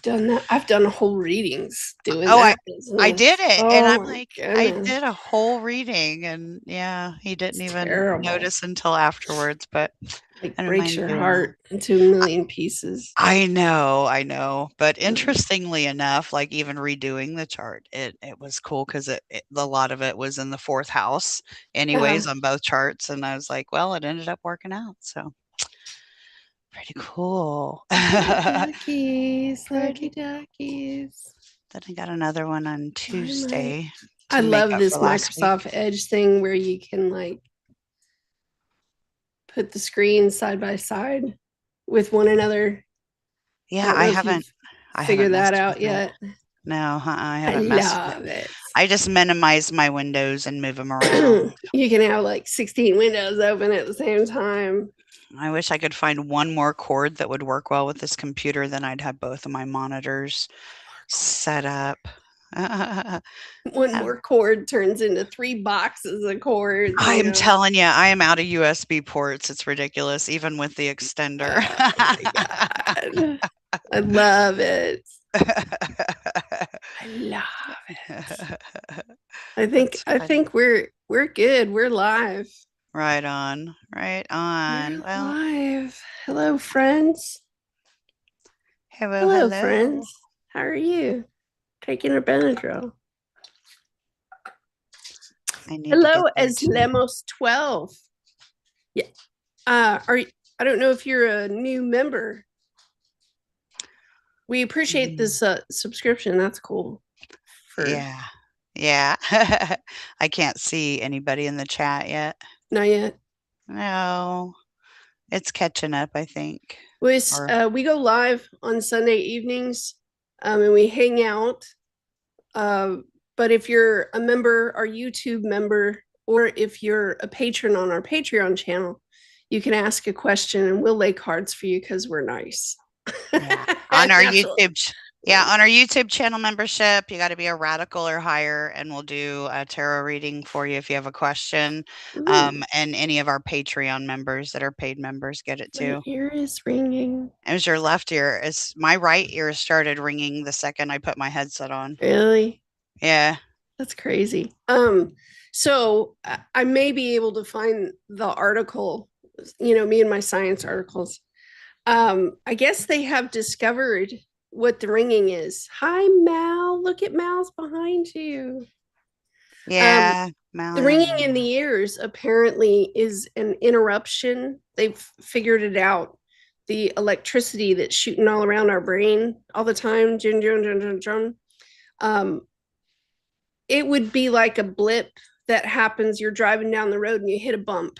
done that. I've done whole readings doing Oh, that I did business. it, and Oh I'm my like, I goodness. did a whole reading, and yeah, he didn't It's even terrible. notice until afterwards, but Like I don't breaks mind your doing that. heart into a million pieces. I know, but Mm. interestingly enough, like, even redoing the chart, it was cool 'cause a lot of it was in the 4th house anyways Yeah. on both charts, and I was like, "Well, it ended up working out," so pretty cool. Lucky duckies, lucky Pretty duckies. Then I got another one on I might. Tuesday I to make love up for this last week. Microsoft Edge thing where you can like put the screens side by side with one another. I Yeah, don't know if you've I haven't figured that messed with out that. yet. No, I I haven't messed with it. love it. I just minimize my windows and move them around. You can have like 16 windows open at the same time. I wish I could find one more cord that would work well with this computer, then I'd have both of my monitors set up. One Um, more cord turns into 3 boxes of cords, I you am know. telling you, I am out of USB ports, it's ridiculous, even with the extender. Oh my God. I love it. I love it. I think That's I funny. think we're good. We're live. Right on, right on. We're Well, live. Hello, friends. hello, Hello, hello. friends. How are you? Taking a Benadryl. I need to Hello, get there as too. Lemos 12. Yeah. Are you, I don't know if you're a new member. We appreciate Mm, this subscription. That's cool. For yeah, yeah. I can't see anybody in the chat yet. not yet. No, it's catching up, I think. Or We go live on Sunday evenings, and we hang out. Uh, but if you're a member, our YouTube member, or if you're a patron on our Patreon channel, you can ask a question and we'll lay cards for you because we're nice. yeah, on our That's what. On our YouTube channel membership, you gotta be a radical or higher, and we'll do a tarot reading for you if you have a question. Ooh, And any of our Patreon members that are paid members get it my too. ear is ringing. It was your left ear. It's my right ear started ringing the second I put my headset on. Really? Yeah. That's crazy. So I may be able to find the article, me and my science articles. I guess they have discovered what the ringing is. Hi, Mal. Look at Mal's behind you. Um, Yeah, the Mal ringing in and the ears apparently is an interruption. They've figured it out. The electricity that's shooting all around our brain all the time, jun, jun, jun, jun, jun. Um, it would be like a blip that happens. You're driving down the road and you hit a bump.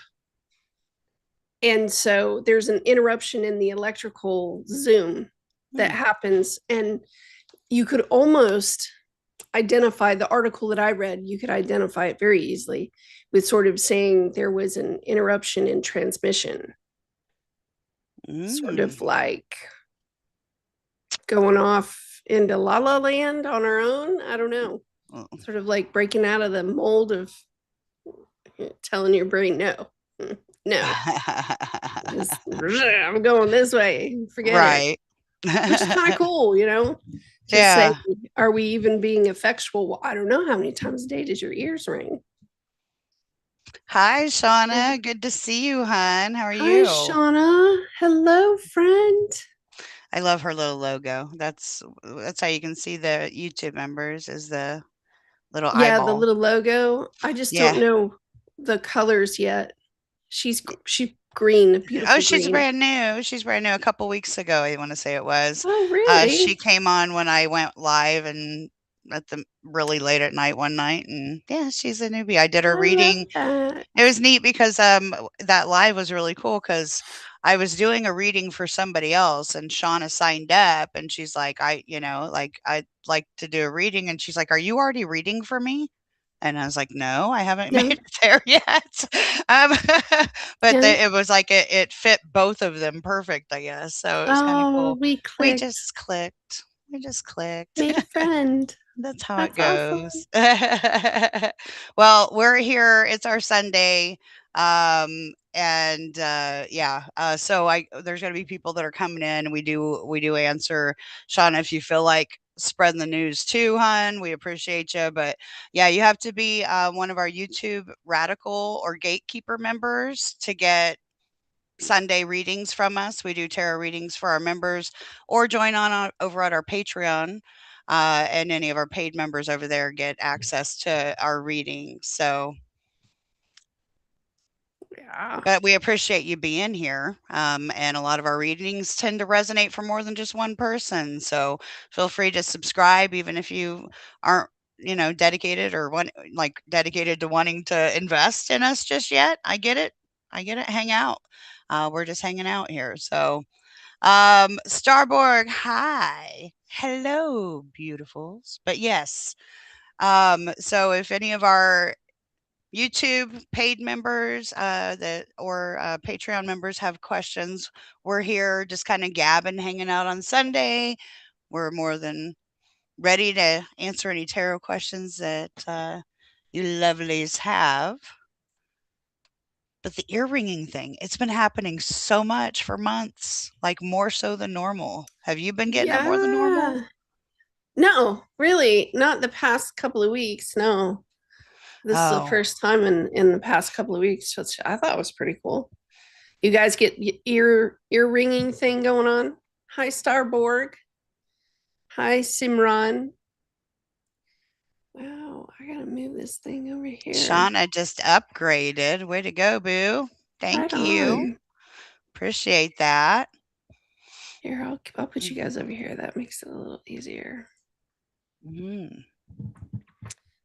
And so there's an interruption in the electrical zoom that hmm. happens. And you could almost identify the article that I read, you could identify it very easily with sort of saying there was an interruption in transmission, sort Mm. of like going off into la la land on our own. I don't know. Oh. Sort of like breaking out of the mold of telling your brain no, no, just I'm going this way, forget it, Right. which is kind of cool, just saying, Yeah. are we even being effectual? Well, I don't know how many times a day does your ears ring. Hi, Shauna. Good to see you, hon. How are Hi, you? Shauna. Hello, friend. I love her little logo. That's how you can see the YouTube members is the little Yeah, the eyeball. little logo. I just don't Yeah. know the colors yet. She's green, Oh, beautiful she's green. brand new. She's brand new. A couple weeks ago, I want to say it was. Oh, She really? came on when I went live and at the really late at night one night, and yeah, she's a newbie. I did her I love reading. that. It was neat because that live was really cool because I was doing a reading for somebody else, and Shauna signed up, and she's like, I'd like to do a reading, and she's like, "Are you already reading for me?" And I was like, "No, I haven't made No, it there yet." Um, but yeah. it was like it fit both of them perfect, I guess. So it was kind of Oh, cool. we We clicked. just clicked. We just clicked. Made a friend. That's how it That's awesome. goes. Well, we're here. It's our Sunday. and yeah, so I there's going to be people that are coming in, and we do answer. Shauna, if you feel like spreading the news too, hun, we appreciate you. But yeah, you have to be one of our YouTube radical or gatekeeper members to get Sunday readings from us. We do tarot readings for our members, or join on over at our Patreon. And any of our paid members over there get access to our readings. So, Yeah. but we appreciate you being here. And a lot of our readings tend to resonate for more than just one person. So feel free to subscribe, even if you aren't, dedicated or dedicated to wanting to invest in us just yet. I get it. I get it. Hang out. We're just hanging out here. So, Starborg, hi. Hello, beautifuls. But yes, so if any of our YouTube paid members that or Patreon members have questions, we're here just kind of gabbing, hanging out on Sunday. We're more than ready to answer any tarot questions that you lovelies have. But the ear ringing thing, it's been happening so much for months, like more so than normal. Have you been getting it more than normal? Yeah. No, really, not the past couple of weeks. No, this is the Oh, first time in the past couple of weeks, which I thought was pretty cool. You guys get ear ringing thing going on. Hi, Starborg. Hi, Simran. Wow, I gotta move this thing over here. Shauna just upgraded. Way to go, boo. Right Thank you. on. Appreciate that. Here, I'll put you guys over here. That makes it a little easier. Mm.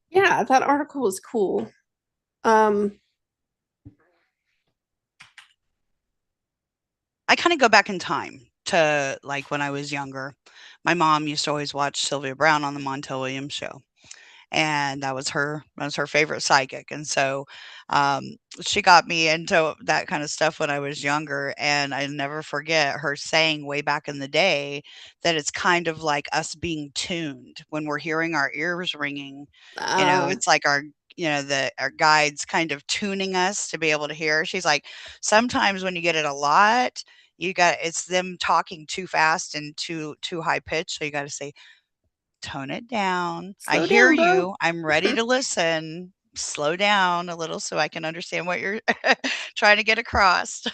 Yeah, that article was cool. Um, I kind of go back in time to like when I was younger. My mom used to always watch Sylvia Brown on the Montel Williams show, and that was her favorite psychic. And so she got me into that kind of stuff when I was younger, and I never forget her saying way back in the day that it's kind of like us being tuned when we're hearing our ears ringing. uh, It's like our guides kind of tuning us to be able to hear. She's like, sometimes when you get it a lot, it's them talking too fast and too high pitched, so you got to say, tone it down. I Slow hear down, bro. you. I'm ready to listen. Slow down a little so I can understand what you're trying to get across.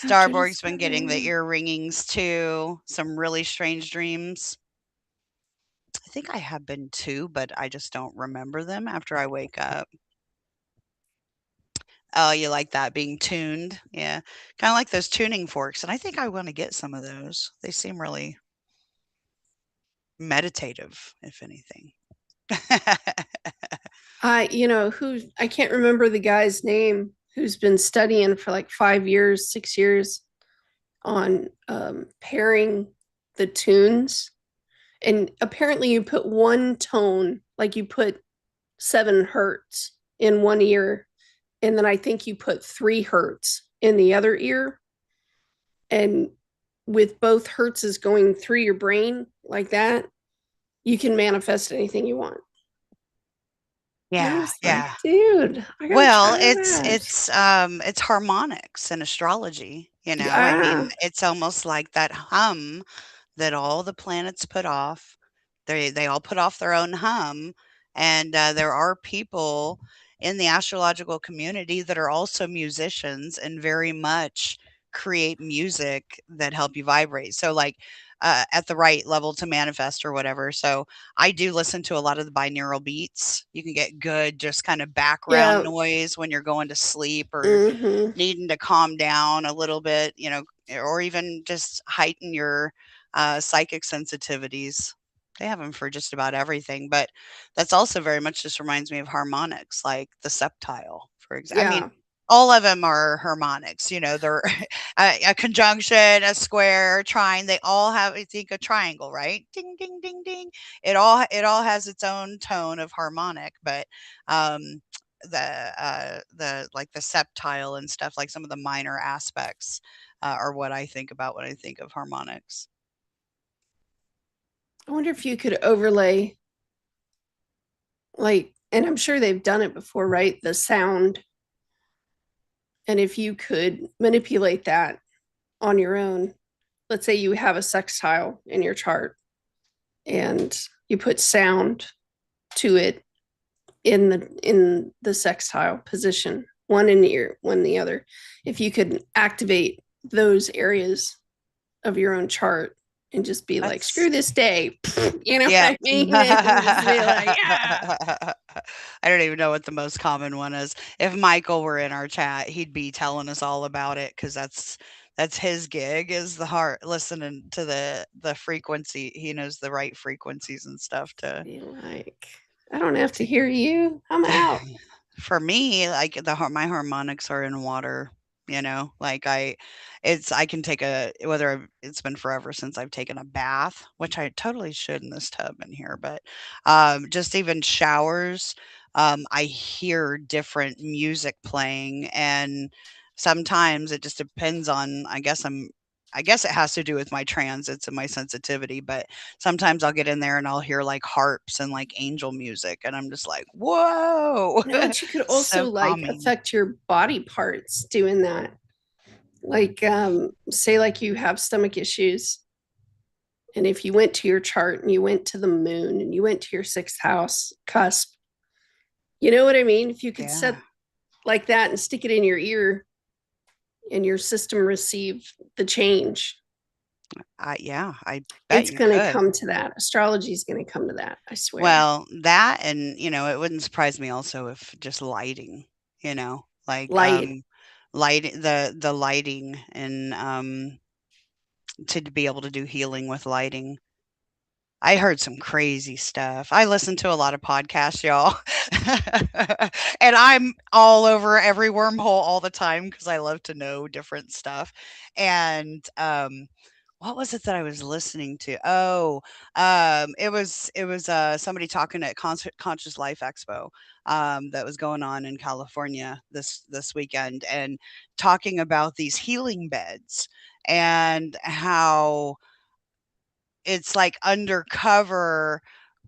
After Starborg's been getting the discovering. ear ringings too. Some really strange dreams. I think I have been too, but I just don't remember them after I wake up. Oh, you like that being tuned? Yeah. Kind of like those tuning forks. And I think I want to get some of those. They seem really meditative, if anything. I can't remember the guy's name who's been studying for like 5 years, 6 years on pairing the tunes. And apparently, you put one tone, like you put 7 hertz in one ear, and then I think you put 3 hertz in the other ear. And with both hertzes going through your brain like that, you can manifest anything you want. And I Yeah, was like, yeah. dude, I gotta Well, try it's that. it's it's harmonics in astrology. I mean, Yeah. it's almost like that hum that all the planets put off. They all put off their own hum, and there are people in the astrological community that are also musicians and very much create music that help you vibrate. So like at the right level to manifest or whatever. So I do listen to a lot of the binaural beats. You can get good, just kind of background Yeah. noise when you're going to sleep or Mm-hmm. needing to calm down a little bit, or even just heighten your psychic sensitivities. They have them for just about everything, but that's also very much just reminds me of harmonics, like the septile, for example. I mean, Yeah. all of them are harmonics. They're a conjunction, a square, a trine. They all have, I think, a triangle, right? Ding, ding, ding, ding. It all has its own tone of harmonic, but um, the like the septile and stuff, like some of the minor aspects, are what I think about when I think of harmonics. I wonder if you could overlay, like, and I'm sure they've done it before, right? The sound And if you could manipulate that on your own, let's say you have a sextile in your chart and you put sound to it in the sextile position, one in the ear, one in the other. If you could activate those areas of your own chart and just be like, screw That's this day, you know what yeah. I mean? And just be like, yeah. I don't even know what the most common one is. If Michael were in our chat, he'd be telling us all about it because that's his gig is the heart listening to the frequency. He knows the right frequencies and stuff to Be like, I don't have to hear you. I'm out. for me, like my harmonics are in water, like I can take it's been forever since I've taken a bath, which I totally should in this tub in here, but just even showers, I hear different music playing, and sometimes it just depends on, I guess it has to do with my transits and my sensitivity, but sometimes I'll get in there and I'll hear like harps and like angel music, and I'm just like, whoa. No, but you could also So like calming. affect your body parts doing that. Like, say, like you have stomach issues. And if you went to your chart and you went to the moon and you went to your sixth house cusp, you know what I mean? If you could set Yeah. like that and stick it in your ear and your system receive the change, Yeah, I bet it's you going to could. come to that. Astrology is going to come to that, I swear. Well, that, and it wouldn't surprise me also if just lighting, like Light. the lighting, and to be able to do healing with lighting. I heard some crazy stuff. I listen to a lot of podcasts, y'all. And I'm all over every wormhole all the time because I love to know different stuff. And what was it that I was listening to? Oh, it was somebody talking at Conscious Life Expo, that was going on in California this weekend, and talking about these healing beds and how it's, like, undercover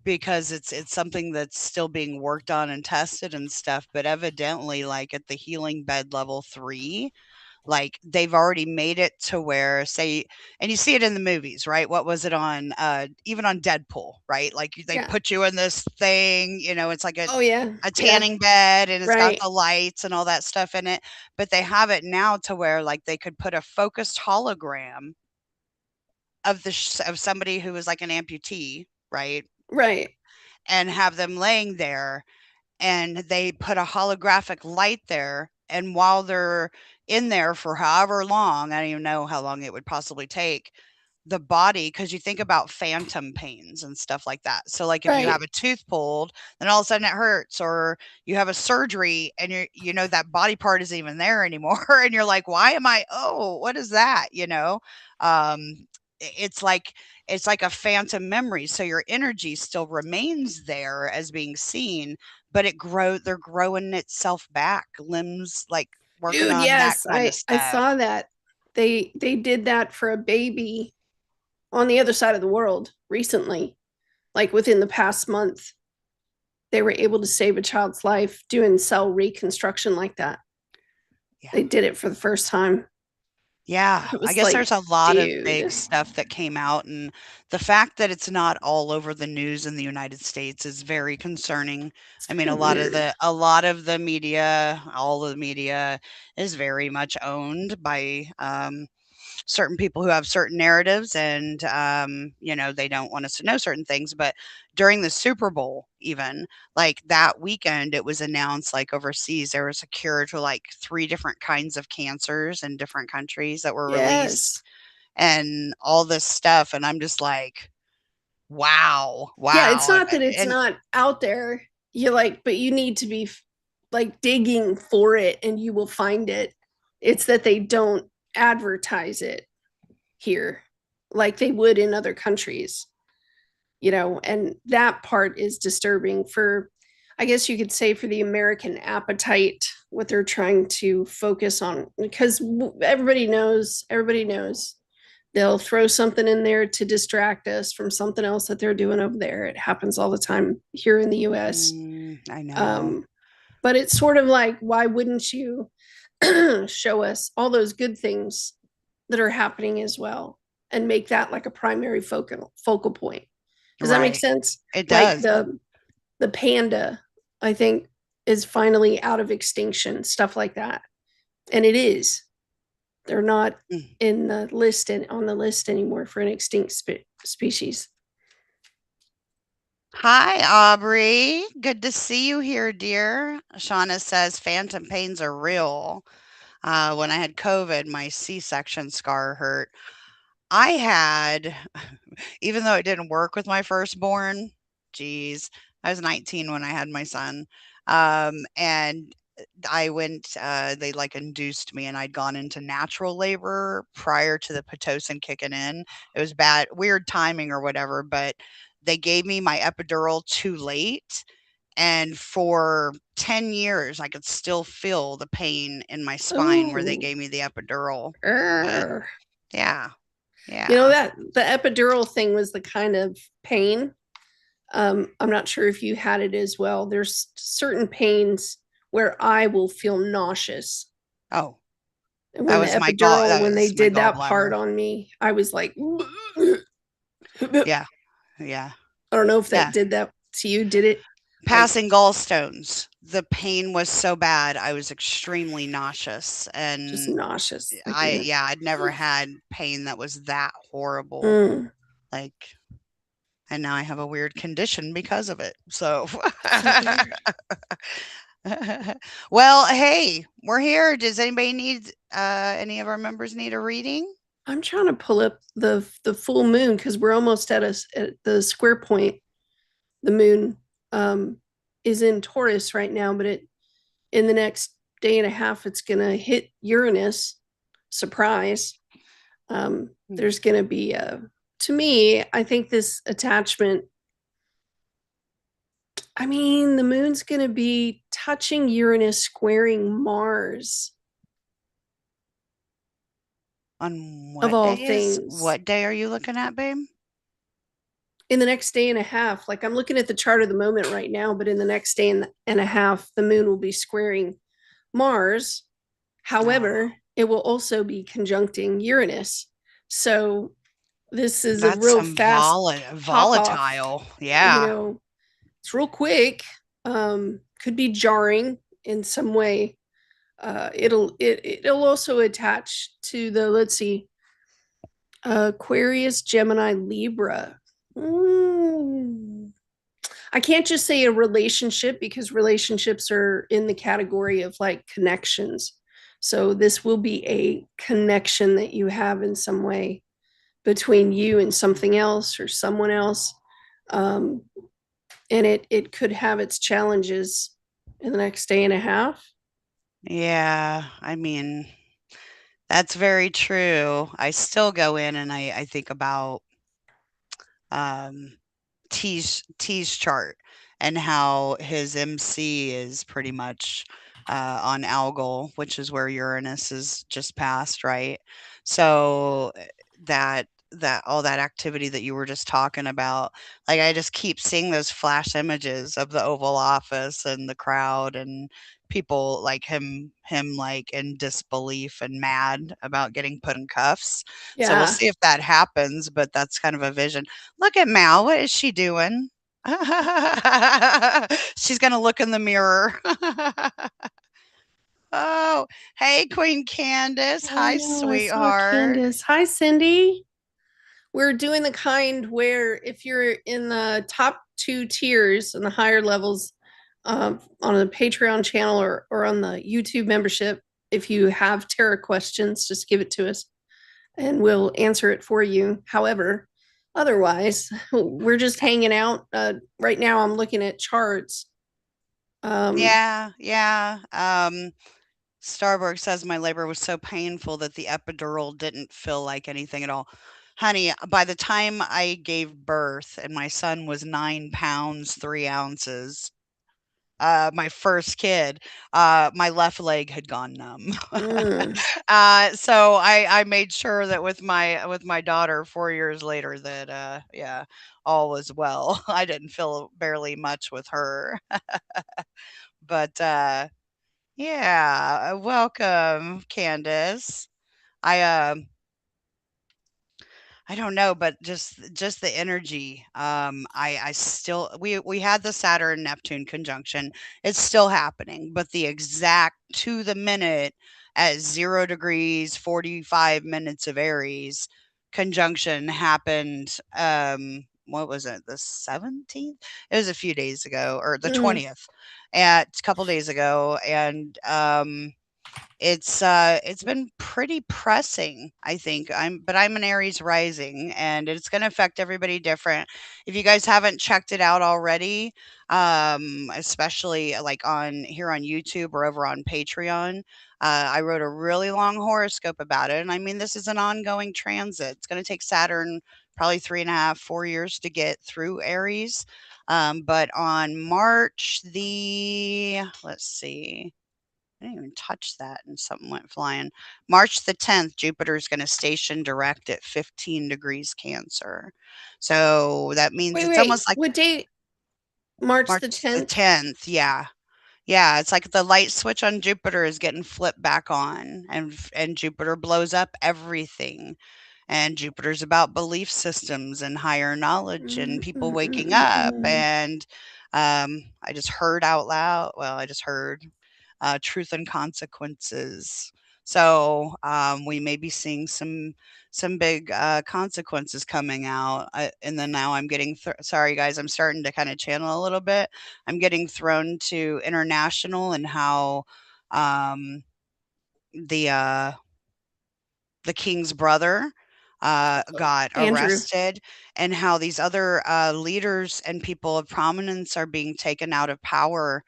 because it's something that's still being worked on and tested and stuff, but evidently, like, at the healing bed level 3, like, they've already made it to where, say, and you see it in the movies, right? What was it on, even on Deadpool, right? Like, they Yeah. put you in this thing, it's like Oh, yeah. a Yeah. tanning bed, and it's got Right. the lights and all that stuff in it, but they have it now to where, like, they could put a focused hologram of somebody who was like an amputee, right? Right. And have them laying there, and they put a holographic light there, and while they're in there for however long, I don't even know how long it would possibly take, the body, because you think about phantom pains and stuff like that. So like if you have Right. a tooth pulled, then all of a sudden it hurts, or you have a surgery and that body part isn't even there anymore, and you're like, why am I, oh, what is that? It's like a phantom memory. So your energy still remains there as being seen, but they're growing itself back, limbs, like working Dude, on that yes. kind of I stuff. saw that. They did that for a baby on the other side of the world recently, like within the past month. They were able to save a child's life doing cell reconstruction like that. Yeah. They did it for the first time. Yeah, It I was guess like, there's a lot of big dude, stuff that came out, and the fact that it's not all over the news in the United States is very concerning. it's I mean, kind of weird. a lot of the media, all of the media is very much owned by certain people who have certain narratives, and they don't want us to know certain things. But during the Super Bowl, even like that weekend, it was announced, like, overseas there was a cure to like 3 different kinds of cancers in different countries that were released, Yes. and all this stuff, and I'm just like, wow, Yeah, it's wow. not that it's And not out there. You like, but you need to be like digging for it and you will find it. It's that they don't advertise it here like they would in other countries, and that part is disturbing for, I guess you could say, for the American appetite, what they're trying to focus on, because everybody knows they'll throw something in there to distract us from something else that they're doing over there. It happens all the time here in the US. I know. um, but it's sort of like, why wouldn't you? show us all those good things that are happening as well, and make that like a primary focal point. Does that make Right. sense? It Like does. the panda, I think, is finally out of extinction, stuff like that. And it is. They're not Mm. in the list and on the list anymore for an extinct species. Hi, Aubrey. Good to see you here, dear. Shauna says phantom pains are real. When I had COVID, my C-section scar hurt. I had, even though it didn't work with my firstborn, geez, I was 19 when I had my son. And I went, they like induced me, and I'd gone into natural labor prior to the Pitocin kicking in. It was bad, weird timing or whatever, but they gave me my epidural too late. And for 10 years, I could still feel the pain in my spine where they Oh, gave me the epidural. But er. yeah, You know yeah. that the epidural thing was the kind of pain. I'm not sure if you had it as well. There's certain pains where I will feel nauseous. Oh, And when the epidural, that when they was my did that part gallbladder. on me, I was like, I Yeah, yeah, don't know if that yeah. did that to you. Did it? Like Passing gallstones. The pain was so bad, I was extremely nauseous, just and nauseous. Like, mm, I'd never had pain that was that horrible. mm. Like, and now I have a weird condition because of it. So, So weird. well, hey, we're here. Does anybody need any of our members need a reading? I'm trying to pull up the full moon because we're almost at the square point. The moon um, is in Taurus right now, but it in the next day and a half, it's going to hit Uranus. Surprise. Hmm. There's going to be a, to me, I think this attachment, I mean, the moon's going to be touching Uranus, squaring Mars, On of all things. what day are you looking at, babe? In the next day and a half, like I'm looking at the chart of the moment right now, but in the next day and a half, the moon will be squaring Mars. Oh, However, it will also be conjuncting Uranus. So this is a that's real some fast pop off. volatile. You Yeah. know, it's real quick. Could be jarring in some way. It'll also attach to the, let's see, Aquarius, Gemini, Libra. Mm. I can't just say a relationship because relationships are in the category of like connections. So this will be a connection that you have in some way between you and something else or someone else. Um, and it could have its challenges in the next day and a half. Yeah. I mean, that's very true. I still go in and I think about um T's chart and how his MC is pretty much on Algol, which is where Uranus is just passed, right? So that all that activity that you were just talking about, like I just keep seeing those flash images of the Oval Office and the crowd and people like him like in disbelief and mad about getting put in cuffs. So we'll Yeah. see if that happens, but that's kind of a vision. Look at Mal, what is she doing? She's gonna look in the mirror. Oh, hey, Queen Candace. I Hi, know. I saw sweetheart. Candace. Hi, Cindy. We're doing the kind where if you're in the top two tiers and the higher levels on the Patreon channel or on the YouTube membership, if you have tarot questions, just give it to us and we'll answer it for you. However, otherwise, we're just hanging out. Right now, I'm looking at charts. Um, Yeah, yeah. Starborg says my labor was so painful that the epidural didn't feel like anything at all. Honey, by the time I gave birth and my son was 9 pounds, 3 ounces, my first kid, my left leg had gone numb. mm, So I made sure that with my daughter 4 years later that yeah, all was well. I didn't feel barely much with her, but Yeah, welcome, Candace. I I don't know, but just the energy. I still we had the Saturn Neptune conjunction. It's still happening, but the exact to the minute at 0 degrees 45 minutes of Aries conjunction happened. What was it? The 17th? It was a few days ago, or the Mm, 20th, at a couple days ago, and it's been pretty pressing, I think. I'm an Aries rising, and it's gonna affect everybody different. If you guys haven't checked it out already, especially, like, on here on YouTube or over on Patreon, I wrote a really long horoscope about it, and I mean, this is an ongoing transit. It's gonna take Saturn probably 3.5, 4 years to get through Aries, but on March the let's see. I didn't even touch that and something went flying. March the 10th, Jupiter's going to station direct at 15 degrees Cancer. So that means wait, it's wait. almost like What date? March the March the 10th? 10th. Yeah. Yeah, it's like the light switch on Jupiter is getting flipped back on, and Jupiter blows up everything. And Jupiter's about belief systems and higher knowledge Mm, and people mm, mm, waking mm, up. mm. And I just heard out loud. Well, I just heard truth and consequences. So we may be seeing some big consequences coming out. And then now I'm getting sorry guys, I'm starting to kind of channel a little bit. I'm getting thrown to international and how um, the uh, the king's brother got Andrew. arrested, and how these other leaders and people of prominence are being taken out of power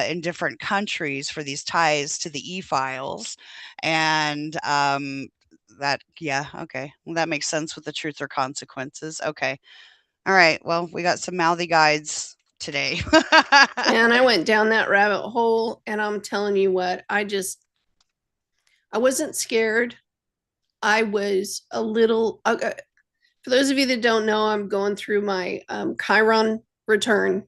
in different countries for these ties to the e-files. And that, yeah, okay. Well, that makes sense with the truth or consequences. Okay. All right. Well, we got some mouthy guides today. And I went down that rabbit hole, and I'm telling you what, I wasn't scared. I was a little, for those of you that don't know, I'm going through my Chiron return.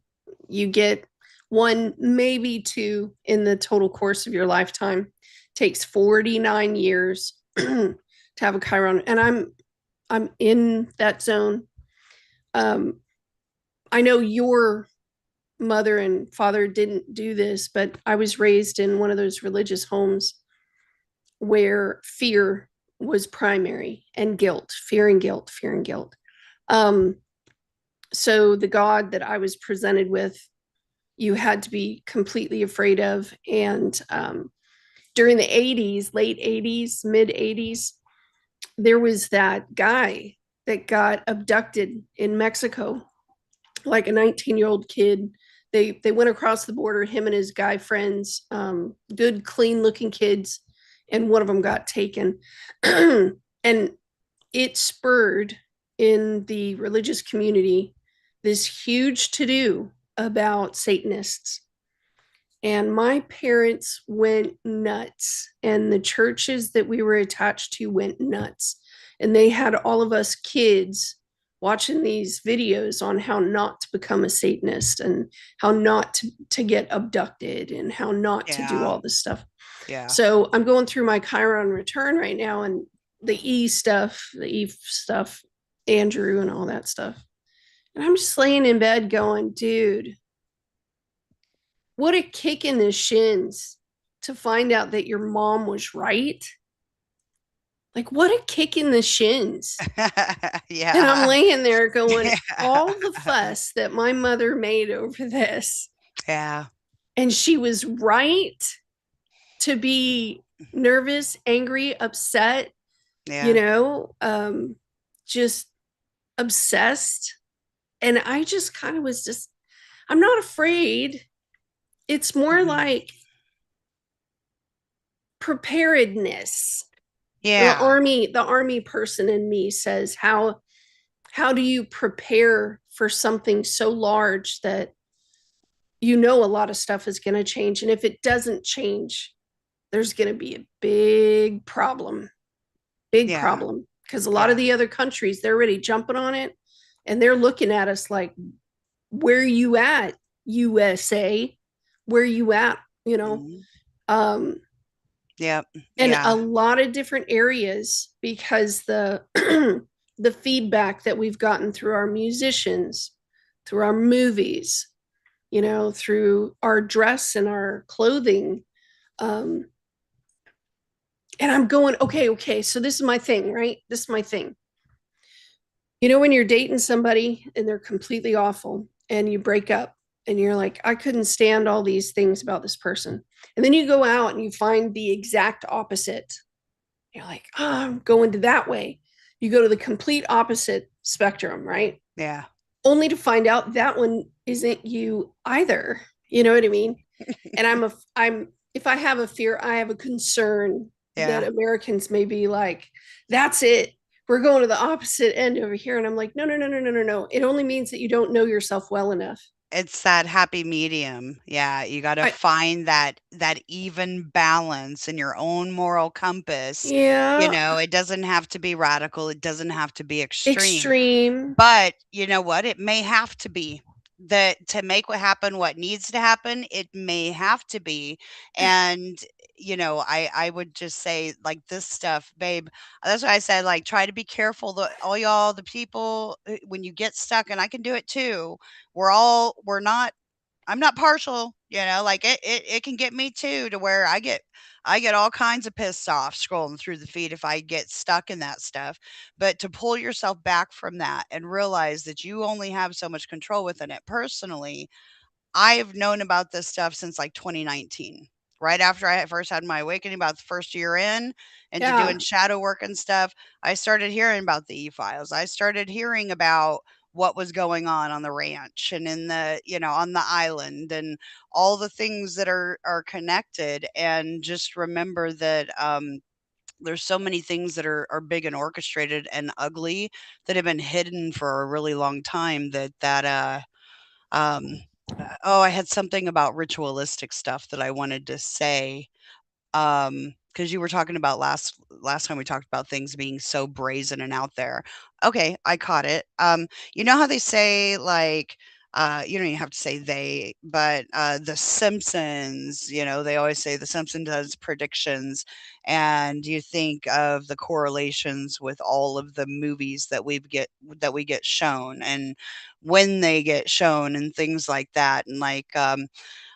You get one, maybe two in the total course of your lifetime. It takes 49 years to have a Chiron, and I'm in that zone. Um, I know your mother and father didn't do this, but I was raised in one of those religious homes where fear was primary and guilt, fear and guilt, fear and guilt. Um, so the God that I was presented with, you had to be completely afraid of. And during the 80s, late 80s, mid 80s, there was that guy that got abducted in Mexico, like a 19-year-old kid. They went across the border, him and his guy friends, good, clean looking kids, and one of them got taken. And it spurred in the religious community this huge to do about Satanists. And my parents went nuts, and the churches that we were attached to went nuts. And they had all of us kids watching these videos on how not to become a Satanist and how not to get abducted and how not to do Yeah. all this stuff. Yeah. So I'm going through my Chiron return right now, and the E stuff, Andrew and all that stuff. And I'm just laying in bed going, dude, what a kick in the shins to find out that your mom was right. Like, what a kick in the shins. And I'm Yeah. laying there going, Yeah. all the fuss that my mother made over this, Yeah. and she was right to be nervous, angry, upset, you Yeah. know, just obsessed. And I just kind of was just, I'm not afraid. It's more Mhm. like preparedness. Yeah. The army person in me says, how do you prepare for something so large that you know a lot of stuff is going to change, and if it doesn't change, there's going to be a big Yeah. problem, because a lot of Yeah. the other countries, they're already jumping on it, and they're looking at us like, where you at, USA? Where you at, you know? Mhm. um, Yep. and a Yeah. lot of different areas because the the feedback that we've gotten through our musicians, through our movies, through our dress and our clothing. Um, and I'm going, okay, so this is my thing, right? This is my thing. When you're dating somebody and they're completely awful and you break up and you're like, I couldn't stand all these things about this person. And then you go out and you find the exact opposite. You're like, I'm going to that way. You go to the complete opposite spectrum, right? Yeah. Only to find out that one isn't you either. You know what I mean? And if I have a fear, I have a concern that Yeah. Americans may be like, that's it. We're going to the opposite end over here. And I'm like, no, no, no, no, no, no, no. It only means that you don't know yourself well enough. It's that happy medium. Yeah, you gotta I, find that even balance in your own moral compass. yeah, It doesn't have to be radical, it doesn't have to be extreme. extreme. But you know what? It may have to be. That to make what needs to happen, it may have to be. And I would just say like this stuff, babe. That's why I said like try to be careful. All y'all, the people, when you get stuck, and I can do it too. We're not. I'm not partial, like it can get me too to where I get all kinds of pissed off scrolling through the feed if I get stuck in that stuff. But to pull yourself back from that and realize that you only have so much control within it personally. I've known about this stuff since like 2019. Right after I first had my awakening, about the first year in into doing Yeah. shadow work and stuff, I started hearing about the e-files. I started hearing about what was going on the ranch and in on the island, and all the things that are connected. And just remember that there's so many things that are big and orchestrated and ugly that have been hidden for a really long time. Um, oh, I had something about ritualistic stuff that I wanted to say. Because you were talking about last time we talked about things being so brazen and out there. Okay, I caught it. You know how they say like you don't even have to say they, but the Simpsons, they always say the Simpsons does predictions, and you think of the correlations with all of the movies that we get shown, and when they get shown and things like that. And like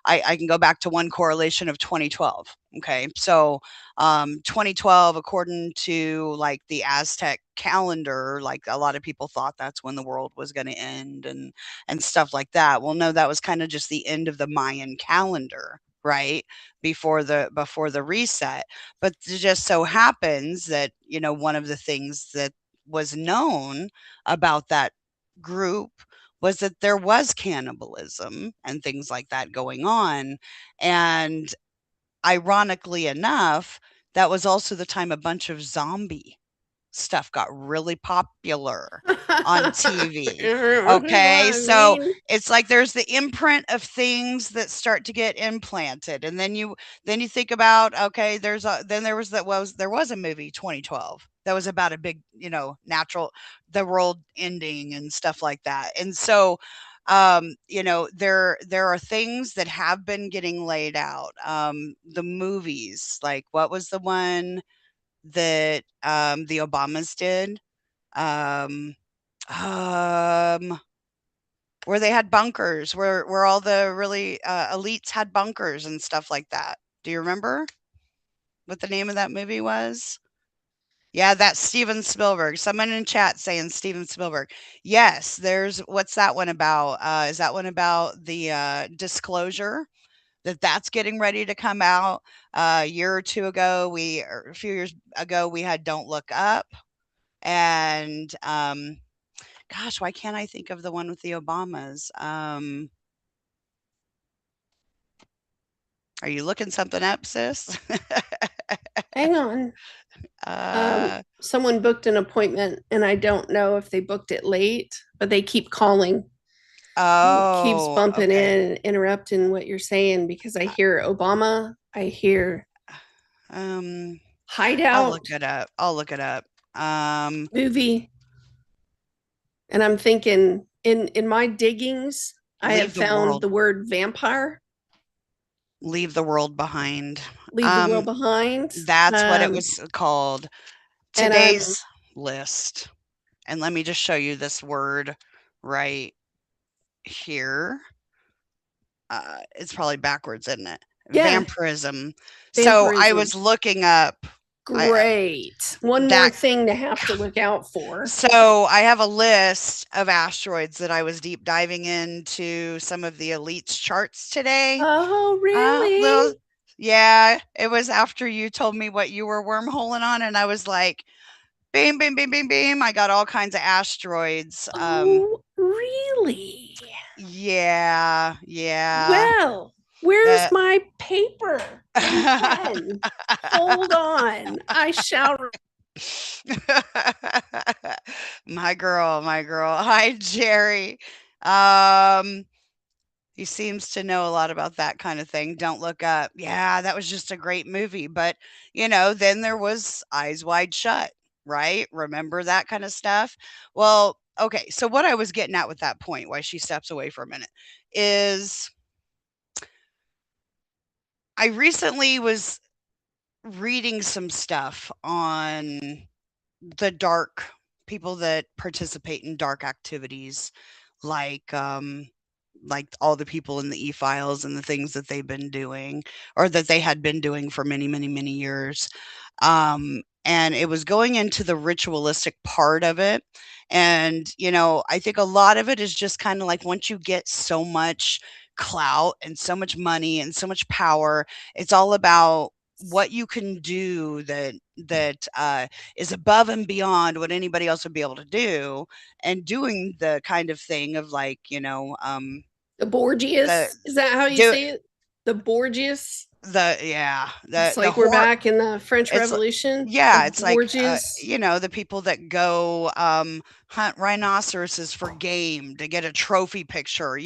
I can go back to one correlation of 2012. Okay. So 2012, according to like the Aztec calendar, like a lot of people thought that's when the world was going to end and stuff like that. Well, no, that was kind of just the end of the Mayan calendar, right? Before the reset. But it just so happens that, one of the things that was known about that group was that there was cannibalism and things like that going on. And ironically enough, that was also the time a bunch of zombie stuff got really popular on TV. Okay, I so mean, it's like there's the imprint of things that start to get implanted, and then you think about, okay, there was a movie 2012 that was about a big, natural the world ending and stuff like that. And so there are things that have been getting laid out. The movies, like what was the one that, the Obamas did, um, um, where they had bunkers, where all the really, elites had bunkers and stuff like that. Do you remember what the name of that movie was? Yeah, that's Steven Spielberg. Someone in chat saying Steven Spielberg. Yes, what's that one about? Is that one about the, disclosure? That's getting ready to come out. A year or 2 ago, or a few years ago, we had Don't Look Up. And, gosh, why can't I think of the one with the Obamas? Are you looking something up, sis? hang on. Uh, Someone booked an appointment and I don't know if they booked it late, but they keep calling. Keeps oh, bumping okay. in and interrupting what you're saying because I hear Obama, I hear Um, I'll look hideout it up. I'll look it up. Um, movie, and I'm thinking in my diggings, I have leave the found world the word vampire. leave the world behind. Leave the world behind. That's what it was called. And I'm Today's list. And let me just show you this word right here. It's probably backwards, isn't it? yeah, Vampirism. So I vampirism. was looking up Great. One more that. thing to have to look out for. So I have a list of asteroids that I was deep diving into some of the elites charts today. Oh, Little, really? yeah, it was after you told me what you were wormholing on, and I was like, beam, beam, beam, beam, beam. I got all kinds of asteroids. Oh, really? Yeah, yeah. Well, where's The my paper and pen? Hold on. I shall. My girl, my girl. Hi, Jerry. Um, he seems to know a lot about that kind of thing. Don't Look Up. Yeah, that was just a great movie. But, then there was Eyes Wide Shut, right? Remember that kind of stuff? Well, okay. So, what I was getting at with that point, why she steps away for a minute, is I recently was reading some stuff on the dark people that participate in dark activities, like all the people in the e-files and the things that they've been doing, or that they had been doing for many, many, many years. And it was going into the ritualistic part of it. And I think a lot of it is just kind of like, once you get so much clout and so much money and so much power, it's all about what you can do that is above and beyond what anybody else would be able to do, and doing the kind of thing of, like, The the Borgias. Is that how you do say it? The Borgias. the yeah It's the like we're horror. back in the French It's Revolution. The Yeah, it's like, Borgias. the people that go, hunt rhinoceroses for game to get a trophy picture,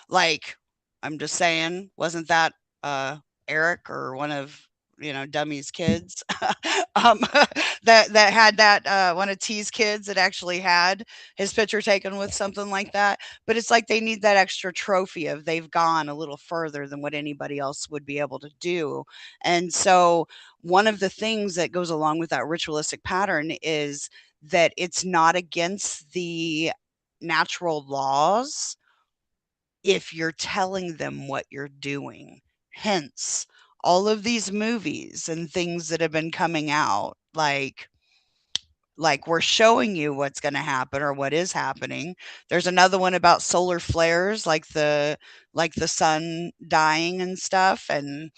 like, I'm just saying, wasn't that, Eric, or one of, Dummy's kids? um, that had that, one of T's kids that actually had his picture taken with something like that. But it's like they need that extra trophy of they've gone a little further than what anybody else would be able to do. And so one of the things that goes along with that ritualistic pattern is that it's not against the natural laws if you're telling them what you're doing. Hence, all of these movies and things that have been coming out, like we're showing you what's going to happen or what is happening. There's another one about solar flares, like the sun dying and stuff. And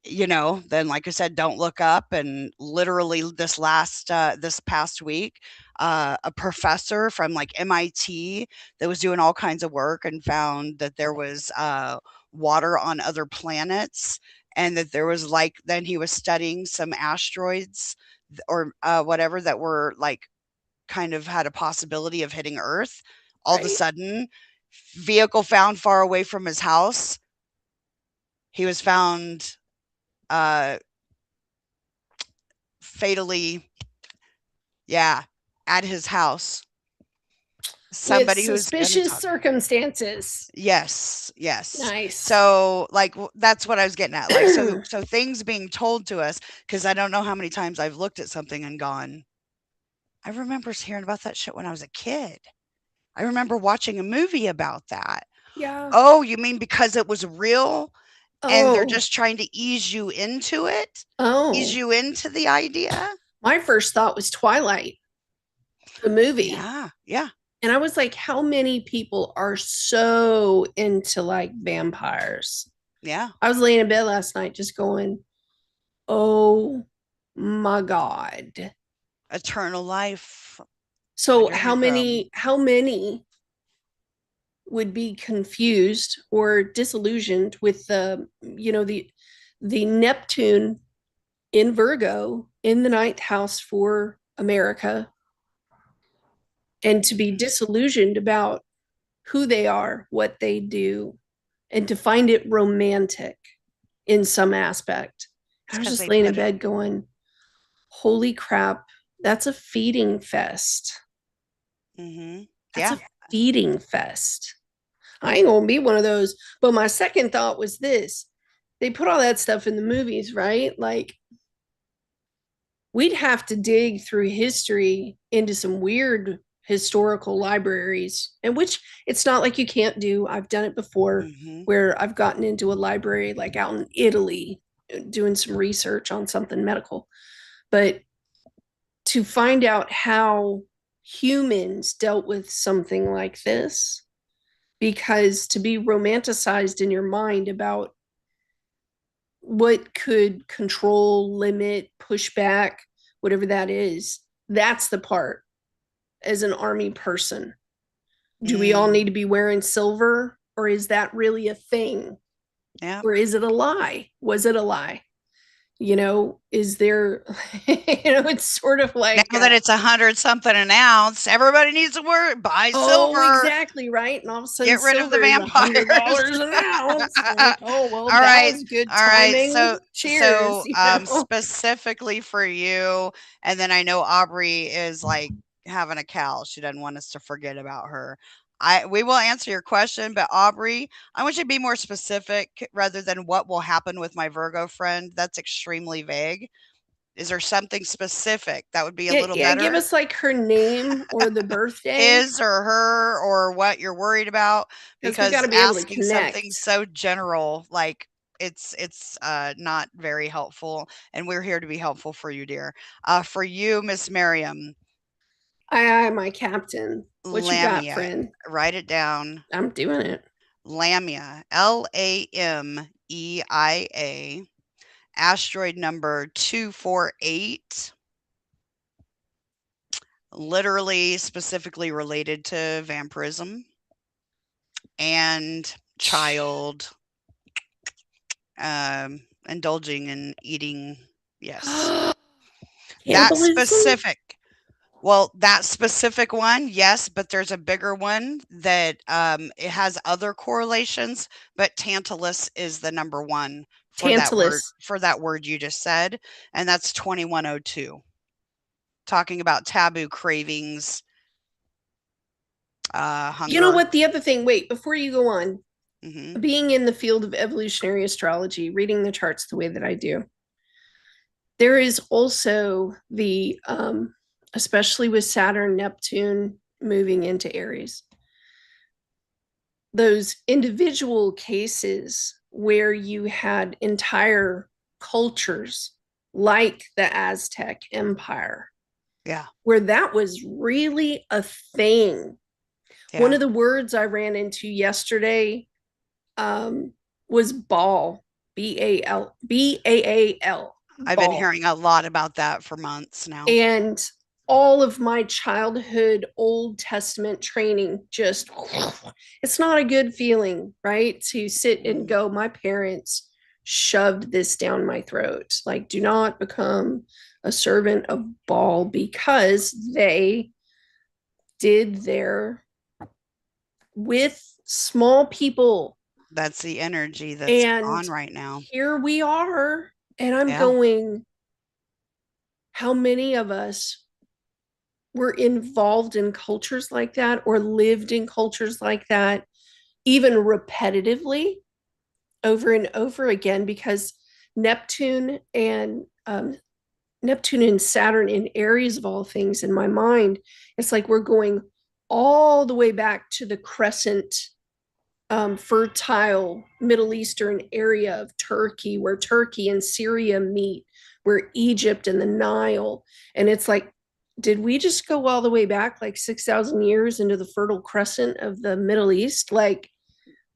then, like I said, Don't Look Up. And literally this past week, a professor from, like, MIT, that was doing all kinds of work and found that there was water on other planets, and that there was, like, then he was studying some asteroids, or whatever, that were, like, kind of had a possibility of hitting Earth. All of a Right? sudden, vehicle found far away from his house. He was found uh fatally, yeah, at his house. With Somebody who's gonna suspicious talk. circumstances. Yes, yes. Nice. So, like, that's what I was getting at. Like, so things being told to us, because I don't know how many times I've looked at something and gone, I remember hearing about that shit when I was a kid. I remember watching a movie about that. Yeah. Oh, you mean because it was real and they're Oh, just trying to ease you into it? Ease oh. you into the idea? My first thought was Twilight, the movie. Yeah, yeah, And I was like, how many people are so into like vampires? yeah. I was laying in bed last night just going, oh my God. Eternal life. I So hear you, girl. how many would be confused or disillusioned with the Neptune in Virgo in the ninth house for America, and to be disillusioned about who they are, what they do, and to find it romantic in some aspect. It's I was because just they laying in put it. bed going, holy crap, that's a feeding fest. Mhm. That's Yeah. a feeding fest. I ain't gonna be one of those. But my second thought was this: they put all that stuff in the movies, right? Like we'd have to dig through history into some weird historical libraries, and which it's not like you can't do. I've done it before Mhm. where I've gotten into a library like out in Italy doing some research on something medical. But to find out how humans dealt with something like this, because to be romanticized in your mind about what could control, limit, push back, whatever that is, that's the part as an army person. Do we all Mm. need to be wearing silver, or is that really a thing? Yeah. Or is it a lie? Was it a lie? Is there, it's sort of like, Now that it's 100 something an ounce, everybody needs to buy oh, silver. exactly, right. And all of a sudden, Get rid of the silver is vampires. $100 an ounce. Like, oh, well, All that right. was good All right. timing. So Cheers, you know. specifically for you, and then I know Aubrey is like having a cow. She doesn't want us to forget about her. We will answer your question, but Aubrey, I want you to be more specific rather than what will happen with my Virgo friend. That's extremely vague. Is there something specific that would be a Yeah, little yeah. Give better? us like her name or the birthday, His or her or what you're worried about, because we got because to be able to asking something connect. so general, like, it's not very helpful, and we're here to be helpful for you, dear. For you, Miss Miriam, Aye, my captain. What you got, Lamia, friend? write it down. I'm doing it. Lamia, Lamia, asteroid number 248, literally specifically related to vampirism and child indulging in eating. Yes. That Cannibalism? specific. Well, that specific one, yes, but there's a bigger one that it has other correlations, but Tantalus is the number one Tantalus. for that word you just said, and that's 2102. Talking about taboo cravings, You know hunger. what? The other thing, wait, before you go on, Hmm. being in the field of evolutionary astrology, reading the charts the way that I do, there is also especially with Saturn, Neptune moving into Aries, those individual cases where you had entire cultures like the Aztec Empire, Yeah. where that was really a thing. One Yeah. of the words I ran into yesterday um, was ball, Baal, I've been ball. hearing a lot about that for months now. And all of my childhood Old Testament training just, it's not a good feeling, right? To sit and Mm. go, my parents shoved this down my throat. Like, do not become a servant of Baal, because they did their with small people. That's the energy that's And on right now. here we are. And I'm Yeah. going, how many of us were involved in cultures like that or lived in cultures like that, even repetitively over and over again? Because Neptune and Neptune and Saturn in Aries, of all things, in my mind, it's like we're going all the way back to the crescent, fertile Middle Eastern area of Turkey, where Turkey and Syria meet, where Egypt and the Nile. And it's like, did we just go all the way back like 6,000 years into the Fertile Crescent of the Middle East? Like,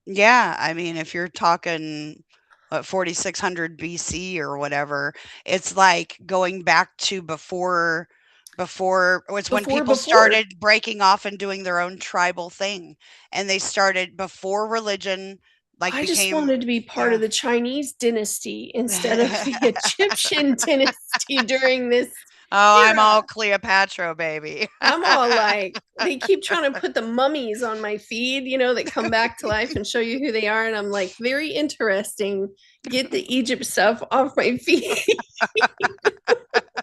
Yeah, I mean, if you're talking, what, 4600 BC or whatever, it's like going back to before it's when before, people before. started breaking off and doing their own tribal thing, and they started before religion, like, I just became. wanted to be part Yeah. of the Chinese dynasty instead of the Egyptian dynasty during this Oh, I'm all era. Cleopatra, baby. I'm all like, they keep trying to put the mummies on my feed, that come back to life and show you who they are. And I'm like, very interesting. Get the Egypt stuff off my feed.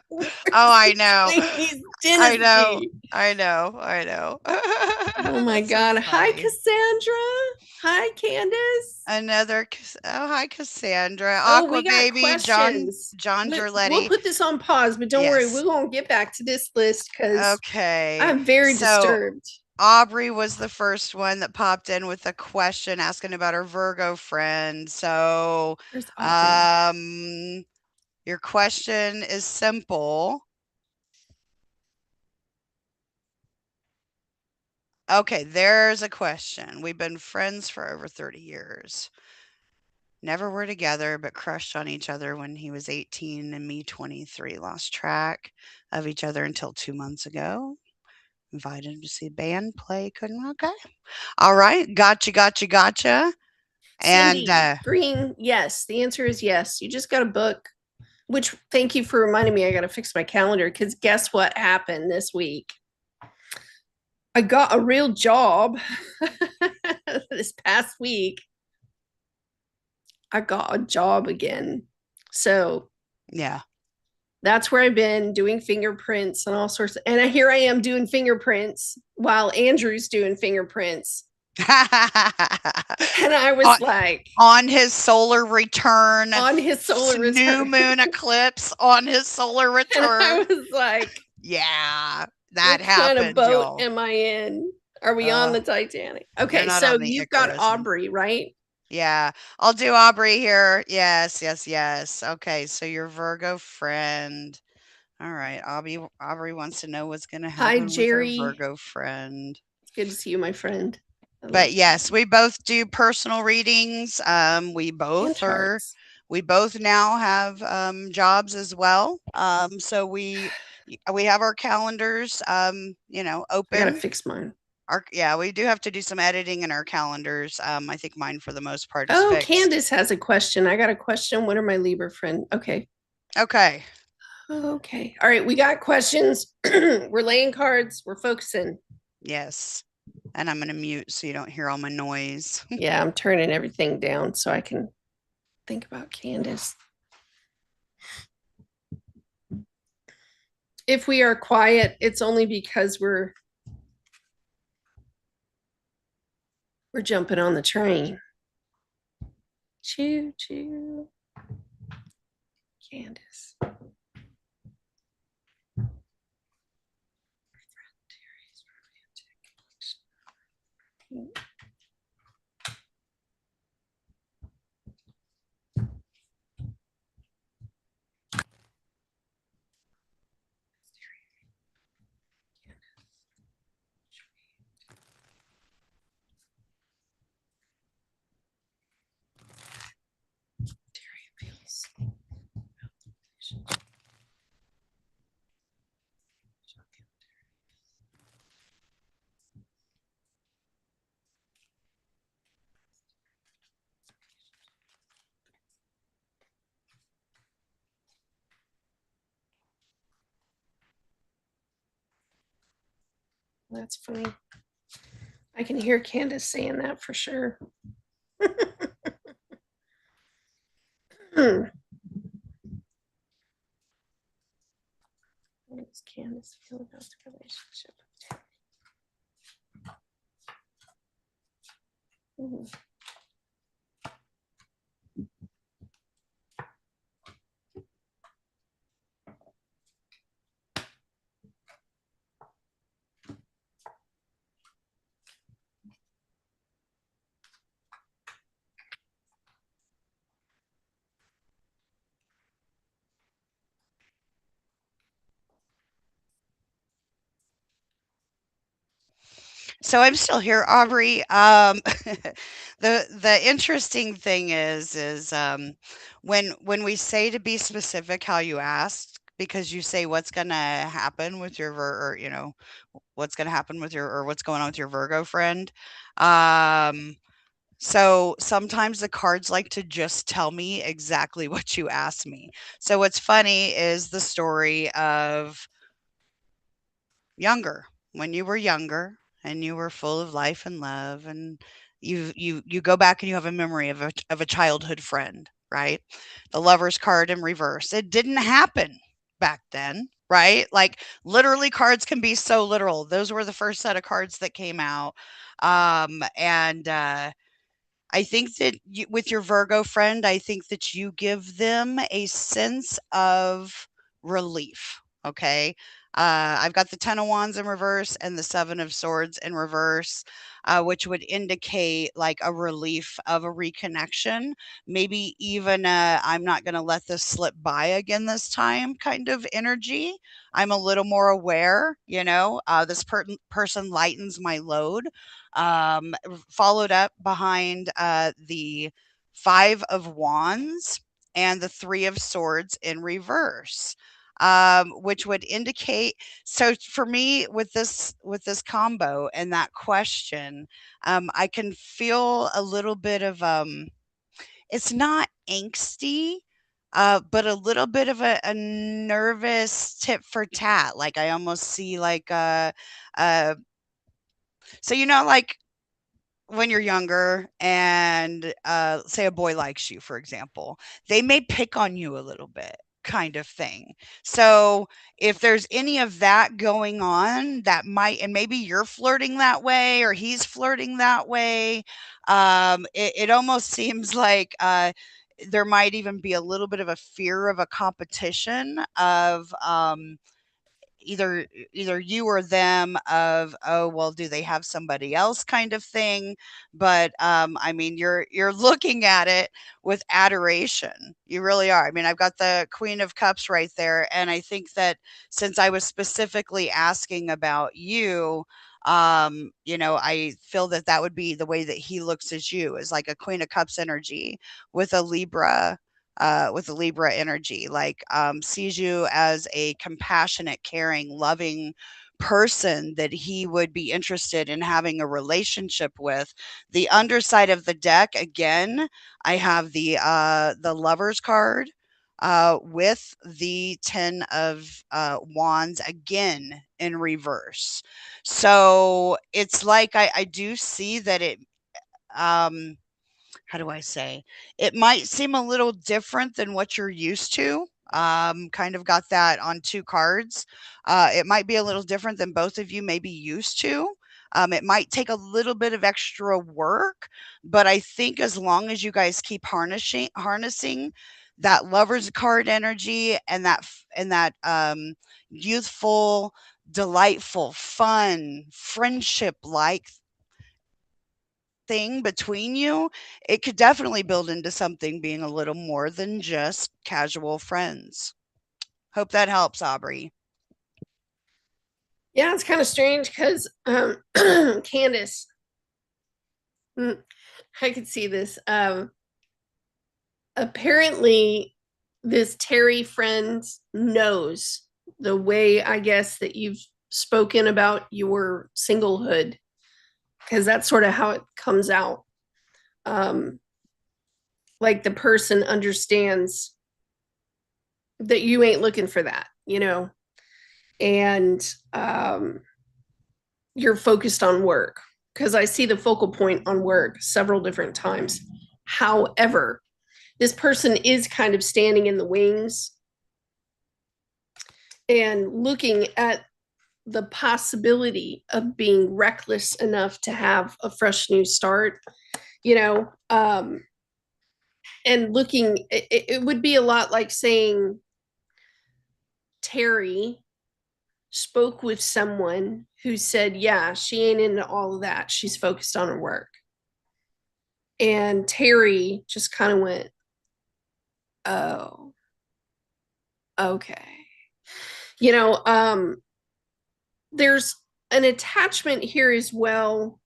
Oh, Where's I the know. Chinese I know. dynasty? I know. I know. Oh my That's so God. Hi, funny. Cassandra. Hi, Candace. Oh, hi, Cassandra. Oh, we Aqua got Baby, questions. John We'll Gerletti. put this on pause, but don't worry, Yes. we're going to get back to this list because Okay. I'm very So disturbed. Aubrey was the first one that popped in with a question asking about her Virgo friend. So, Where's Aubrey? um, your question is simple. Okay, there's a question. We've been friends for over 30 years. Never were together, but crushed on each other when he was 18 and me 23. Lost track of each other until 2 months ago. Invited him to see a band play. Couldn't. Okay. All right. Gotcha. And Cindy Green, yes. The answer is yes. You just got a book, which thank you for reminding me. I got to fix my calendar because guess what happened this week? I got a real job this past week. I got a job again. So yeah. that's where I've been doing fingerprints and all sorts of, and here I am doing fingerprints while Andrew's doing fingerprints. And I on, was like, on his solar return, on his solar new return. moon eclipse on his solar And I return. was like, Yeah, that what kind of happened, boat y'all. am I in? Are we on Uh, the Titanic? you're Okay, not so on the you've got Icarus. Aubrey, right? Yeah, I'll do Aubrey here. Yes. Okay, so your Virgo friend. All right, Aubrey wants to know what's going to Hi, happen with her Jerry. Virgo friend. It's good to see you, my friend. I But love yes, we both do personal readings. and charts. We both now have jobs as well. So we have our calendars, I gotta open. fix mine. Yeah, we do have to do some editing in our calendars. I think mine for the most part is Oh, fixed. Candace has a question. I got a question. What are my Libra friend? Okay. Okay. Okay. All right. We got questions. We're laying cards. We're focusing. Yes. And I'm going to mute so you don't hear all my noise. Yeah, I'm turning everything down so I can think about Candace. If we are quiet, it's only because we're jumping on the train. Choo choo. Candace. That's funny. I can hear Candace saying that for sure. How does Candace feel about the relationship? Mhm. So I'm still here, Aubrey. The interesting thing is when we say to be specific how you asked, because you say what's gonna happen with your or what's gonna happen with your or what's going on with your Virgo friend. Um, so sometimes the cards like to just tell me exactly what you asked me. So what's funny is the story of younger, when you were younger and you were full of life and love, and you go back and you have a memory of a childhood friend, right? The Lover's card in reverse. It didn't happen back then, right? Like, literally, cards can be so literal. Those were the first set of cards that came out. And I think that you, with your Virgo friend, I think that you give them a sense of relief. Okay. I've got the Ten of Wands in reverse and the Seven of Swords in reverse, which would indicate like a relief of a reconnection, maybe even I'm not going to let this slip by again this time kind of energy. I'm a little more aware, this person lightens my load. Followed up behind the Five of Wands and the Three of Swords in reverse. Which would indicate, so for me with this combo and that question, I can feel a little bit of it's not angsty, but a little bit of a nervous tit for tat. Like I almost see like uh so like when you're younger and say a boy likes you, for example, they may pick on you a little bit kind of thing. So if there's any of that going on, that might, and maybe you're flirting that way or he's flirting that way, it almost seems like there might even be a little bit of a fear of a competition of either you or them, of, oh well, do they have somebody else kind of thing. But I mean, you're looking at it with adoration. You really are. I mean, I've got the Queen of Cups right there, and I think that since I was specifically asking about you, I feel that that would be the way that he looks at you, is like a Queen of Cups energy with a Libra, energy, like sees you as a compassionate, caring, loving person that he would be interested in having a relationship with. The underside of the deck, again, I have the Lovers card with the Ten of Wands again in reverse. So it's like I do see that it how do I say? It might seem a little different than what you're used to. Kind of got that on two cards. It might be a little different than both of you may be used to. It might take a little bit of extra work, but I think as long as you guys keep harnessing that Lover's card energy and that youthful, delightful, fun, friendship like thing between you, it could definitely build into something being a little more than just casual friends. Hope that helps, Aubrey. Yeah, it's kind of strange because Candace, I could see this. Apparently, this Terry friend knows the way, I guess, that you've spoken about your singlehood, because that's sort of how it comes out. Um, like the person understands that you ain't looking for that, and you're focused on work, because I see the focal point on work several different times. However, this person is kind of standing in the wings and looking at the possibility of being reckless enough to have a fresh new start, you know, and looking, it would be a lot like saying Terry spoke with someone who said, yeah, she ain't into all of that. She's focused on her work. And Terry just kind of went, oh, okay. You know, there's an attachment here as well.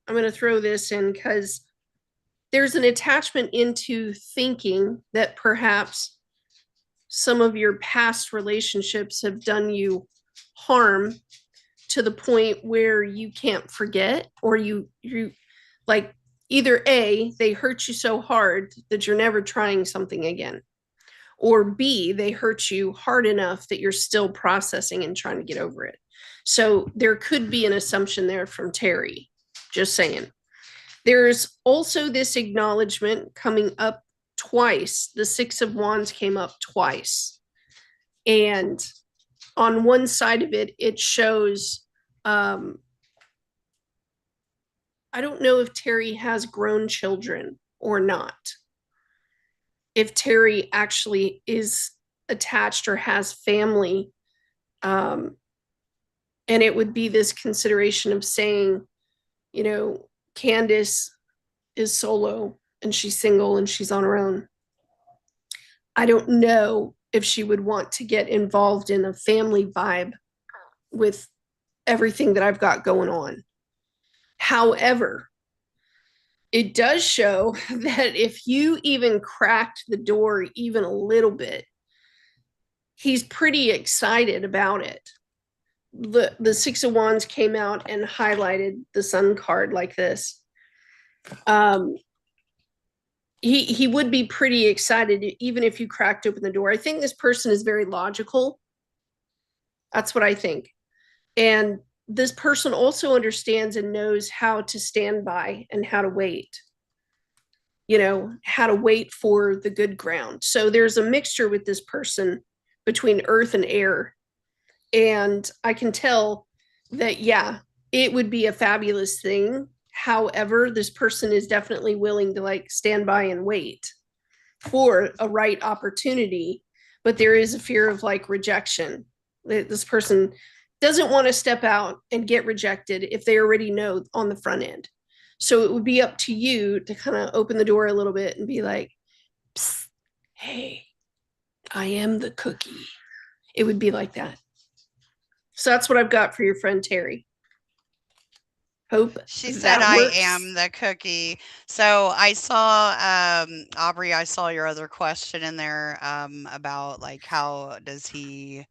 I'm going to throw this in because there's an attachment into thinking that perhaps some of your past relationships have done you harm to the point where you can't forget, or you like, either A, they hurt you so hard that you're never trying something again, or B, they hurt you hard enough that you're still processing and trying to get over it. So there could be an assumption there from Terry, just saying. There's also this acknowledgement coming up twice. The Six of Wands came up twice. And on one side of it, it shows I don't know if Terry has grown children or not. If Terry actually is attached or has family, um, and it would be this consideration of saying, you know, Candace is solo and she's single and she's on her own. I don't know if she would want to get involved in a family vibe with everything that I've got going on. However, it does show that if you even cracked the door even a little bit, he's pretty excited about it. The Six of Wands came out and highlighted the Sun card like this. Um, he would be pretty excited even if you cracked open the door. I think this person is very logical. That's what I think. And this person also understands and knows how to stand by and how to wait, how to wait for the good ground. So there's a mixture with this person between earth and air. And I can tell that, yeah, it would be a fabulous thing. However, this person is definitely willing to like stand by and wait for a right opportunity. But there is a fear of like rejection. This person doesn't want to step out and get rejected if they already know on the front end. So it would be up to you to kind of open the door a little bit and be like, hey, I am the cookie. It would be like that. So that's what I've got for your friend Terry. Hope She said, that "I works. am the cookie." So I saw, Aubrey, I saw your other question in there, about like how does he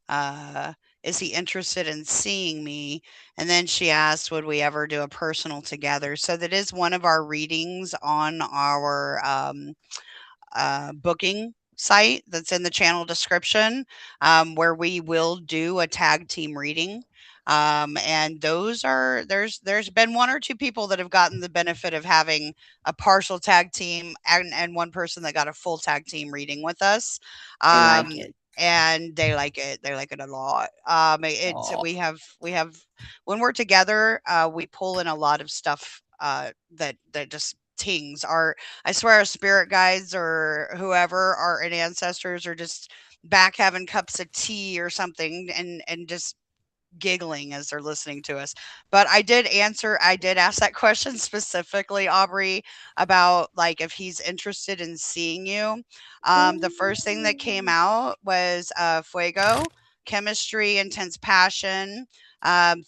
uh is he interested in seeing me? And then she asked, would we ever do a personal together? So that is one of our readings on our booking site that's in the channel description, where we will do a tag team reading. And those are there's been one or two people that have gotten the benefit of having a partial tag team and one person that got a full tag team reading with us. I like Um, it. and they like it. They like it a lot. It's Oh, we have when we're together, we pull in a lot of stuff that just tings. I swear our spirit guides or whoever, our ancestors, are just back having cups of tea or something and just giggling as they're listening to us. But I did ask that question specifically, Aubrey, about like if he's interested in seeing you. The first thing that came out was fuego, chemistry, intense passion.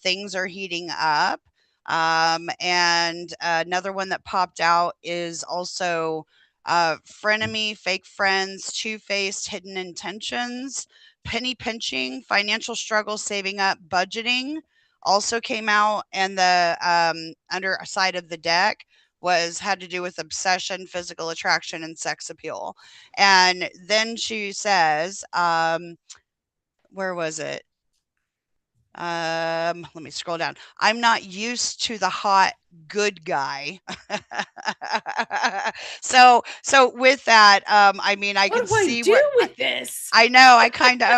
Things are heating up. And another one that popped out is also frenemy, fake friends, two faced, hidden intentions, penny pinching, financial struggles, saving up, budgeting also came out, and the underside of the deck was had to do with obsession, physical attraction, and sex appeal. And then she says, where was it? Let me scroll down. I'm not used to the hot good guy. So with that, I mean, I can what do I see do where with this? I know. I kind of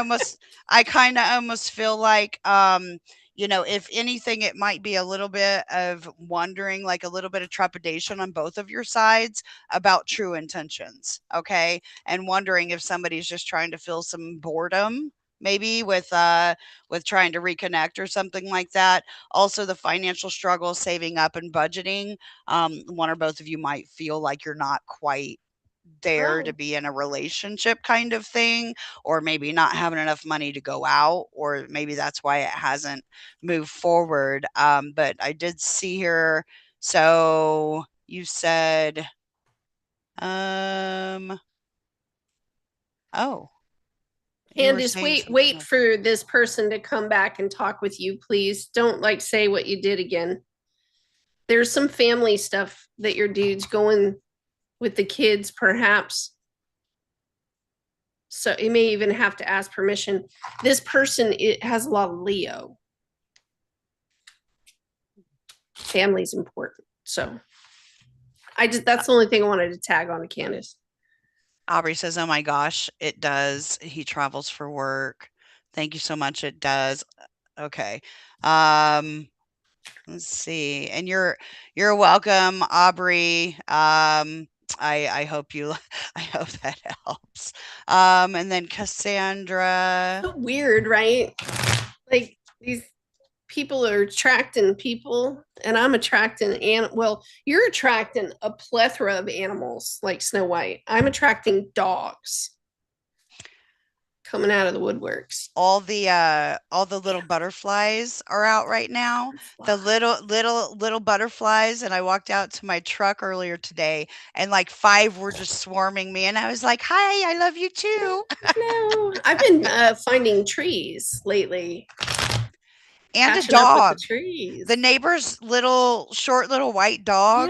almost feel like, if anything, it might be a little bit of wondering, like a little bit of trepidation on both of your sides about true intentions. Okay. And wondering if somebody's just trying to fill some boredom, maybe with trying to reconnect or something like that. Also, the financial struggle, saving up and budgeting. One or both of you might feel like you're not quite there to Oh, be in a relationship kind of thing, or maybe not having enough money to go out, or maybe that's why it hasn't moved forward. But I did see here. So you said, um, oh, you were Candace, saying something wait else. for this person to come back and talk with you, please. Don't like say what you did again. There's some family stuff that your dude's going with the kids, perhaps. So you may even have to ask permission. This person, it has a lot of Leo. Family's important. So that's the only thing I wanted to tag on to Candace. Aubrey says, "Oh my gosh, it does. He travels for work. Thank you so much. It does." Okay. Um, Let's see. And you're welcome, Aubrey. I hope you I hope that helps. And then Cassandra. So weird, right? Like these people are attracting people, and I'm attracting well, you're attracting a plethora of animals like Snow White. I'm attracting dogs coming out of the woodworks. All the little butterflies are out right now. The Fly. little butterflies, and I walked out to my truck earlier today, and like 5 were just swarming me, and I was like, "Hi, I love you too." No, I've been finding trees lately, And a catching up with the dog. The trees. neighbor's little white dog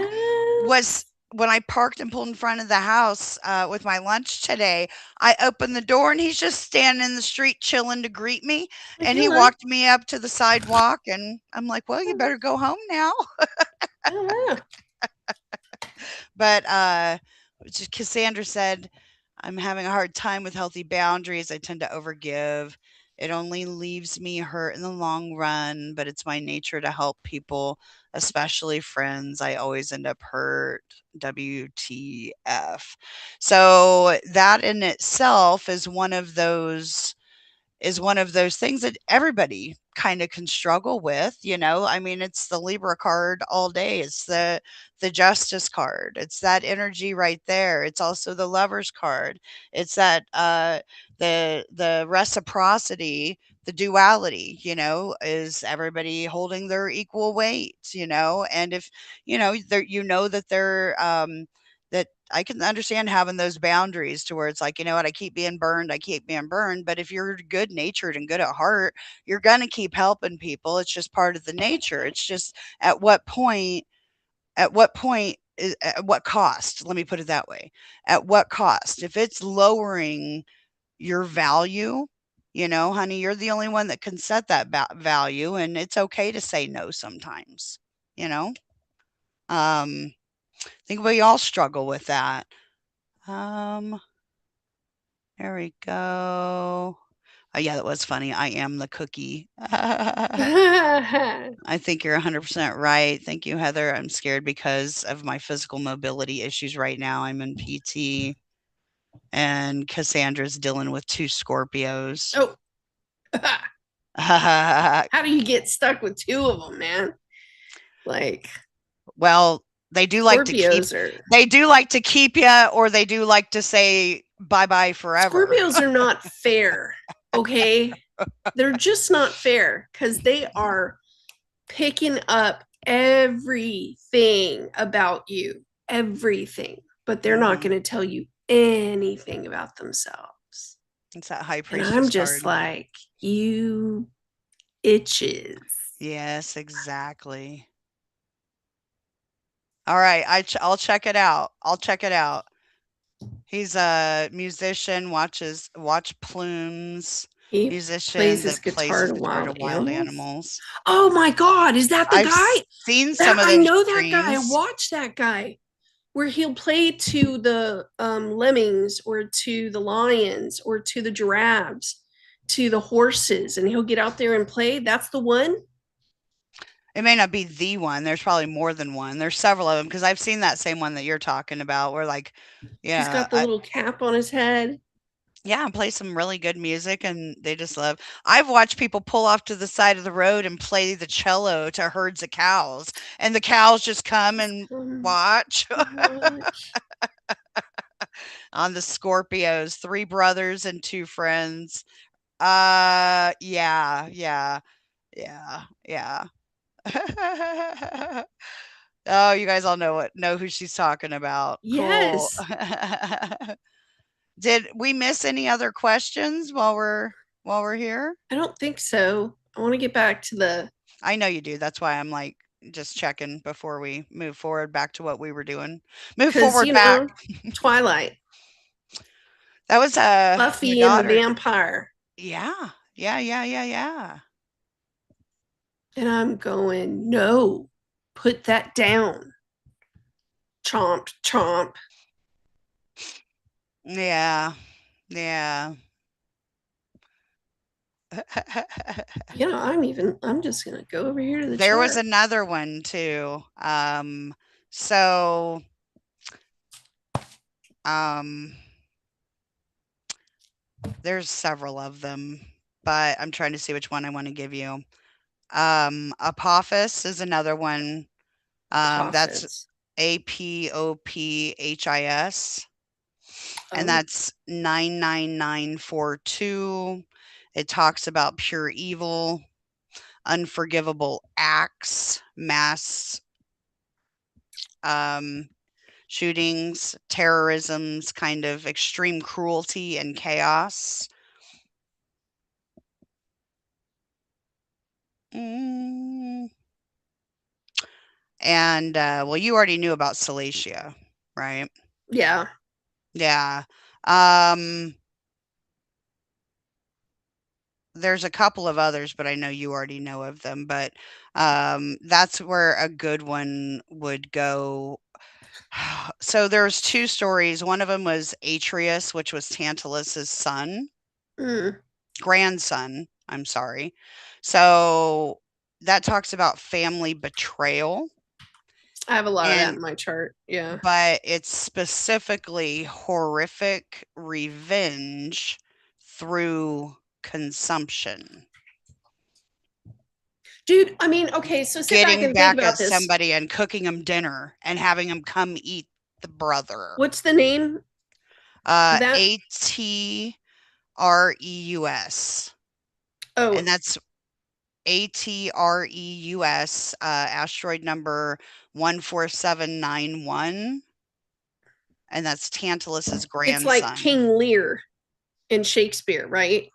was Yes, when I parked and pulled in front of the house, with my lunch today, I opened the door and he's just standing in the street chilling to greet me, like and he hello. walked me up to the sidewalk, and I'm like, "Well, you better go home now." Hello. But, just Cassandra said, "I'm having a hard time with healthy boundaries. I tend to overgive. It only leaves me hurt in the long run, but it's my nature to help people, especially friends. I always end up hurt. WTF." So that in itself is one of those things that everybody kind of can struggle with, you know. I mean, it's the Libra card all day. It's the Justice card. It's that energy right there. It's also the Lover's card. It's that the reciprocity, the duality, you know, is everybody holding their equal weight, you know. And if you know there you know that they're that I can understand having those boundaries to where it's like, you know what, I keep being burned. But if you're good natured and good at heart, you're going to keep helping people. It's just part of the nature. It's just at what point, at what cost? Let me put it that way. At what cost? If it's lowering your value, you know, honey, you're the only one that can set that value. And it's okay to say no sometimes, you know? I think we all struggle with that. Um, there we go. Oh, yeah, that was funny. I am the cookie. I think you're 100% right. Thank you, Heather. I'm scared because of my physical mobility issues right now. I'm in PT, and Cassandra's dealing with 2 Scorpios. Oh, how do you get stuck with two of them, man? Like Well, Scorpios are they do like to keep you, or they do like to say bye-bye forever. Scorpios are not fair. Okay, they're just not fair because they are picking up everything about you, everything, but they're not Mhm. going to tell you anything about themselves. It's that High And I'm Priestess just card. like, you itches. Yes, exactly. Alright, I'll check it out. I'll check it out. He's a musician, watch plumes, He musician plays his that plays guitar his to guitar to wild wild animals. animals. Oh my God, is that the I've guy? seen some That of I those know that guy. I streams. watched that guy where he'll play to the lemmings or to the lions or to the giraffes, to the horses, and he'll get out there and play. That's the one. It may not be the one, there's probably more than one. There's several of them because 'cause I've seen that same one that you're talking about where, like, He's yeah, got the little cap on his head. yeah, play some really good music, and they just love. I've watched people pull off to the side of the road and play the cello to herds of cows, and the cows just come Just and come watch. watch. On the Scorpios, 3 brothers and 2 friends. Yeah, yeah, yeah, yeah. Oh, you guys all know who she's talking about. Cool. Yes. Did we miss any other questions while we're here? I don't think so. I want to get back to the I know you do. That's why I'm like just checking before we move forward back to what we were doing. Move because forward back. Twilight, That was my Buffy and the daughter. vampire, Yeah. Yeah, yeah, yeah, yeah. and I'm going no, put that down. Chomp, chomp. Yeah. Yeah. I'm just gonna go over here to the There was chart. another one too. So um, there's several of them, but I'm trying to see which one I want to give you. Apophis is another one. That's Apophis. Apophis, and Oh, that's 99942. It talks about pure evil, unforgivable acts, mass um, shootings, terrorisms, kind of extreme cruelty and chaos. Mm. And well, you already knew about Salacia, right? yeah. Yeah. Um, there's a couple of others, but I know you already know of them. But that's where a good one would go. So there's two stories. One of them was Atreus, which was Tantalus's son, Mm, grandson. I'm sorry. So that talks about family betrayal, I have a lot of that and in my chart. Yeah. but it's specifically horrific revenge through consumption. Dude, I mean, okay, so sit back Getting and think back about at this. somebody and cooking them dinner and having them come eat the brother. What's the name of that? Atreus, and Oh, that's Atreus, asteroid number 14791, and that's Tantalus's it's like grandson. King Lear in Shakespeare, right?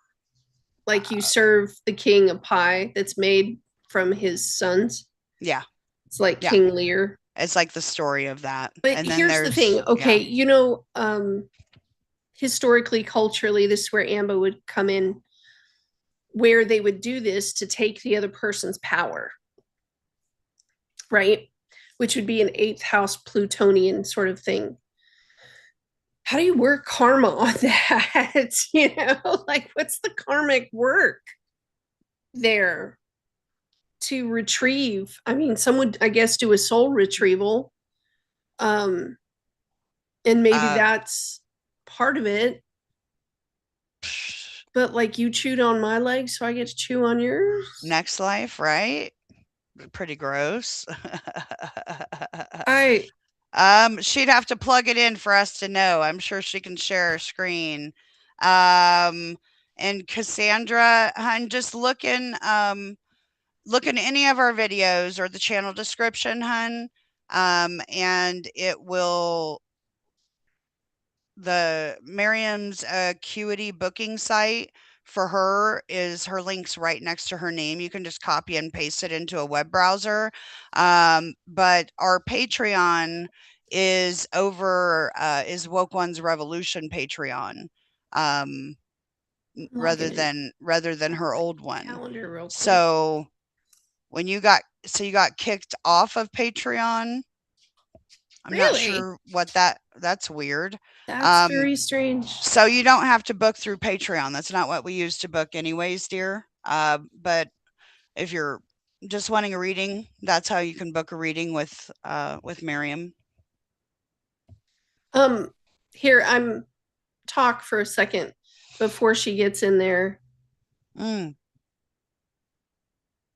Like you Uh, serve the king a pie that's made from his sons. yeah, It's like yeah. King Lear. It's like the story of that, But and then here's the thing. there's Okay, yeah. historically, culturally, this is where AMBA would come in, where they would do this to take the other person's power, right? Which would be an eighth house Plutonian sort of thing. How do you work karma on that? Like what's the karmic work there to retrieve? I mean, some would, I guess, do a soul retrieval. Um, and maybe Uh, that's part of it. But like you chewed on my leg, so I get to chew on yours. next life, right? Pretty gross. I She'd have to plug it in for us to know. I'm sure she can share her screen. Um, and Cassandra, hun, just look in any of our videos or the channel description, hun. And it will the Miriam's Acuity booking site for her is her links right next to her name. You can just copy and paste it into a web browser. But our Patreon is is Woke.Ones.Revolution Patreon. Um, rather logging in than her old my one. calendar real quick. So you got kicked off of Patreon. I'm not Really? sure what that's weird. That's Um, very strange. so you don't have to book through Patreon. That's not what we use to book anyways, dear. But if you're just wanting a reading, that's how you can book a reading with Miriam. Um, Here I'm talk for a second before she gets in there Mm,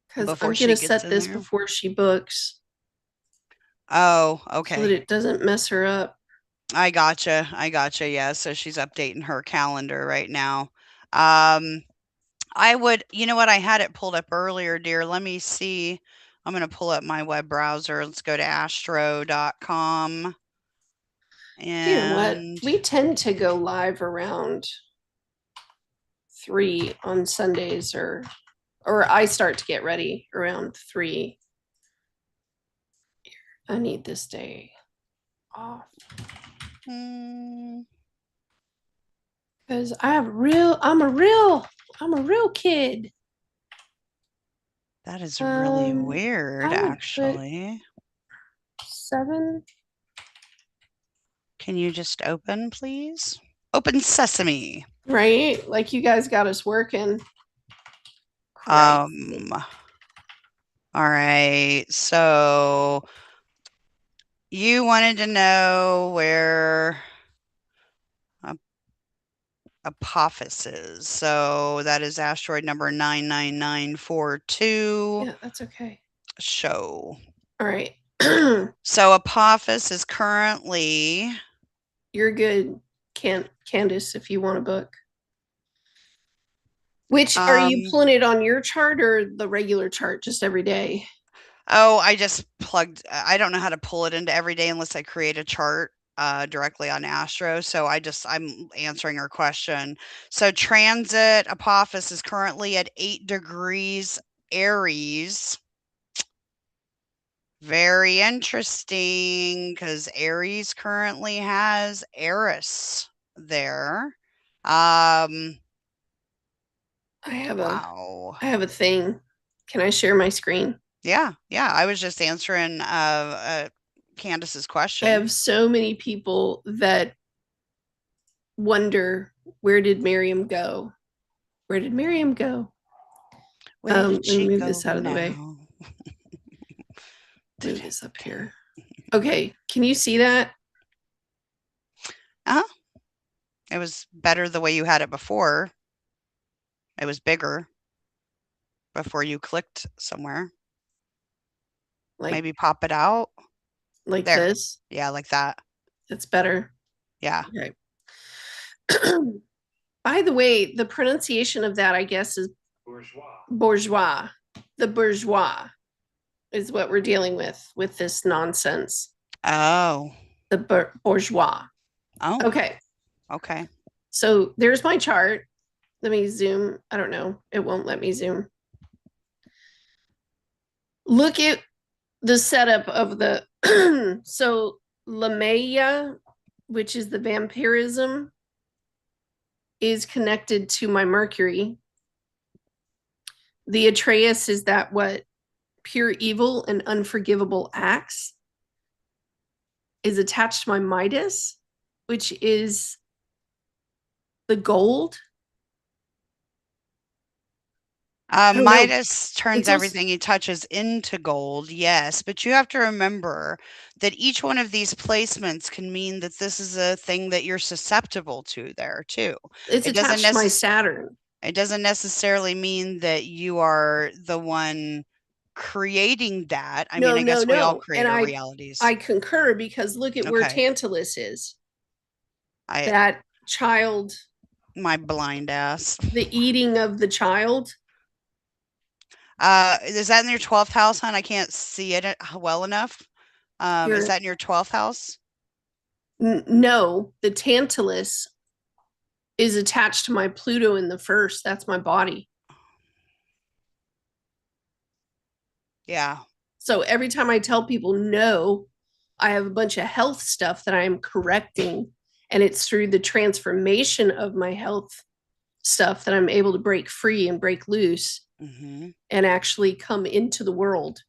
because before I'm she gonna gets set in this there. before she books Oh, so that okay. it doesn't mess her up. I gotcha. I gotcha. Yeah. So she's updating her calendar right now. Um, you know what? I had it pulled up earlier, dear. Let me see. I'm going to pull up my web browser. Let's go to astro.com. You know what? And We tend to go live around 3 on Sundays, or I start to get ready around 3. I need this day off mm, because I'm a real kid. that is really weird, I would put actually. 7. Can you just open, please? Open sesame. Right? Like you guys got us working. Right. All right. So you wanted to know where Apophis is. So that is asteroid number 99942. Yeah, that's okay. Show. All right. So Apophis is currently. You're good, Candace, if you want a book. Which are you pulling it on your chart or the regular chart just every day? Oh, I just plugged. I don't know how to pull it into every day unless I create a chart directly on Astro. So I'm answering her question. So transit Apophis is currently at 8 degrees Aries. Very interesting because Aries currently has Eris there. Wow. I have a thing. Can I share my screen? Yeah, yeah. I was just answering Candace's I question. have so many people that wonder, where did Miriam go? Where did Miriam go? Where did Let me she move go this out of the way. now? Move this up here. Okay, can you see that? Uh-huh. It was better the way you had it before. It was bigger before you clicked somewhere. Like Maybe pop it out. like There. this? Yeah, like that. That's better. Yeah. Okay. By the way, the pronunciation of that, I guess, is bourgeois. The bourgeois is what we're dealing with this nonsense. Oh. The bourgeois. Oh. Okay. Okay. So there's my chart. Let me zoom. I don't know. It won't let me zoom. Look at the setup of the so Lamaya, which is the vampirism, is connected to my Mercury. The Atreus is that what pure evil and unforgivable acts is attached to my Midas, which is the gold. Midas turns It's also, everything he touches into gold, yes, but you have to remember that each one of these placements can mean that this is a thing that you're susceptible to there too. it's It doesn't attached to my Saturn. it doesn't necessarily mean that you are the one creating that. I mean, No, I no, guess we all no. create And our I realities. I concur because look at where Okay. Tantalus is. I That child, my blind ass. the eating of the child. Is that in your 12th house, hon? I can't see it well enough. Is Here, that in your 12th house? no, the Tantalus is attached to my Pluto in the first. That's my body. Yeah. So every time I tell people no, I have a bunch of health stuff that I am correcting. And it's through the transformation of my health stuff that I'm able to break free and break loose and actually come into the world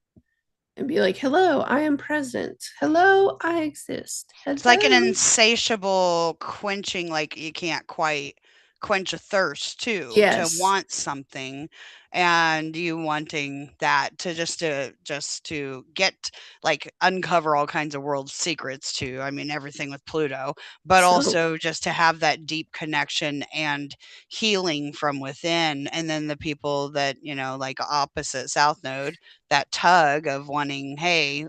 and be like, hello, I am present. Hello, I exist. Hello. It's like an insatiable quenching, like you can't quite quench a thirst too, to want something, and you wanting that to just to get, like, uncover all kinds of world secrets too. I mean, everything with Pluto, but also just to have that deep connection and healing from within. And then the people that, like opposite South Node, that tug of wanting, hey,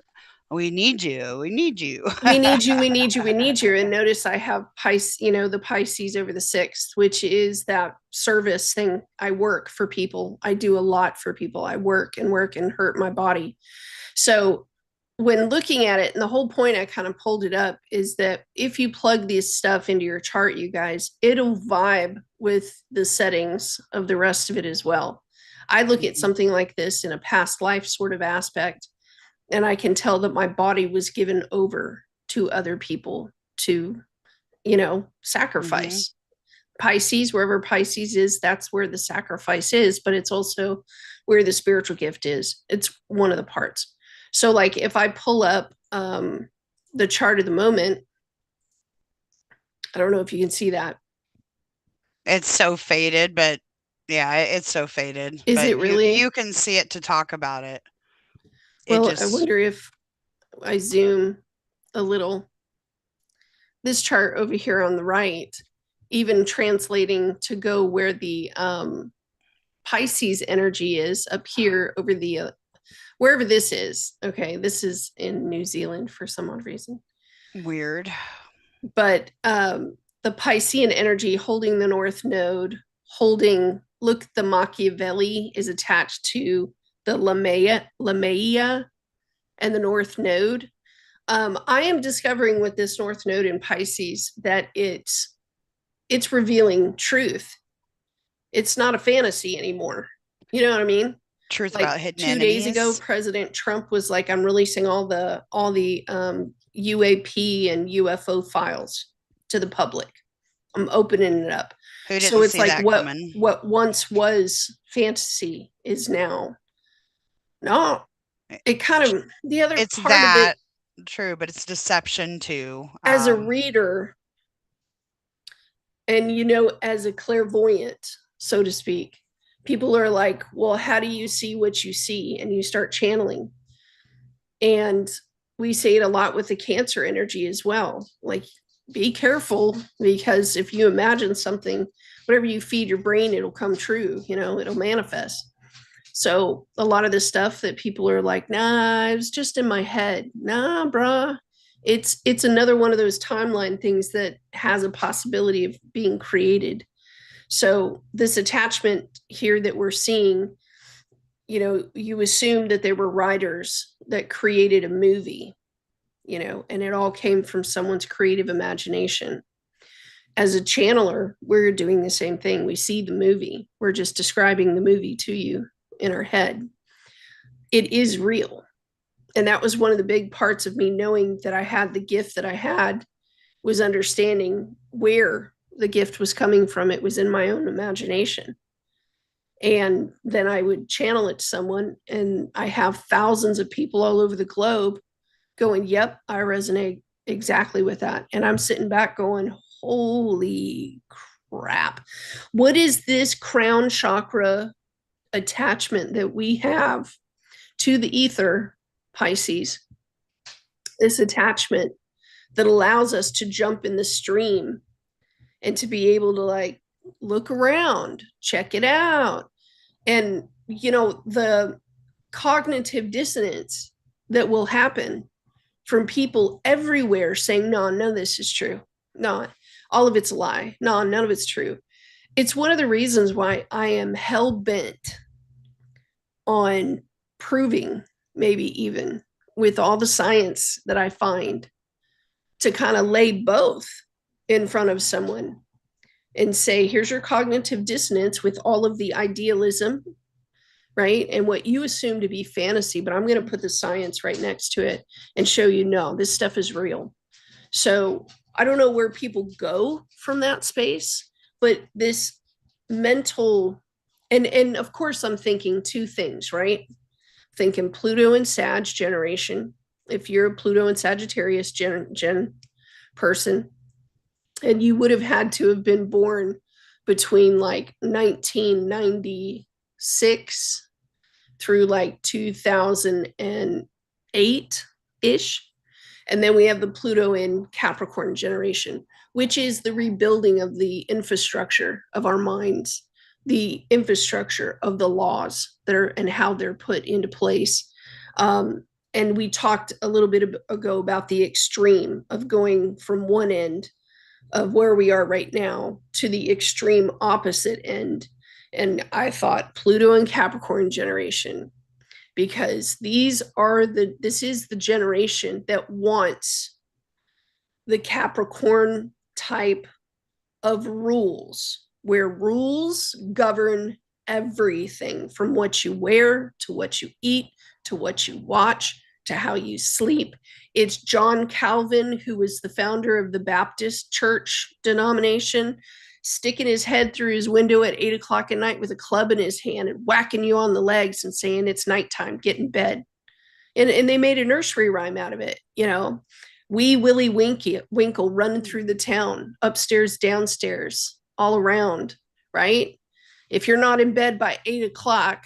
we need you. We need you. We need you. We need you. We need you. And notice I have Pisces, the Pisces over the 6th, which is that service thing. I work for people. I do a lot for people. I work and hurt my body. So when looking at it, and the whole point I kind of pulled it up is that if you plug this stuff into your chart, you guys, it'll vibe with the settings of the rest of it as well. I look at something like this in a past life sort of aspect, and I can tell that my body was given over to other people to, sacrifice. Pisces, wherever Pisces is, that's where the sacrifice is, but it's also where the spiritual gift is. It's one of the parts. So, like, if I pull up the chart of the moment, I don't know if you can see that. It's so faded, but Yeah, it's so faded, Is but it you really? can see it to talk about it. It Well, I just wonder if I zoom a little. This chart over here on the right, even translating to go where the Pisces energy is up here over the wherever this is. Okay, this is in New Zealand for some odd reason. weird. But the Piscean energy holding the North Node, holding, look, the Machiavelli is attached to the Lamia and the North Node. I am discovering with this North Node in Pisces that it's revealing truth. It's not a fantasy anymore. You know what I mean? Truth Like about hidden 2 days ago, enemies. President Trump was like, "I'm releasing all the UAP and UFO files to the public. I'm opening it up." Who So didn't it's see like that what coming? what once was fantasy is now no. It kind of the other It's part of it that true, but it's deception too. as a reader and as a clairvoyant, so to speak, people are like, well, how do you see what you see? And you start channeling. And we say it a lot with the Cancer energy as well. Like, be careful, because if you imagine something, whatever you feed your brain, it'll come true, it'll manifest. So a lot of the stuff that people are like, nah, it was just in my head. Nah, bruh. It's another one of those timeline things that has a possibility of being created. So this attachment here that we're seeing, you assume that there were writers that created a movie, and it all came from someone's creative imagination. As a channeler, we're doing the same thing. We see the movie, we're just describing the movie to you in our head. It is real. And that was one of the big parts of me knowing that I had the gift that I had, was understanding where the gift was coming from. It was in my own imagination. And then I would channel it to someone, and I have thousands of people all over the globe going, yep, I resonate exactly with that. And I'm sitting back going, holy crap. What is this crown chakra attachment that we have to the ether, Pisces? This attachment that allows us to jump in the stream and to be able to like look around, check it out. And, the cognitive dissonance that will happen from people everywhere saying, no, none of this is true. No, all of it's a lie. No, none of it's true. It's one of the reasons why I am hell bent on proving, maybe even with all the science that I find, to kind of lay both in front of someone and say, here's your cognitive dissonance with all of the idealism, right? And what you assume to be fantasy, but I'm going to put the science right next to it and show you, no, this stuff is real. So I don't know where people go from that space, but this mental, and of course I'm thinking two things, right? Thinking Pluto and Sag generation. If you're a Pluto and Sagittarius gen person, and you would have had to have been born between like 1996 through like 2008 ish. And then we have the Pluto in Capricorn generation, which is the rebuilding of the infrastructure of our minds, the infrastructure of the laws that are and how they're put into place. And we talked a little bit ago about the extreme of going from one end of where we are right now to the extreme opposite end. And I thought Pluto and Capricorn generation, because this is the generation that wants the Capricorn type of rules, where rules govern everything from what you wear to what you eat to what you watch to how you sleep. It's John Calvin, who was the founder of the Baptist church denomination, sticking his head through his window at 8 o'clock at night with a club in his hand and whacking you on the legs and saying, it's nighttime, get in bed. And they made a nursery rhyme out of it, Wee Willie Winkle running through the town, upstairs, downstairs, all around, right? If you're not in bed by 8 o'clock,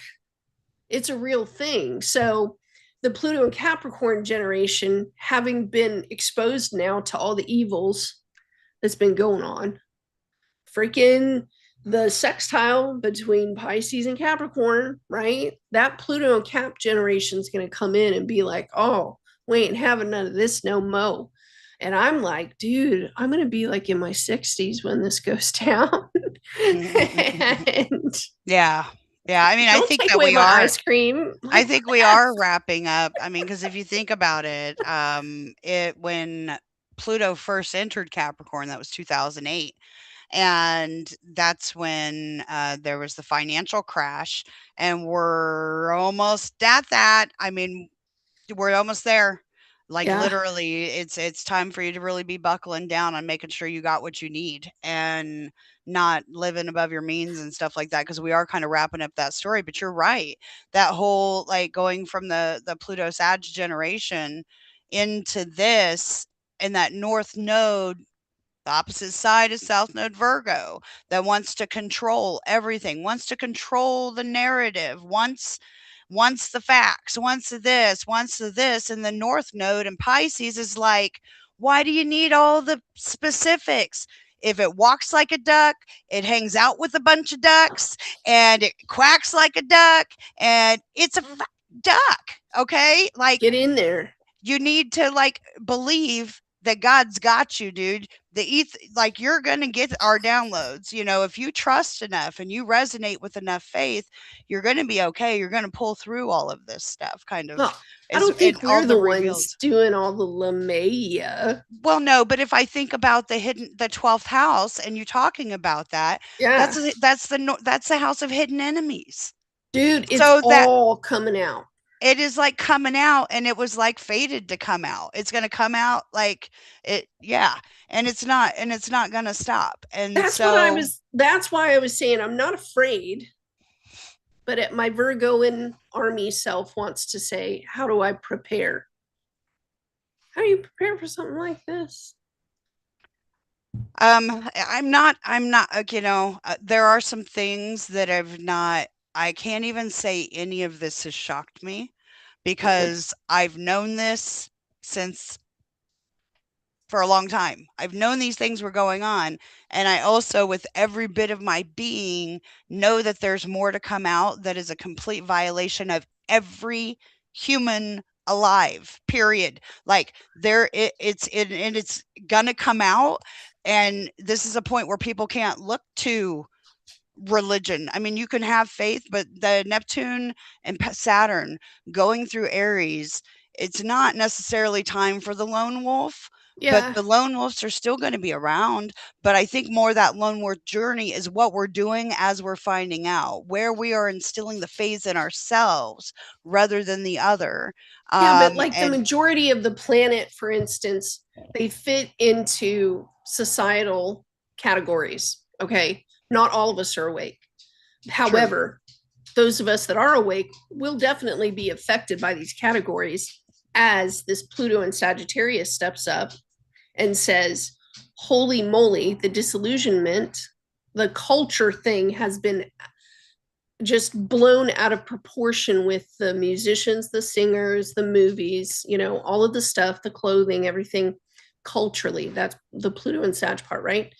it's a real thing. So the Pluto and Capricorn generation, having been exposed now to all the evils that's been going on, freaking the sextile between Pisces and Capricorn, right? That Pluto and Cap generation is going to come in and be like, oh, we ain't having none of this no mo. And I'm like, dude, I'm going to be like in my 60s when this goes down. And Yeah. Yeah. I mean, don't take away my ice cream. I Like, think we are wrapping up. I mean, because if you think about it, when Pluto first entered Capricorn, that was 2008. And that's when there was the financial crash, and we're almost at that. I mean, we're almost there. Like yeah, literally, it's time for you to really be buckling down on making sure you got what you need and not living above your means and stuff like that. Because we are kind of wrapping up that story. But you're right. That whole like going from the Pluto Sag generation into this and that North Node, the opposite side is South Node Virgo, that wants to control everything, wants to control the narrative, wants the facts, wants the this, and the North Node and Pisces is like, why do you need all the specifics? If it walks like a duck, it hangs out with a bunch of ducks, and it quacks like a duck, and it's a duck. Okay, like get in there. you need to like believe that God's got you, dude. Like you're gonna get our downloads. You know, if you trust enough and you resonate with enough faith, you're gonna be okay. You're gonna pull through all of this stuff, kind of, Well, I is don't and think all we're the the revealed. ones doing all the LaMaya. Well, no, but if I think about the 12th house, and you talking about that, Yeah, that's the house of hidden enemies. dude, it's So that all coming out. it is like coming out, and it was like fated to come out. It's going to come out like it, yeah. And it's not going to stop. And so, That's why I was saying I'm not afraid, but at my Virgoan army self wants to say, how do I prepare? How do you prepare for something like this? I'm not, there are some things that I've not, I can't even say any of this has shocked me because I've known this since for a long time. I've known these things were going on. And I also, with every bit of my being, know that there's more to come out that is a complete violation of every human alive, period. Like and it's gonna come out. And this is a point where people can't look to religion. I mean, you can have faith, but the Neptune and Saturn going through Aries, it's not necessarily time for the lone wolf, but Yeah. the lone wolves are still going to be around. But I think more that lone wolf journey is what we're doing as we're finding out where we are instilling the phase in ourselves rather than the other. Yeah, but like the And majority of the planet, for instance, they fit into societal categories. Okay. Not all of us are awake. true. However, those of us that are awake will definitely be affected by these categories as this Pluto and Sagittarius steps up and says, holy moly, the disillusionment, the culture thing has been just blown out of proportion with the musicians, the singers, the movies, all of the stuff, the clothing, everything culturally. That's the Pluto and Sag part, right?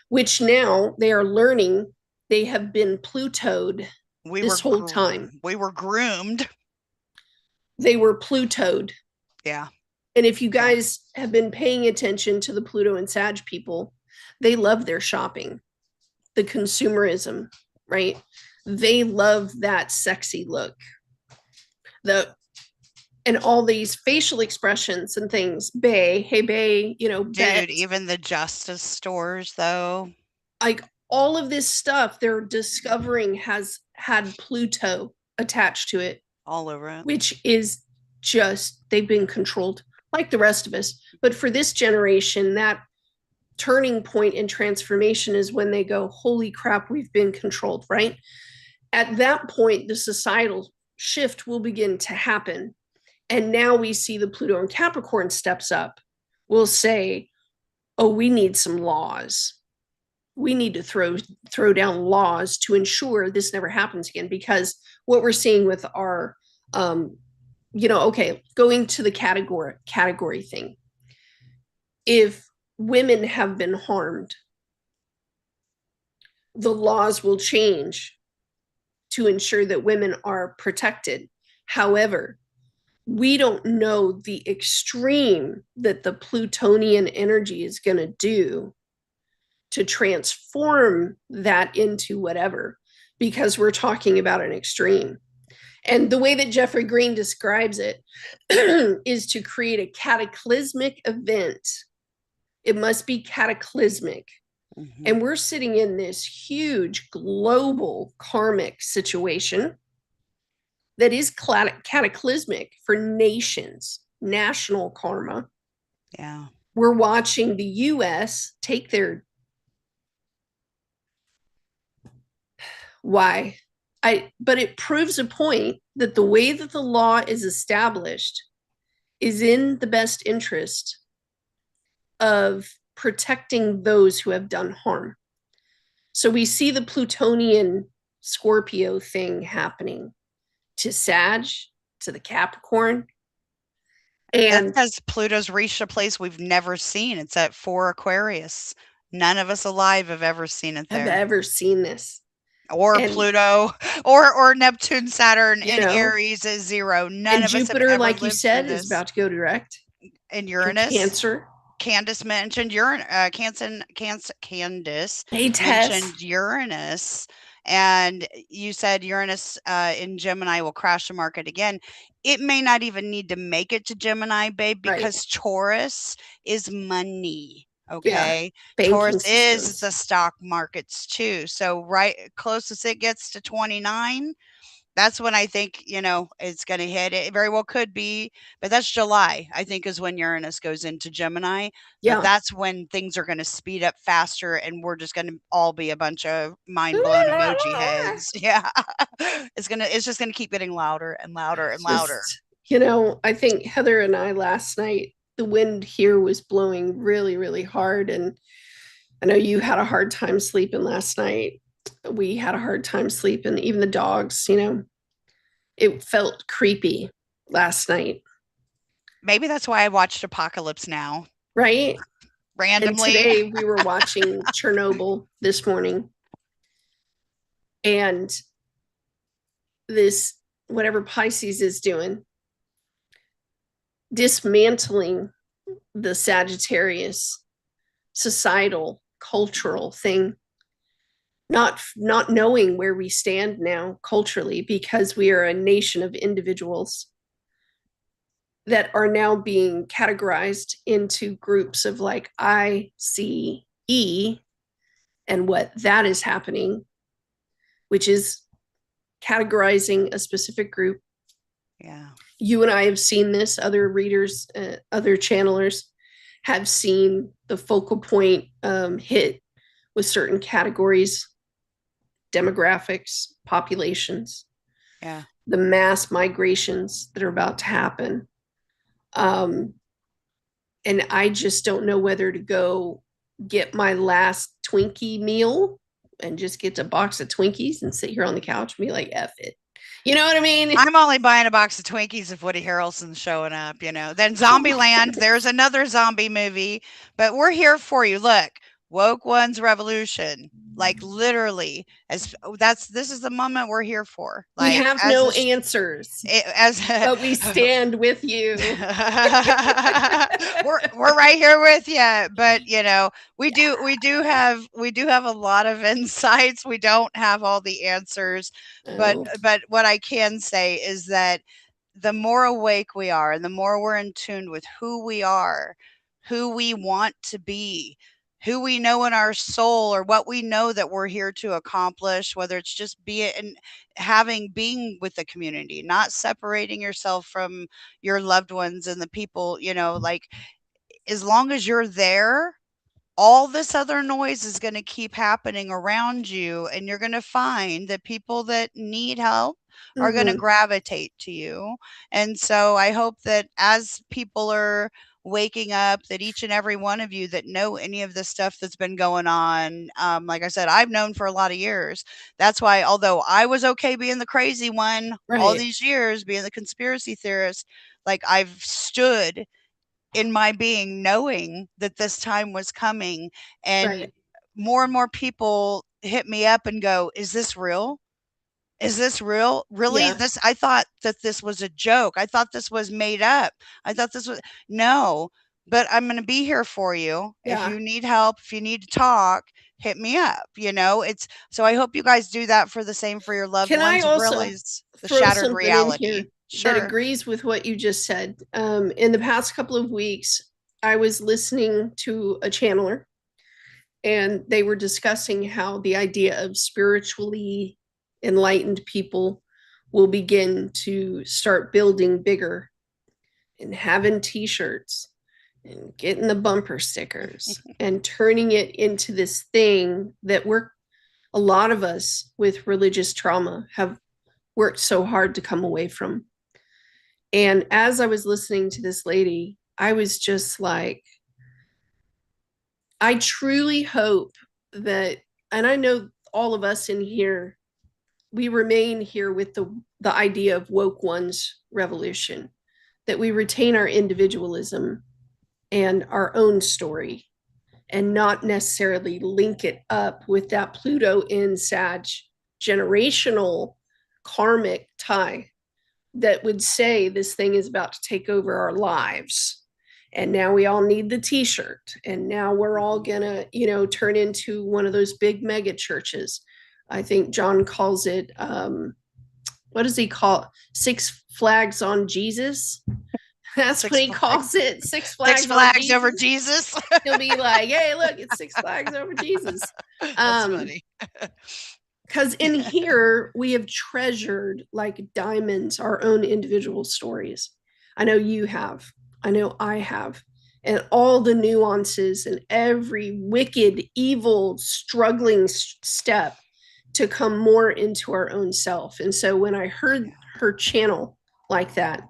Which now they are learning they have been Plutoed this whole time. We were groomed. They were Plutoed. Yeah. And if you Yeah. guys have been paying attention to the Pluto and Sag people, they love their shopping, the consumerism, right? They love that sexy look. The and all these facial expressions and things, bae, hey bae, bet, Dude, even the justice stores though, like all of this stuff they're discovering has had Pluto attached to it, all over it. which is just they've been controlled like the rest of us. But for this generation, that turning point in transformation is when they go, holy crap, we've been controlled, right? At that point, the societal shift will begin to happen. And now we see the Pluto and Capricorn steps up. We'll say, oh, we need some laws. we need to throw down laws to ensure this never happens again. Because what we're seeing with our okay, going to the category thing, if women have been harmed, the laws will change to ensure that women are protected. However, we don't know the extreme that the Plutonian energy is going to do to transform that into whatever, because we're talking about an extreme. And the way that Jeffrey Green describes it is to create a cataclysmic event. It must be cataclysmic. Mm-hmm. And we're sitting in this huge global karmic situation that is cataclysmic for nations, national karma. Yeah. We're watching the US take their why. But it proves a point that the way that the law is established is in the best interest of protecting those who have done harm. So we see the Plutonian Scorpio thing happening to Sag, to the Capricorn. That's And because Pluto's reached a place we've never seen. It's at 4 Aquarius. None of us alive have ever seen it I've there. ever seen this. Or And, Pluto, or Neptune, Saturn you in know, Aries at 0. None and of us have Jupiter, ever like you lived through said, is this. about to go direct In in Uranus, Cancer. Candice mentioned Candice Hey, Tess. mentioned Uranus, and you said Uranus in Gemini will crash the market again. It may not even need to make it to Gemini, babe, Right. because Taurus is money. Yeah. Okay. Taurus Banking is systems. the stock markets too. So right close as it gets to 29, that's when I think, it's going to hit. It very well could be, but that's July, I think, is when Uranus goes into Gemini. But Yeah. that's when things are going to speed up faster and we're just going to all be a bunch of mind blown emoji heads. Yeah. It's just going to keep getting louder and louder and louder. Just, I think Heather and I last night, the wind here was blowing really, really hard. And I know you had a hard time sleeping last night. We had a hard time sleeping, even the dogs, it felt creepy last night. Maybe that's why I watched Apocalypse Now Right. And randomly. today we were watching Chernobyl this morning. And this, whatever Pisces is doing, dismantling the Sagittarius societal cultural thing, not knowing where we stand now culturally, because we are a nation of individuals that are now being categorized into groups of like ICE, and what that is happening, which is categorizing a specific group. Yeah. You and I have seen this, other readers, other channelers have seen the focal point hit with certain categories, demographics, populations, Yeah. the mass migrations that are about to happen. And I just don't know whether to go get my last Twinkie meal and just get a box of Twinkies and sit here on the couch and be like, F it. You know what I mean? I'm only buying a box of Twinkies if Woody Harrelson's showing up. Then Zombieland, there's another zombie movie, but we're here for you. Look, Woke.Ones.Revolution. Like literally, this is the moment we're here for. We Like have as no a answers, as but we stand with you. we're right here with you, but we do have a lot of insights. We don't have all the answers, but Oh. what I can say is that the more awake we are and the more we're in tune with who we are, who we want to be, who we know in our soul, or what we know that we're here to accomplish, whether it's just be it and being with the community, not separating yourself from your loved ones and the people, like as long as you're there, all this other noise is going to keep happening around you, and you're going to find that people that need help are going to Mm-hmm. gravitate to you. And so I hope that as people are waking up, that each and every one of you that know any of the stuff that's been going on, like I said, I've known for a lot of years. That's why, although I was okay being the crazy one all Right. these years, being the conspiracy theorist, like I've stood in my being knowing that this time was coming. And Right. more people hit me up and go, "Is this real? Is this real? Really? Yeah. This I thought that this was a joke. I thought this was made up. I thought this was no, but I'm going to be here for you. If Yeah. you need help, if you need to talk, hit me up, you know? It's so I hope you guys do that for the same for your loved Can I ones, also realize the throw shattered something in reality. here that Sure. agrees with what you just said? In the past couple of weeks, I was listening to a channeler, and they were discussing how the idea of spiritually enlightened people will begin to start building bigger and having t-shirts and getting the bumper stickers and turning it into this thing that we're a lot of us with religious trauma have worked so hard to come away from. And as I was listening to this lady, I was just like, I truly hope that, and I know all of us in here, we remain here with the idea of Woke.Ones.Revolution, that we retain our individualism and our own story and not necessarily link it up with that Pluto in Sag generational karmic tie that would say this thing is about to take over our lives. And now we all need the t-shirt. And now we're all gonna, turn into one of those big mega churches. I think John calls it what does he call it? Six Flags on Jesus. That's what Six he calls it. Six Six Flags on Flags over Jesus. Jesus. He'll be like, hey, look, it's Six Flags over Jesus. That's Um, funny. because in here we have treasured like diamonds our own individual stories. I know you have. I know I have. And all the nuances and every wicked, evil, struggling step to come more into our own self. And so when I heard her channel like that,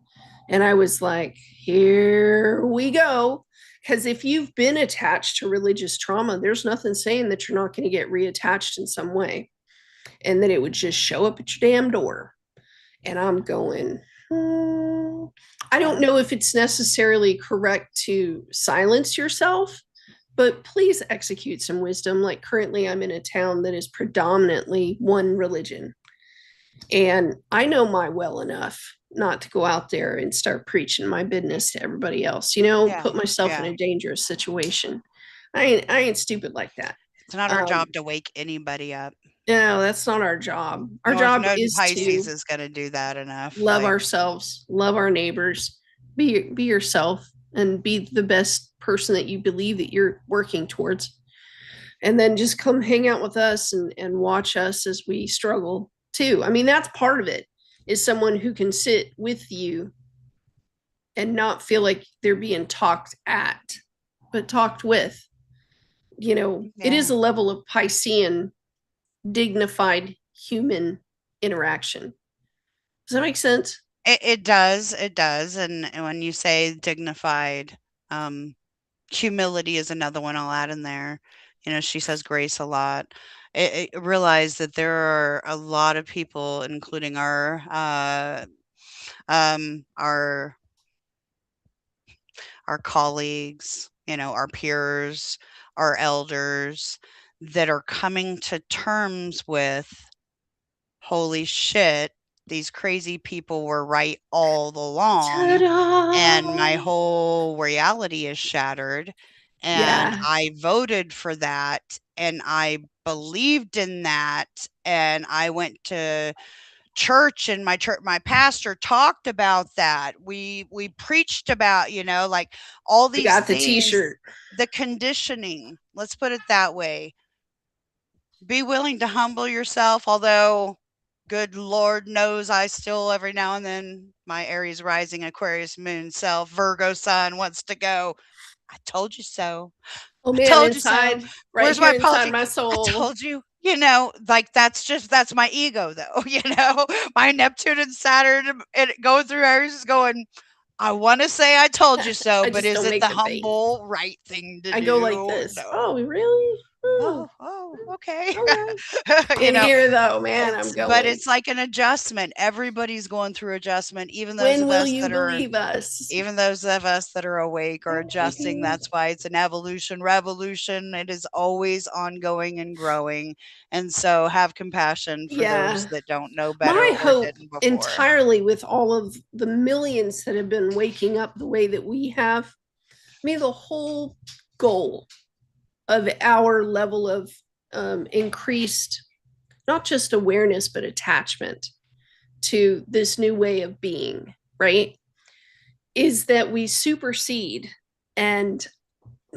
and I was like, here we go. Because if you've been attached to religious trauma, there's nothing saying that you're not going to get reattached in some way, and that it would just show up at your damn door. And I'm going, I don't Yeah. know if it's necessarily correct to silence yourself, but please execute some wisdom. Like currently, I'm in a town that is predominantly one religion. And I know my well enough not to go out there and start preaching my business to everybody else, Yeah. put myself in Yeah. a dangerous situation. I ain't stupid like that. It's not our Um, job to wake anybody up. no, that's not our job. Our No, job no is Pisces to is gonna do that enough. love Like, ourselves, love our neighbors, be yourself, and be the best person that you believe that you're working towards. And then just come hang out with us and watch us as we struggle too. I mean, that's part of it, is someone who can sit with you and not feel like they're being talked at, but talked with. It is yeah. a level of Piscean, dignified human interaction. Does that make sense? It does, and when you say dignified, um, humility is another one I'll add in there. You know, she says grace a lot. Realize that there are a lot of people, including our colleagues, you know, our peers, our elders, that are coming to terms with, "Holy shit, these crazy people were right all along, and my Ta-da! whole reality is shattered, and Yeah, I voted for that, and I believed in that, and I went to church, and my pastor talked about that. We preached about, you know, like, all we these got the things, t-shirt. the conditioning, let's put it that way. Be willing to humble yourself, although good Lord knows I still every now and then, my Aries rising, Aquarius moon self, Virgo sun wants to go, "I told you so. Oh I man, told you so. inside, right Where's here my inside apology? my I soul. told you." You know, like, that's my ego though, you know? My Neptune and Saturn and going through Aries is going, I want to say I told you so, I but just is don't it make the the face. humble right thing to I go like do? this. Oh, No. really? Oh, Oh, okay. okay. You In know, here though, man, I'm but going. it's like an adjustment. Everybody's going through adjustment, When will you believe us? even those of us that are awake are adjusting. That's why it's an evolution revolution. It is always ongoing and growing. And so have compassion for those Yeah. that don't know better My or hope didn't before. entirely with all of the millions that have been waking up the way that we have, I mean, the whole goal of our level of increased, not just awareness, but attachment to this new way of being, right? Is that we supersede and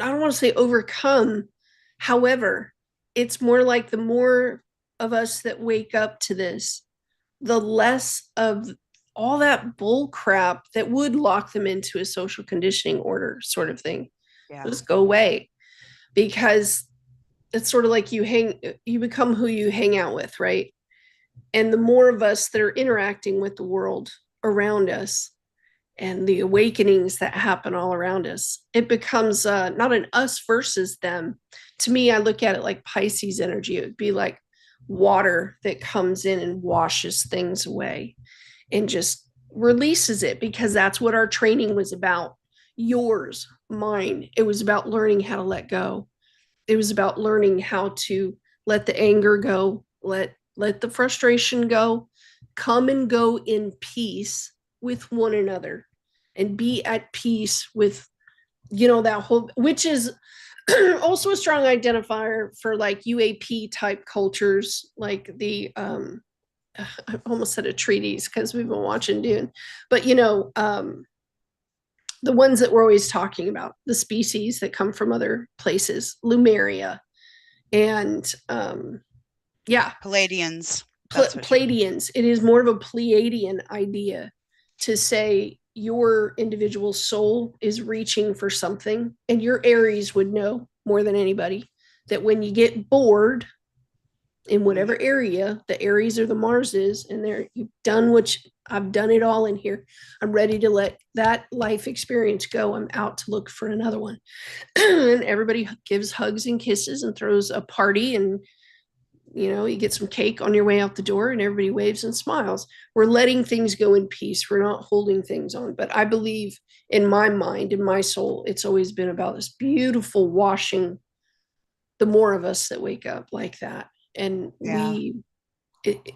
I don't want to say overcome. However, it's more like the more of us that wake up to this, the less of all that bull crap that would lock them into a social conditioning order sort of thing. Yeah. Just go away because it's sort of like you become who you hang out with, right? And the more of us that are interacting with the world around us and the awakenings that happen all around us, it becomes not an us versus them. To me, I look at it like Pisces energy. It would be like water that comes in and washes things away and just releases it because that's what our training was about. Yours, mine. It was about learning how to let go. It was about learning how to let the anger go, let the frustration go, come and go in peace with one another and be at peace with that whole, which is also a strong identifier for like UAP type cultures, like the I almost said a treaties because we've been watching Dune, but the ones that we're always talking about, the species that come from other places, Lumeria, and yeah, Palladians. That's what you mean. Pleiadians. It is more of a Pleiadian idea to say your individual soul is reaching for something, and your Aries would know more than anybody that when you get bored in whatever area the Aries or the Mars is, and there you've done I've done it all in here. I'm ready to let that life experience go. I'm out to look for another one. And everybody gives hugs and kisses and throws a party, and you get some cake on your way out the door and everybody waves and smiles. We're letting things go in peace. We're not holding things on. But I believe in my mind, in my soul, it's always been about this beautiful washing, the more of us that wake up like that. And Yeah.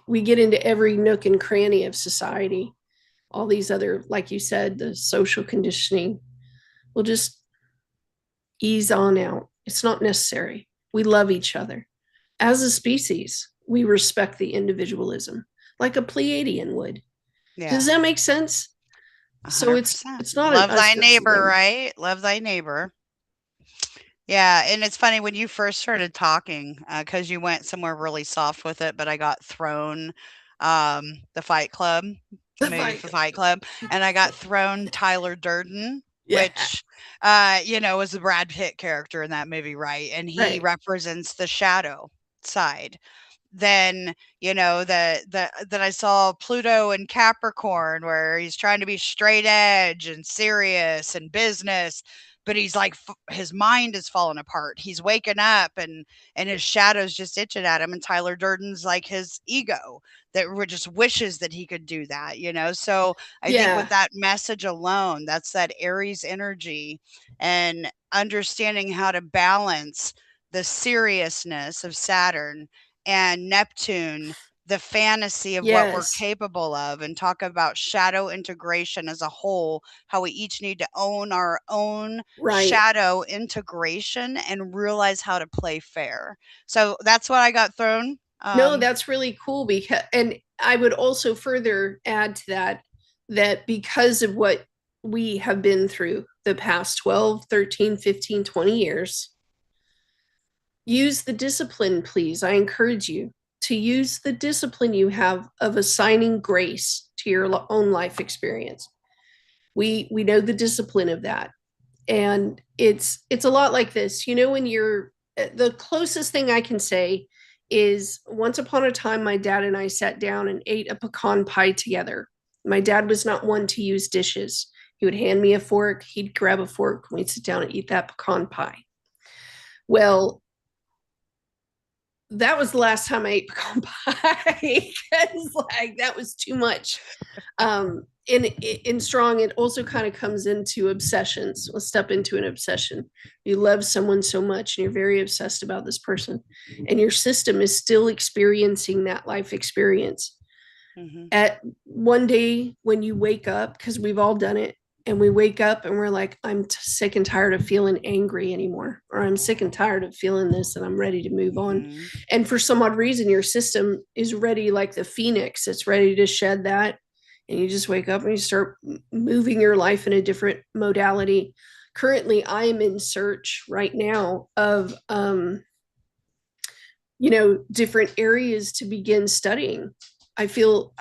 we get into every nook and cranny of society. All these other, like you said, the social conditioning will just ease on out. It's not necessary. We love each other. As a species, we respect the individualism like a Pleiadian would. Does Yeah. that make sense? So it's 100%. not an Love us thy versus neighbor, them. right? Love thy neighbor. Yeah, and it's funny when you first started talking, because you went somewhere really soft with it, but I got thrown, The Fight Club, the The movie fight. for Fight Club, and I got thrown Tyler Durden, Yeah. which, was the Brad Pitt character in that movie, right? And he Right. represents the shadow side. Then, that I saw Pluto and Capricorn where he's trying to be straight edge and serious and business, but he's like his mind is falling apart. He's waking up and his shadow's just itching at him, and Tyler Durden's like his ego that just wishes that he could do that. So I think with Yeah. that message alone, that's that Aries energy and understanding how to balance the seriousness of Saturn and Neptune, the fantasy of what we're Yes. capable of, and talk about shadow integration as a whole, how we each need to own our own Right. shadow integration and realize how to play fair. So that's what I got thrown. No, that's really cool because, and I would also further add to that, that because of what we have been through the past 12, 13, 15, 20 years, use the discipline, please. I encourage you to use the discipline you have of assigning grace to your own life experience. We know the discipline of that. And it's a lot like this. When you're the closest thing I can say is once upon a time my dad and I sat down and ate a pecan pie together. My dad was not one to use dishes. He would hand me a fork. He'd grab a fork and we'd sit down and eat that pecan pie. Well, that was the last time I ate pecan pie because like that was too much. In strong, it also kind of comes into obsessions. Let's step into an obsession. You love someone so much and you're very obsessed about this person, and your system is still experiencing that life experience. Mm-hmm. At one day when you wake up, because we've all done it, and we wake up and we're like, I'm sick and tired of feeling angry anymore, or I'm sick and tired of feeling this and I'm ready to move on. Mm-hmm. And for some odd reason, your system is ready, like the phoenix, it's ready to shed that. And you just wake up and you start moving your life in a different modality. Currently, I am in search right now of, different areas to begin studying. I feel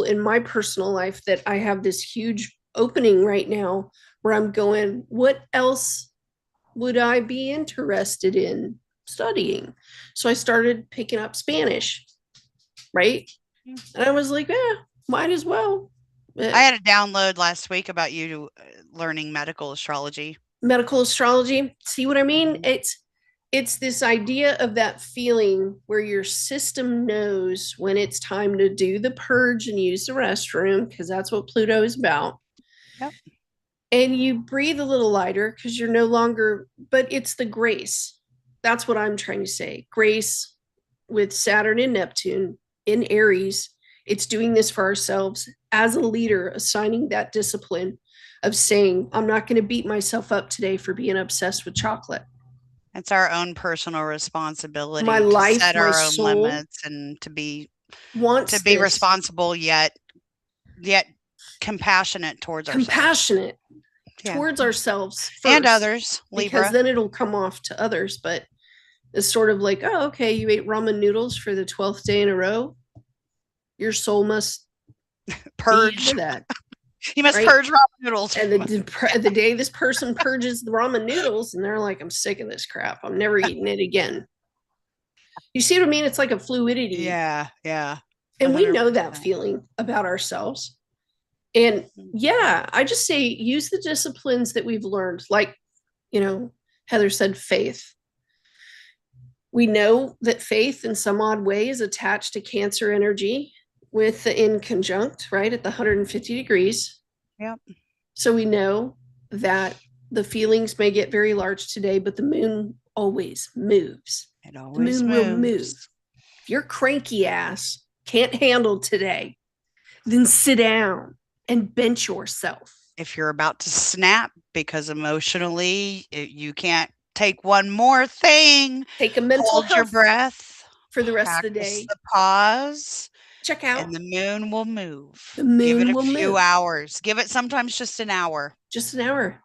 in my personal life that I have this huge opening right now where I'm going, what else would I be interested in studying? So I started picking up Spanish, right? And I was like, might as well. I had a download last week about you learning medical astrology. Medical astrology. See what I mean? Mm-hmm. It's this idea of that feeling where your system knows when it's time to do the purge and use the restroom, because that's what Pluto is about. Yep. And you breathe a little lighter because you're no longer, but it's the grace. That's what I'm trying to say. Grace with Saturn and Neptune in Aries. It's doing this for ourselves as a leader, assigning that discipline of saying, I'm not going to beat myself up today for being obsessed with chocolate. It's our own personal My responsibility to life, set my our own soul limits and to wants be this. responsible yet compassionate towards ourselves. Compassionate Yeah. towards ourselves And first, others, because Libra. then it'll come off to others. But it's sort of like, oh, okay, you ate ramen noodles for the 12th day in a row. Your soul must be Purge. into that, You must right? purge ramen noodles. And the day this person purges the ramen noodles, and they're like, I'm sick of this crap. I'm never eating it again. You see what I mean? It's like a fluidity. Yeah, yeah. And we know that 100%. feeling about ourselves. And yeah, I just say use the disciplines that we've learned. Like, Heather said, faith. We know that faith in some odd way is attached to Cancer energy with the in conjunct, right, at the 150 degrees. Yep. So we know that the feelings may get very large today, but the moon always moves. It The always moon will move. moves. If your cranky ass can't handle today, then sit down and bench yourself. If you're about to snap because emotionally you can't take one more thing, Take a mental hold your health breath, for the rest of the practice day. the pause, Check out. and the moon will move. The Give it moon a will few move. hours. Give it sometimes just an hour. Just an hour.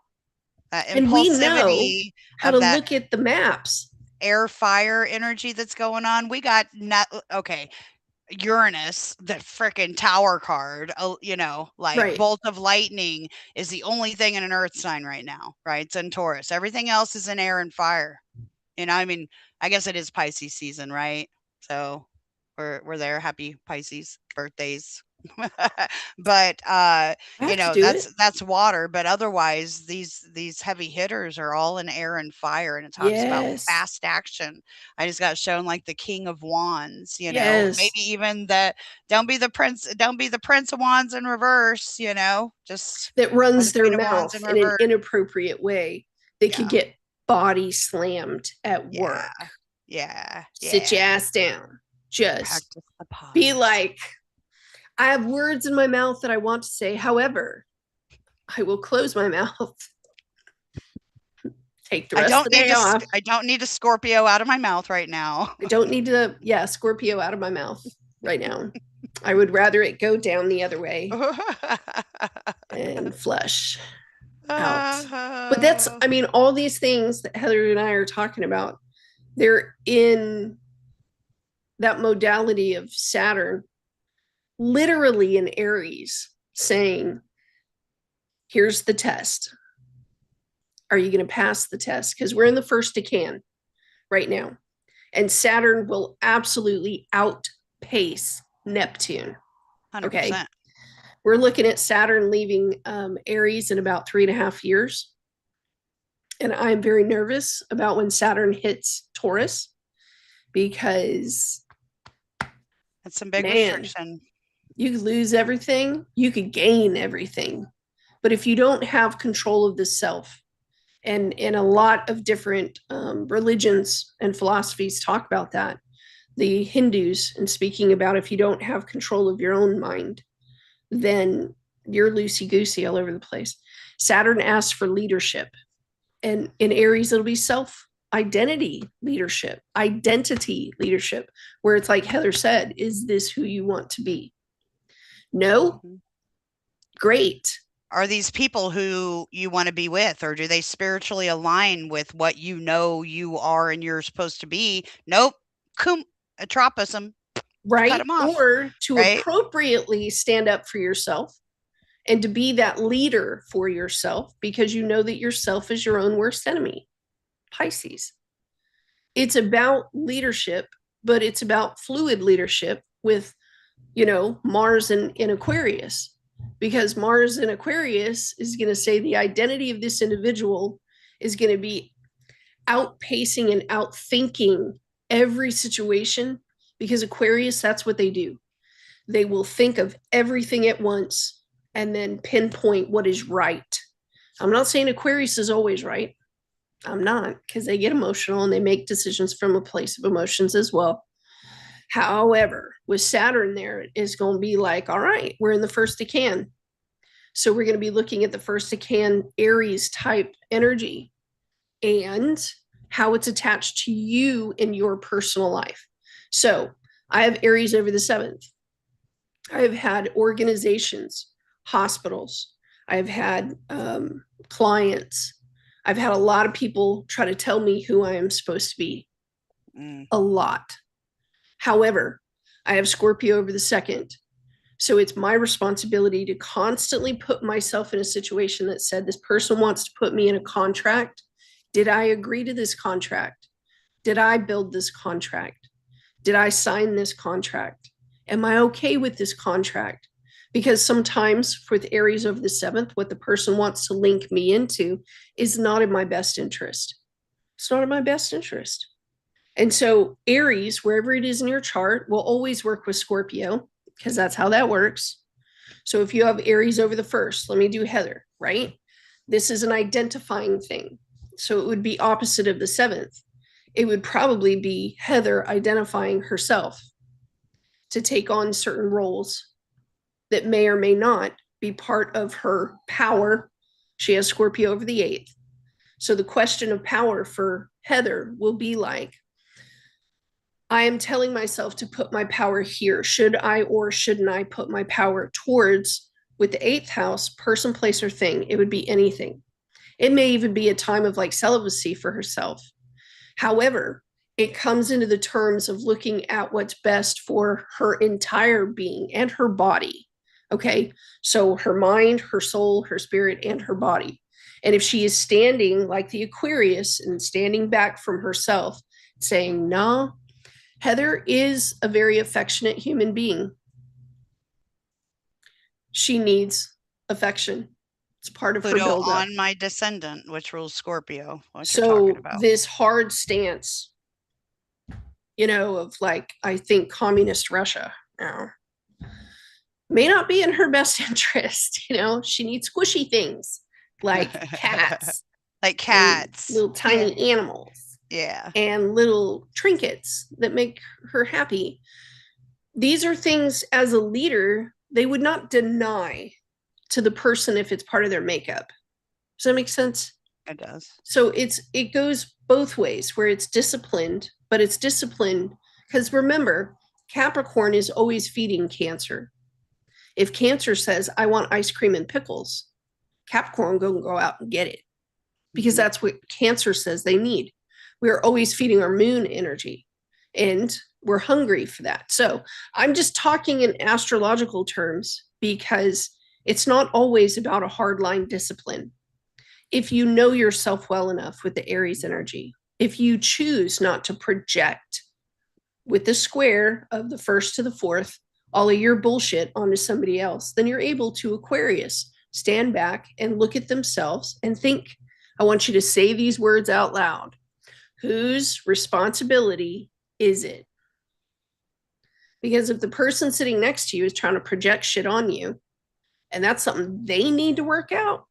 That And we know impulsivity how to of that look at the maps. air fire energy that's going on. We got okay. Uranus, the freaking tower card, like Right. bolt of lightning is the only thing in an earth sign right now, right? It's in Taurus. Everything else is in air and fire. I mean, I guess it is Pisces season, right? So we're there. Happy Pisces birthdays. But I have to do it. that's water, but otherwise these heavy hitters are all in air and fire, and it talks about Yes. fast action. I just got shown like the King of Wands, Yes. maybe even the don't be the Prince of Wands in reverse, just That or the runs their Queen of Wands mouth in in an reverse. inappropriate way. They could Yeah. get body slammed at Yeah. work. Yeah. Sit your Yeah. ass down. Just Practice the be pause. like, I have words in my mouth that I want to say. However, I will close my mouth. Take the rest of the day off. I don't need a Scorpio out of my mouth right now. I don't need to, Scorpio out of my mouth right now. I would rather it go down the other way and flush out. But that's, I mean, all these things that Heather and I are talking about, they're in that modality of Saturn, literally in Aries, saying, here's the test. Are you going to pass the test? Because we're in the first decan right now. And Saturn will absolutely outpace Neptune. 100%. Okay. We're looking at Saturn leaving Aries in about 3.5 years. And I'm very nervous about when Saturn hits Taurus because, That's some big man, restriction. you could lose everything, you could gain everything. But if you don't have control of the self, and a lot of different religions and philosophies talk about that. The Hindus, and speaking about if you don't have control of your own mind, then you're loosey goosey all over the place. Saturn asks for leadership. And in Aries, it'll be self identity leadership, where it's like Heather said, is this who you want to be? No? Mhm. Great. Are these people who you want to be with, or do they spiritually align with what you know you are and you're supposed to be? Nope. Cum atropism. Cut Right? them off. Or to Right? appropriately stand up for yourself and to be that leader for yourself because you know that yourself is your own worst enemy. Pisces. It's about leadership, but it's about fluid leadership with, Mars in Aquarius. Because Mars in Aquarius is going to say the identity of this individual is going to be outpacing and outthinking every situation because Aquarius, that's what they do. They will think of everything at once and then pinpoint what is right. I'm not saying Aquarius is always right. I'm not, because they get emotional and they make decisions from a place of emotions as well. However, with Saturn there, it is going to be like, all right, we're in the first decan. So we're going to be looking at the first decan Aries type energy and how it's attached to you in your personal life. So I have Aries over the 7th. I've had organizations, hospitals, I've had clients, I've had a lot of people try to tell me who I am supposed to be. A lot. However, I have Scorpio over the 2nd. So it's my responsibility to constantly put myself in a situation that said, this person wants to put me in a contract. Did I agree to this contract? Did I build this contract? Did I sign this contract? Am I okay with this contract? Because sometimes with Aries over the 7th, what the person wants to link me into is not in my best interest. It's not in my best interest. And so Aries, wherever it is in your chart, will always work with Scorpio because that's how that works. So if you have Aries over the 1st, let me do Heather, right? This is an identifying thing. So it would be opposite of the 7th. It would probably be Heather identifying herself to take on certain roles that may or may not be part of her power. She has Scorpio over the 8th. So the question of power for Heather will be like, I am telling myself to put my power here. Should I or shouldn't I put my power towards, with the 8th house, person, place, or thing? It would be anything. It may even be a time of like celibacy for herself. However, it comes into the terms of looking at what's best for her entire being and her body. Okay. So her mind, her soul, her spirit, and her body. And if she is standing like the Aquarius and standing back from herself, saying, no, Heather is a very affectionate human being. She needs affection. It's part of her Pluto buildup. on my descendant, which rules Scorpio, what you're talking So about. this hard stance, of like, I think communist Russia may not be in her best interest. She needs squishy things like cats Like and cats. little tiny animals Yeah. and little trinkets that make her happy. These are things as a leader, they would not deny to the person if it's part of their makeup. Does that make sense? It does. So it goes both ways where it's disciplined, but it's disciplined because remember, Capricorn is always feeding Cancer. If Cancer says, I want ice cream and pickles, Capricorn go out and get it because that's what Cancer says they need. We're always feeding our moon energy and we're hungry for that. So I'm just talking in astrological terms because it's not always about a hard line discipline. If you know yourself well enough with the Aries energy, if you choose not to project with the square of the 1st to the 4th all of your bullshit onto somebody else, then you're able to Aquarius stand back and look at themselves and think. I want you to say these words out loud. Whose responsibility is it? Because if the person sitting next to you is trying to project shit on you, and that's something they need to work out,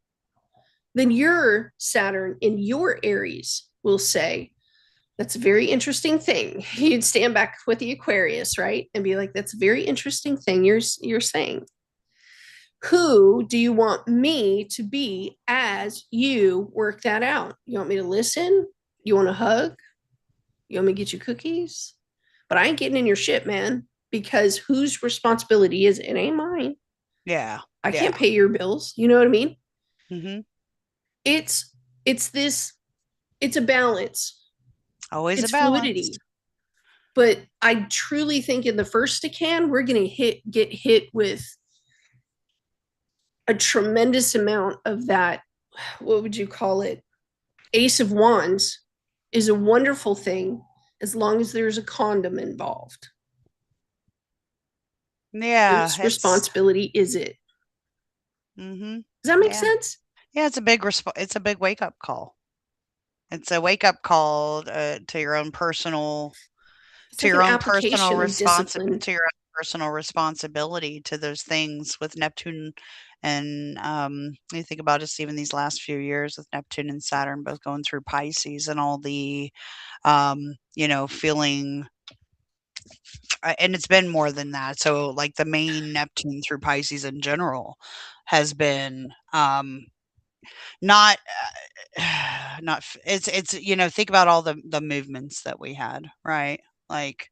then your Saturn in your Aries will say, that's a very interesting thing. You'd stand back with the Aquarius, right? And be like, that's a very interesting thing you're saying. Who do you want me to be as you work that out? You want me to listen? You want a hug? You want me to get you cookies? But I ain't getting in your shit, man, because whose responsibility is it? It ain't mine. Yeah. I can't Yeah. pay your bills. You know what I mean? Mm-hmm. It's it's this it's a balance. Always a It's balance. fluidity. But I truly think in the first decan, we're gonna get hit with a tremendous amount of that. What would you call it? Ace of Wands is a wonderful thing as long as there's a condom involved. Yeah, Whose it's responsibility is it? mm-hmm. Does that make Yeah. sense? Yeah, it's a big wake-up call. It's a wake-up call, It's like an application of discipline. to your own personal responsibility to those things with Neptune and, you think about just even these last few years with Neptune and Saturn both going through Pisces and all the, feeling and it's been more than that. So, like, the main Neptune through Pisces in general has been, not, not f think about all the movements that we had, right? Like,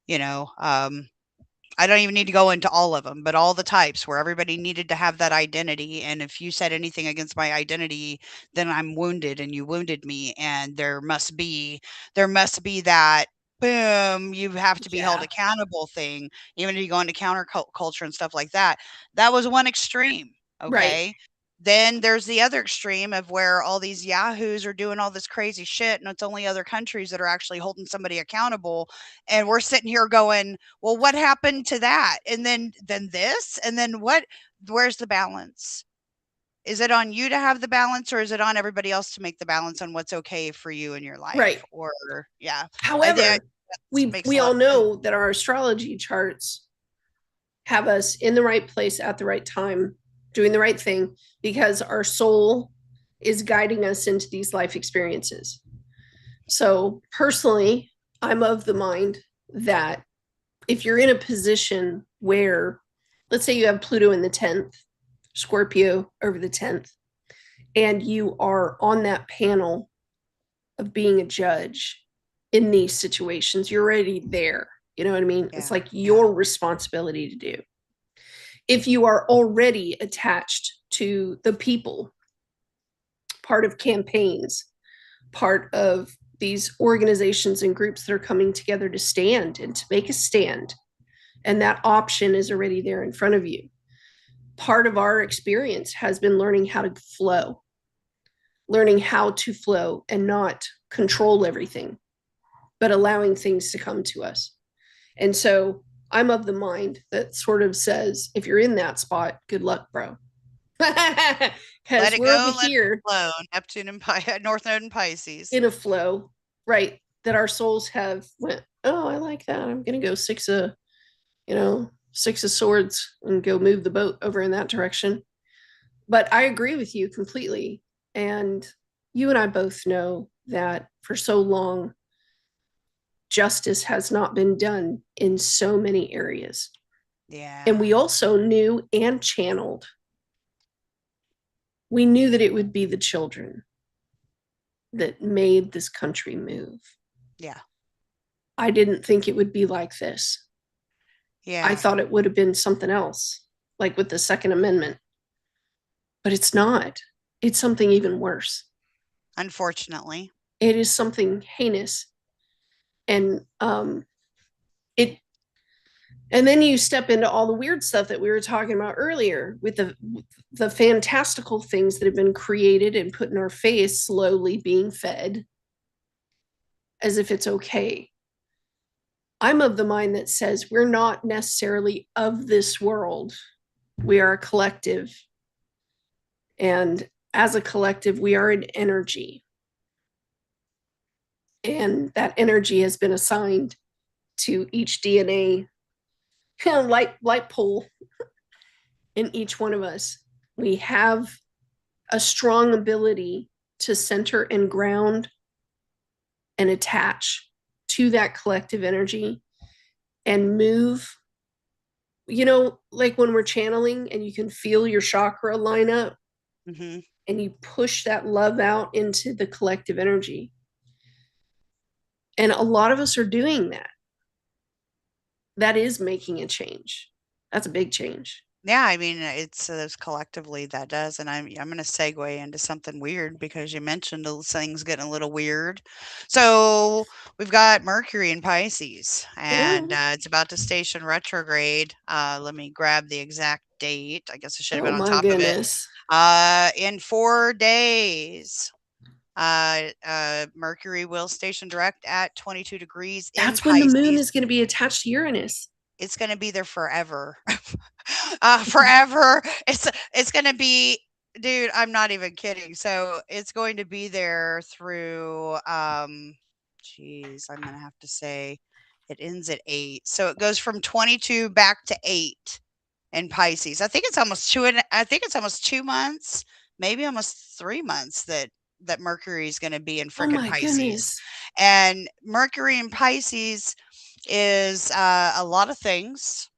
you know, I don't even need to go into all of them, but all the types where everybody needed to have that identity, and if you said anything against my identity, then I'm wounded and you wounded me, and there must be that, boom, you have to be held Yeah. accountable thing, even if you go into culture and stuff like that. That was one extreme, Right. okay? Then there's the other extreme of where all these yahoos are doing all this crazy shit, and it's only other countries that are actually holding somebody accountable, and we're sitting here going, well, what happened to that? And then this, and then what? Where's the balance? Is it on you to have the balance, or is it on everybody else to make the balance on what's okay for you in your life? Right. Or yeah, I think However, that makes a we lot all of sense. know that our astrology charts have us in the right place at the right time, doing the right thing, because our soul is guiding us into these life experiences. So, personally, I'm of the mind that if you're in a position where, let's say you have Pluto in the 10th, Scorpio over the 10th, and you are on that panel of being a judge in these situations, you're already there. You know what I mean? It's Yeah, like yeah, your responsibility to do. If you are already attached to the people, part of campaigns, part of these organizations and groups that are coming together to stand and to make a stand, and that option is already there in front of you. Part of our experience has been learning how to flow, learning how to flow and not control everything, but allowing things to come to us. And so I'm of the mind that sort of says, if you're in that spot, good luck, bro. let Because it we're over go, let it here flow. Neptune and North Node and Pisces. in a flow, right? That our souls have went, oh, I like that. I'm going to go six of swords and go move the boat over in that direction. But I agree with you completely. And you and I both know that for so long, justice has not been done in so many areas. And Yeah, we also knew and channeled, we knew that it would be the children that made this country move. yeah, I didn't think it would be like this. I yeah. thought it would have been something else, like with the Second Amendment, but it's not. It's something even worse. Unfortunately, It is something heinous. And it and then you step into all the weird stuff that we were talking about earlier with the fantastical things that have been created and put in our face, slowly being fed as if it's okay. I'm of the mind that says we're not necessarily of this world. We are a collective. And as a collective, we are an energy. And that energy has been assigned to each DNA light pole in each one of us. We have a strong ability to center and ground and attach to that collective energy and move, like when we're channeling and you can feel your chakra line up Mhm. and you push that love out into the collective energy. And a lot of us are doing that. That is making a change. That's a big change. Yeah, I mean, it's collectively that does, and I'm gonna segue into something weird because you mentioned those things getting a little weird. So we've got Mercury in Pisces, Yeah. and it's about to station retrograde. Let me grab the exact date. I guess I should have Oh been on my top of it. goodness. In 4 days, Mercury will station direct at 22 degrees in That's when the moon Pisces. is going to be attached to Uranus. It's gonna be there forever. Forever. It's gonna be, dude, I'm not even kidding. So it's going to be there through geez, I'm gonna have to say it ends at 8. So it goes from 22 back to 8 in Pisces. I think it's almost 2 months, maybe almost 3 months that Mercury is gonna be in Oh freaking my Pisces. goodness. And Mercury in Pisces is a lot of things.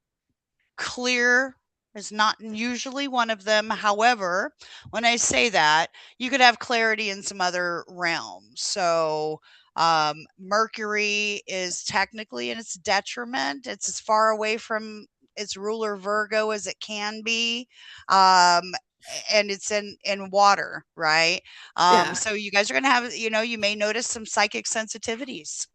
Clear is not usually one of them. However, when I say that, you could have clarity in some other realms. So, Mercury is technically in its detriment. It's as far away from its ruler Virgo as it can be. Um, and it's in water, right? Yeah. So you guys are going to have, you may notice some psychic sensitivities,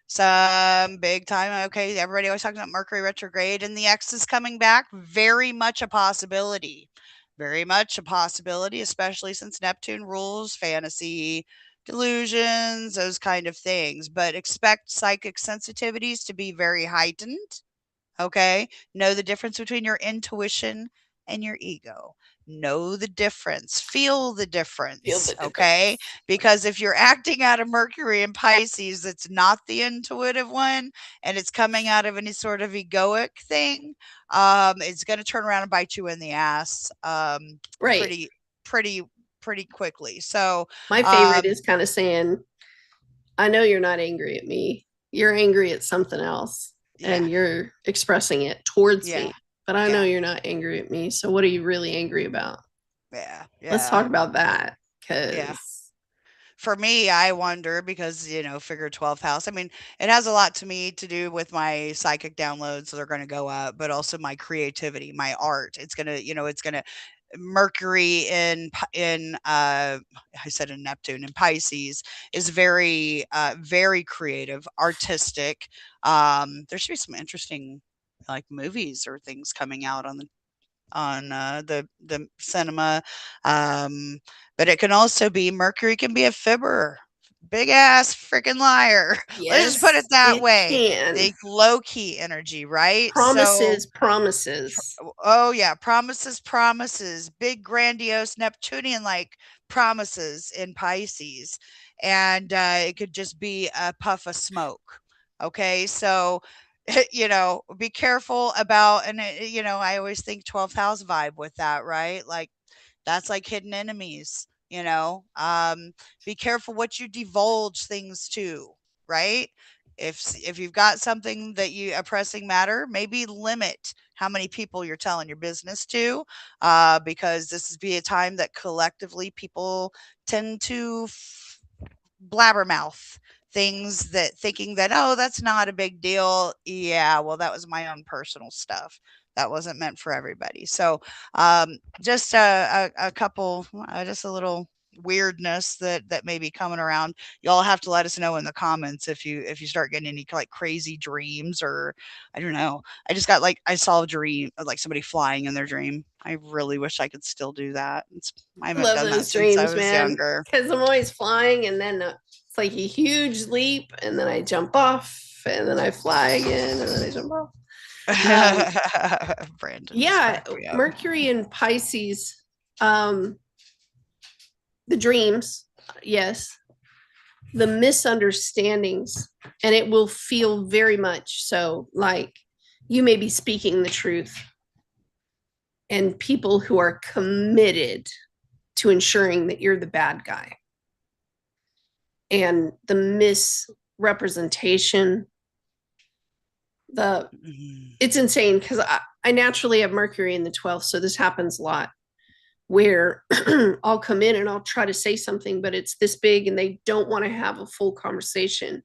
some big time. Okay, everybody always talking about Mercury retrograde and the X is coming back. Very much a possibility. Very much a possibility, especially since Neptune rules fantasy, delusions, those kind of things. But expect psychic sensitivities to be very heightened. Okay. Know the difference between your intuition and your ego. Know the difference. Feel the Feel difference. the Okay. difference. Because if you're acting out of Mercury and Pisces, it's not the intuitive one and it's coming out of any sort of egoic thing. It's going to turn around and bite you in the ass. Right. Pretty, pretty, pretty quickly. So, My favorite um, is kind of saying, I know you're not angry at me. You're angry at something else yeah, and you're expressing it towards yeah, me. But I know yeah, you're not angry at me. So what are you really angry about? yeah, Let's yeah, talk about that yeah. because, For me, I wonder because, figure 12th house. I mean, it has a lot to me to do with my psychic downloads that are going to go up, but also my creativity, my art. It's going to Mercury I said in Neptune in Pisces is very very creative, artistic. There should be some interesting like movies or things coming out on the cinema. Um, but it can also be Mercury can be a fibber, big ass freaking liar. Let's just put it yes, that it way. can. Think low key energy, right? So Promises, promises. oh yeah, promises, promises, big grandiose Neptunian like promises in Pisces, and it could just be a puff of smoke. Okay, so be careful about, and I always think 12th house vibe with that, right? Like that's like hidden enemies. Be careful what you divulge things to, right? If you've got something that you a pressing matter, maybe limit how many people you're telling your business to, because this is be a time that collectively people tend to blabbermouth things that thinking that, oh, that's not a big deal. Yeah, well, that was my own personal stuff. That wasn't meant for everybody. So, just a couple, just a little weirdness that may be coming around. Y'all have to let us know in the comments if you start getting any like crazy dreams, or I don't know. I just got like I saw a dream of like somebody flying in their dream. I really wish I could still do that. I I haven't love done that those since I dreams, was man, younger. because I'm always flying and then it's like a huge leap and then I jump off. and then I fly again, and then I jump off. Um, Brandon just yeah, cracked me up. Mercury in Pisces, um, the dreams, yes, the misunderstandings, and it will feel very much so like you may be speaking the truth, and people who are committed to ensuring that you're the bad guy, and the misrepresentation, the Mhm. it's insane because I naturally have Mercury in the 12th, so this happens a lot where I'll come in and I'll try to say something, but it's this big and they don't want to have a full conversation,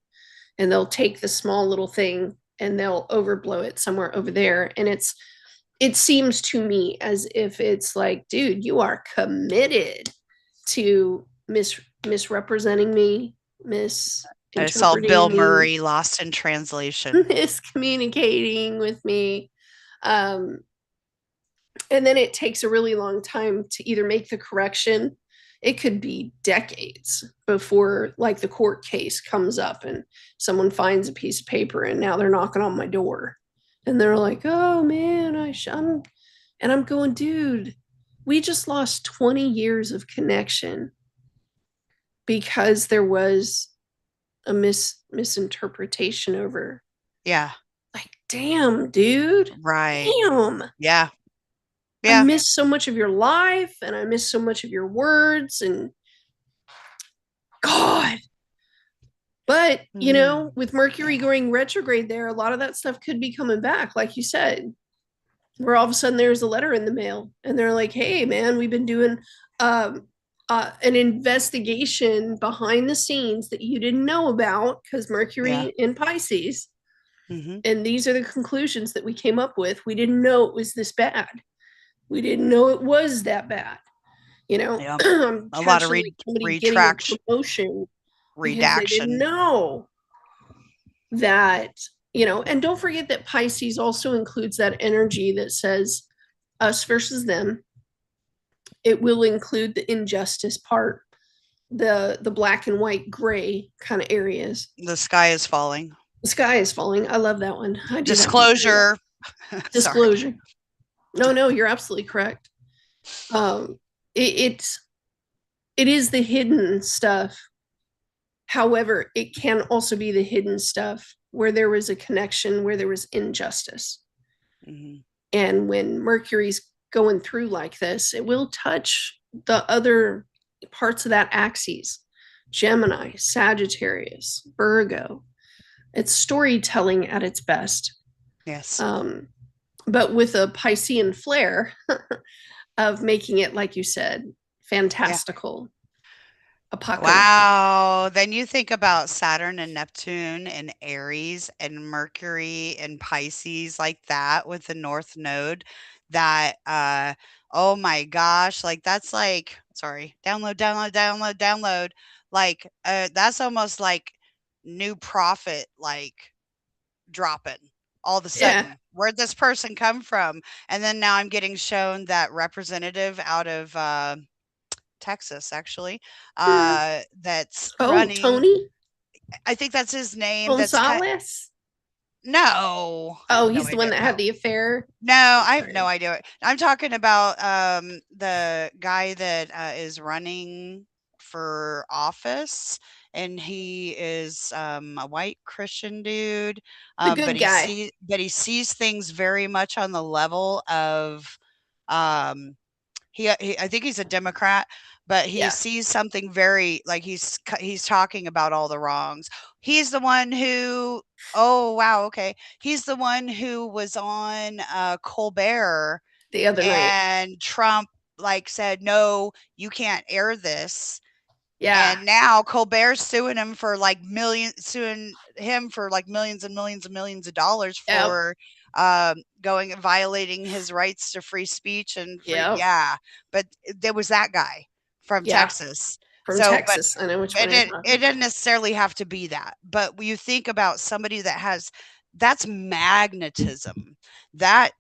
and they'll take the small little thing and they'll overblow it somewhere over there. And it seems to me as if it's like, dude, you are committed to misrepresenting me, I saw Bill misinterpreting me, Murray, Lost in Translation. miscommunicating with me. Um, and then it takes a really long time to either make the correction. It could be decades before like the court case comes up and someone finds a piece of paper and now they're knocking on my door and they're like, oh man, I'm, and I'm going, dude, we just lost 20 years of connection because there was a misinterpretation over, Yeah, like, damn, dude, right. damn. Yeah, I yeah. miss so much of your life and I miss so much of your words and God. But, Mm, with Mercury yeah, going retrograde there, a lot of that stuff could be coming back, like you said, where all of a sudden there's a letter in the mail and they're like, hey, man, we've been doing an investigation behind the scenes that you didn't know about because yeah. Mercury in Pisces. Mhm. And these are the conclusions that we came up with. We didn't know it was this bad. We didn't know it was that bad. Yeah. I'm A lot of catching like somebody getting a retraction promotion because they didn't redaction. know that, and don't forget that Pisces also includes that energy that says us versus them. It will include the injustice part, the black and white gray kind of areas. The sky is falling. The sky is falling. I love that one. I do that one too. Disclosure. Sorry. Disclosure. No, you're absolutely correct. Um, it's it is the hidden stuff. However, it can also be the hidden stuff where there was a connection, where there was injustice. Mhm. And when Mercury's going through like this, it will touch the other parts of that axis: Gemini, Sagittarius, Virgo. It's storytelling at its best. Yes. Um, but with a Piscean flair of making it, like you said, Yeah. fantastical, apocalyptic. Wow. Then you think about Saturn and Neptune and Aries and Mercury and Pisces like that with the North Node that oh my gosh, like that's like sorry, download. Like that's almost like new prophet like dropping all of a Yeah. sudden. Where'd this person come from? And then now I'm getting shown that representative out of Texas, actually, Hmm. that's Oh, running. Tony I think that's his name. That's kind. Gonzalez. No, I Oh, have no he's the one idea. that had No, the affair. no, I have no Sorry. idea. I'm talking about the guy that is running for office, and he is a white Christian dude, The good guy. but he sees things very much on the level of um, he I think he's a Democrat, but he Yeah. sees something very like he's talking about all the wrongs. He's the one who oh wow, okay. He's the one who was on Colbert The other night. and Trump like said, "No, you can't air this." Yeah. And now Colbert's suing him for like millions and millions and millions of dollars Yep. for going and violating his rights to free speech and free, Yep. yeah. But there was that guy from Yeah. Texas. From So, but Texas. I know which one you're talking it about. didn't necessarily have to be that. But when you think about somebody that has that's magnetism. That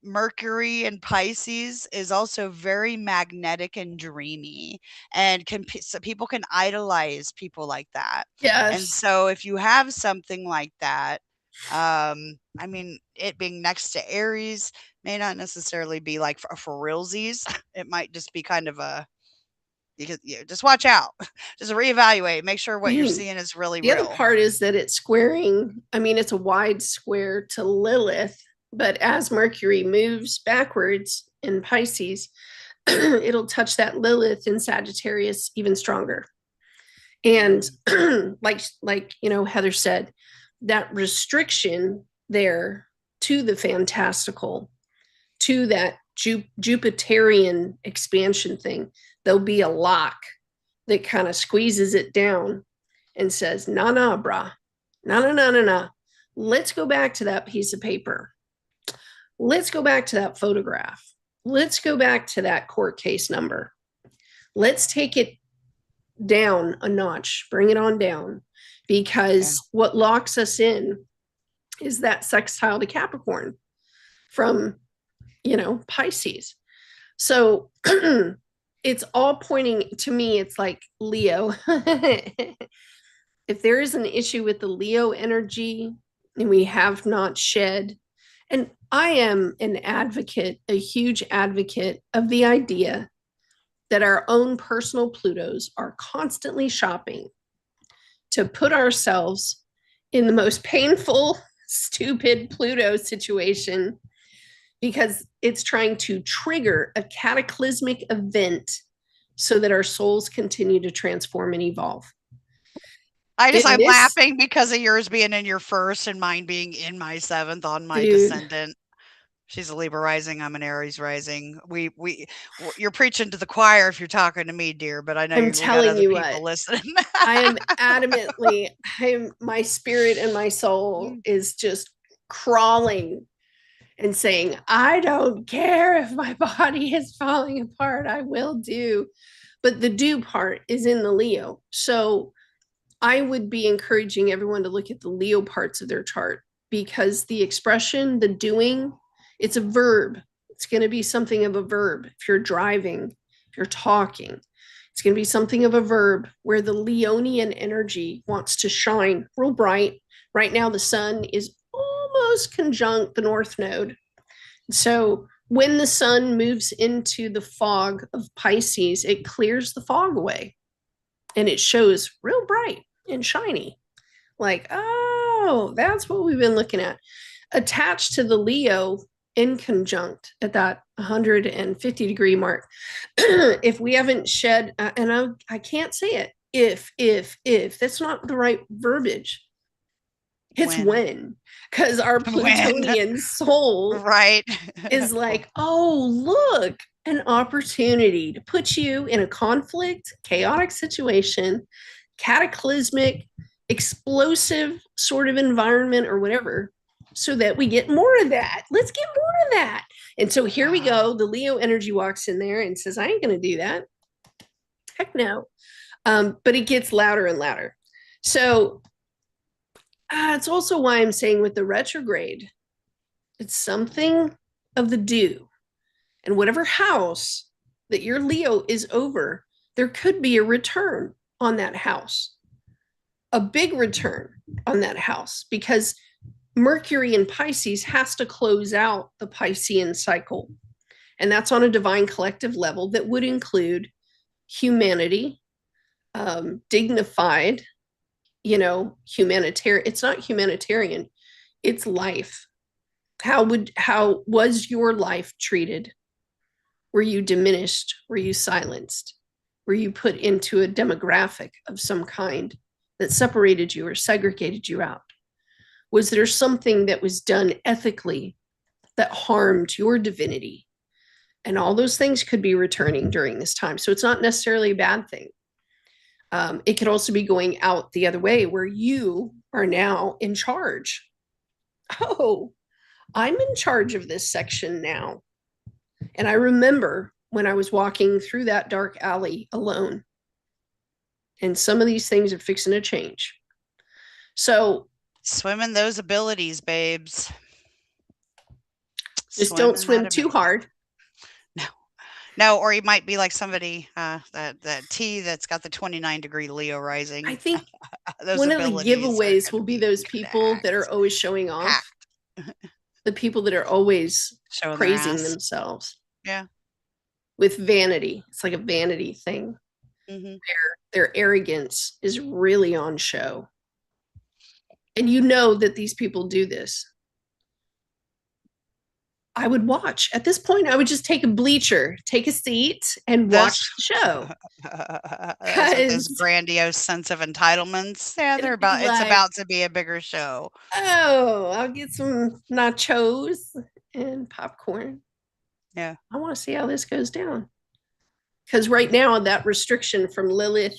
Mercury in Pisces is also very magnetic and dreamy, and so people can idolize people like that. And Yes. so if you have something like that, I mean, it being next to Aries may not necessarily be like for realsies. It might just be kind of a, just watch out, just reevaluate, make sure I what you're mean, seeing is really the other real. part is that it's squaring, I mean, it's a wide square to Lilith, but as Mercury moves backwards in Pisces, it'll touch that Lilith in Sagittarius even stronger. And Heather said, that restriction there to the fantastical, to that Jupiterian expansion thing, there'll be a lock that kind of squeezes it down and says, nah, nah, brah, nah, nah, nah, nah, nah. Let's go back to that piece of paper. Let's go back to that photograph. Let's go back to that court case number. Let's take it down a notch, bring it on down, because what locks us in is that sextile to Capricorn from, Pisces. So it's all pointing to me, it's like Leo. If there is an issue with the Leo energy and we have not shed, and I am an advocate, a huge advocate of the idea that our own personal Plutos are constantly shopping to put ourselves in the most painful, stupid Pluto situation because it's trying to trigger a cataclysmic event so that our souls continue to transform and evolve. I'm laughing because of yours being in your first and mine being in my seventh on my descendant. She's a Libra rising. I'm an Aries rising. You're preaching to the choir if you're talking to me, dear, but I know I'm we got telling other you people what, listening. I am adamantly, my spirit and my soul is just crawling and saying, I don't care if my body is falling apart, I will do. But the do part is in the Leo. So I would be encouraging everyone to look at the Leo parts of their chart because the expression, the doing, it's a verb. It's going to be something of a verb. If you're driving, if you're talking, it's going to be something of a verb where the Leonian energy wants to shine real bright. Right now, the sun is almost conjunct the North Node. So when the sun moves into the fog of Pisces, it clears the fog away and it shows real bright and shiny. Like, oh, that's what we've been looking at. Attached to the Leo in conjunct at that 150-degree mark. If we haven't shed, and I can't say it, if, that's not the right verbiage. It's when, because our Plutonian soul right is like, oh, look, an opportunity to put you in a conflict, chaotic situation, cataclysmic, explosive sort of environment or whatever, so that we get more of that. Let's get more of that. And so here we go. The Leo energy walks in there and says, I ain't going to do that. Heck no. But it gets louder and louder. So it's also why I'm saying with the retrograde, it's something of the do. And whatever house that your Leo is over, there could be a return on that house, a big return on that house, because Mercury in Pisces has to close out the Piscean cycle. And that's on a divine collective level that would include humanity, dignified, humanitarian. It's not humanitarian, it's life. How was your life treated? Were you diminished? Were you silenced? Were you put into a demographic of some kind that separated you or segregated you out? Was there something that was done ethically that harmed your divinity? And all those things could be returning during this time. So it's not necessarily a bad thing. It could also be going out the other way where you are now in charge. Oh, I'm in charge of this section now. And I remember when I was walking through that dark alley alone. And some of these things are fixing to change. So Swim in those abilities, babes. Just Swim don't in that swim too ability. hard. No, no, or you might be like somebody that T that's got the 29-degree Leo I rising. think Those one of the abilities are giveaways going to will be be those people that are packed, always showing off, packed, the people that are always showing their praising ass. themselves Yeah. with vanity. It's like a vanity thing. Hmm. Their arrogance is really on show. And you know that these people do this. I would watch. At this point, I would just take a bleacher, take a seat, and Those watch the show. those with those Because grandiose sense of entitlements. Yeah, they're it'd be about it's like, about to be a bigger show. oh, I'll get some nachos and popcorn. Yeah. I want to see how this goes down. Because right now, that restriction from Lilith,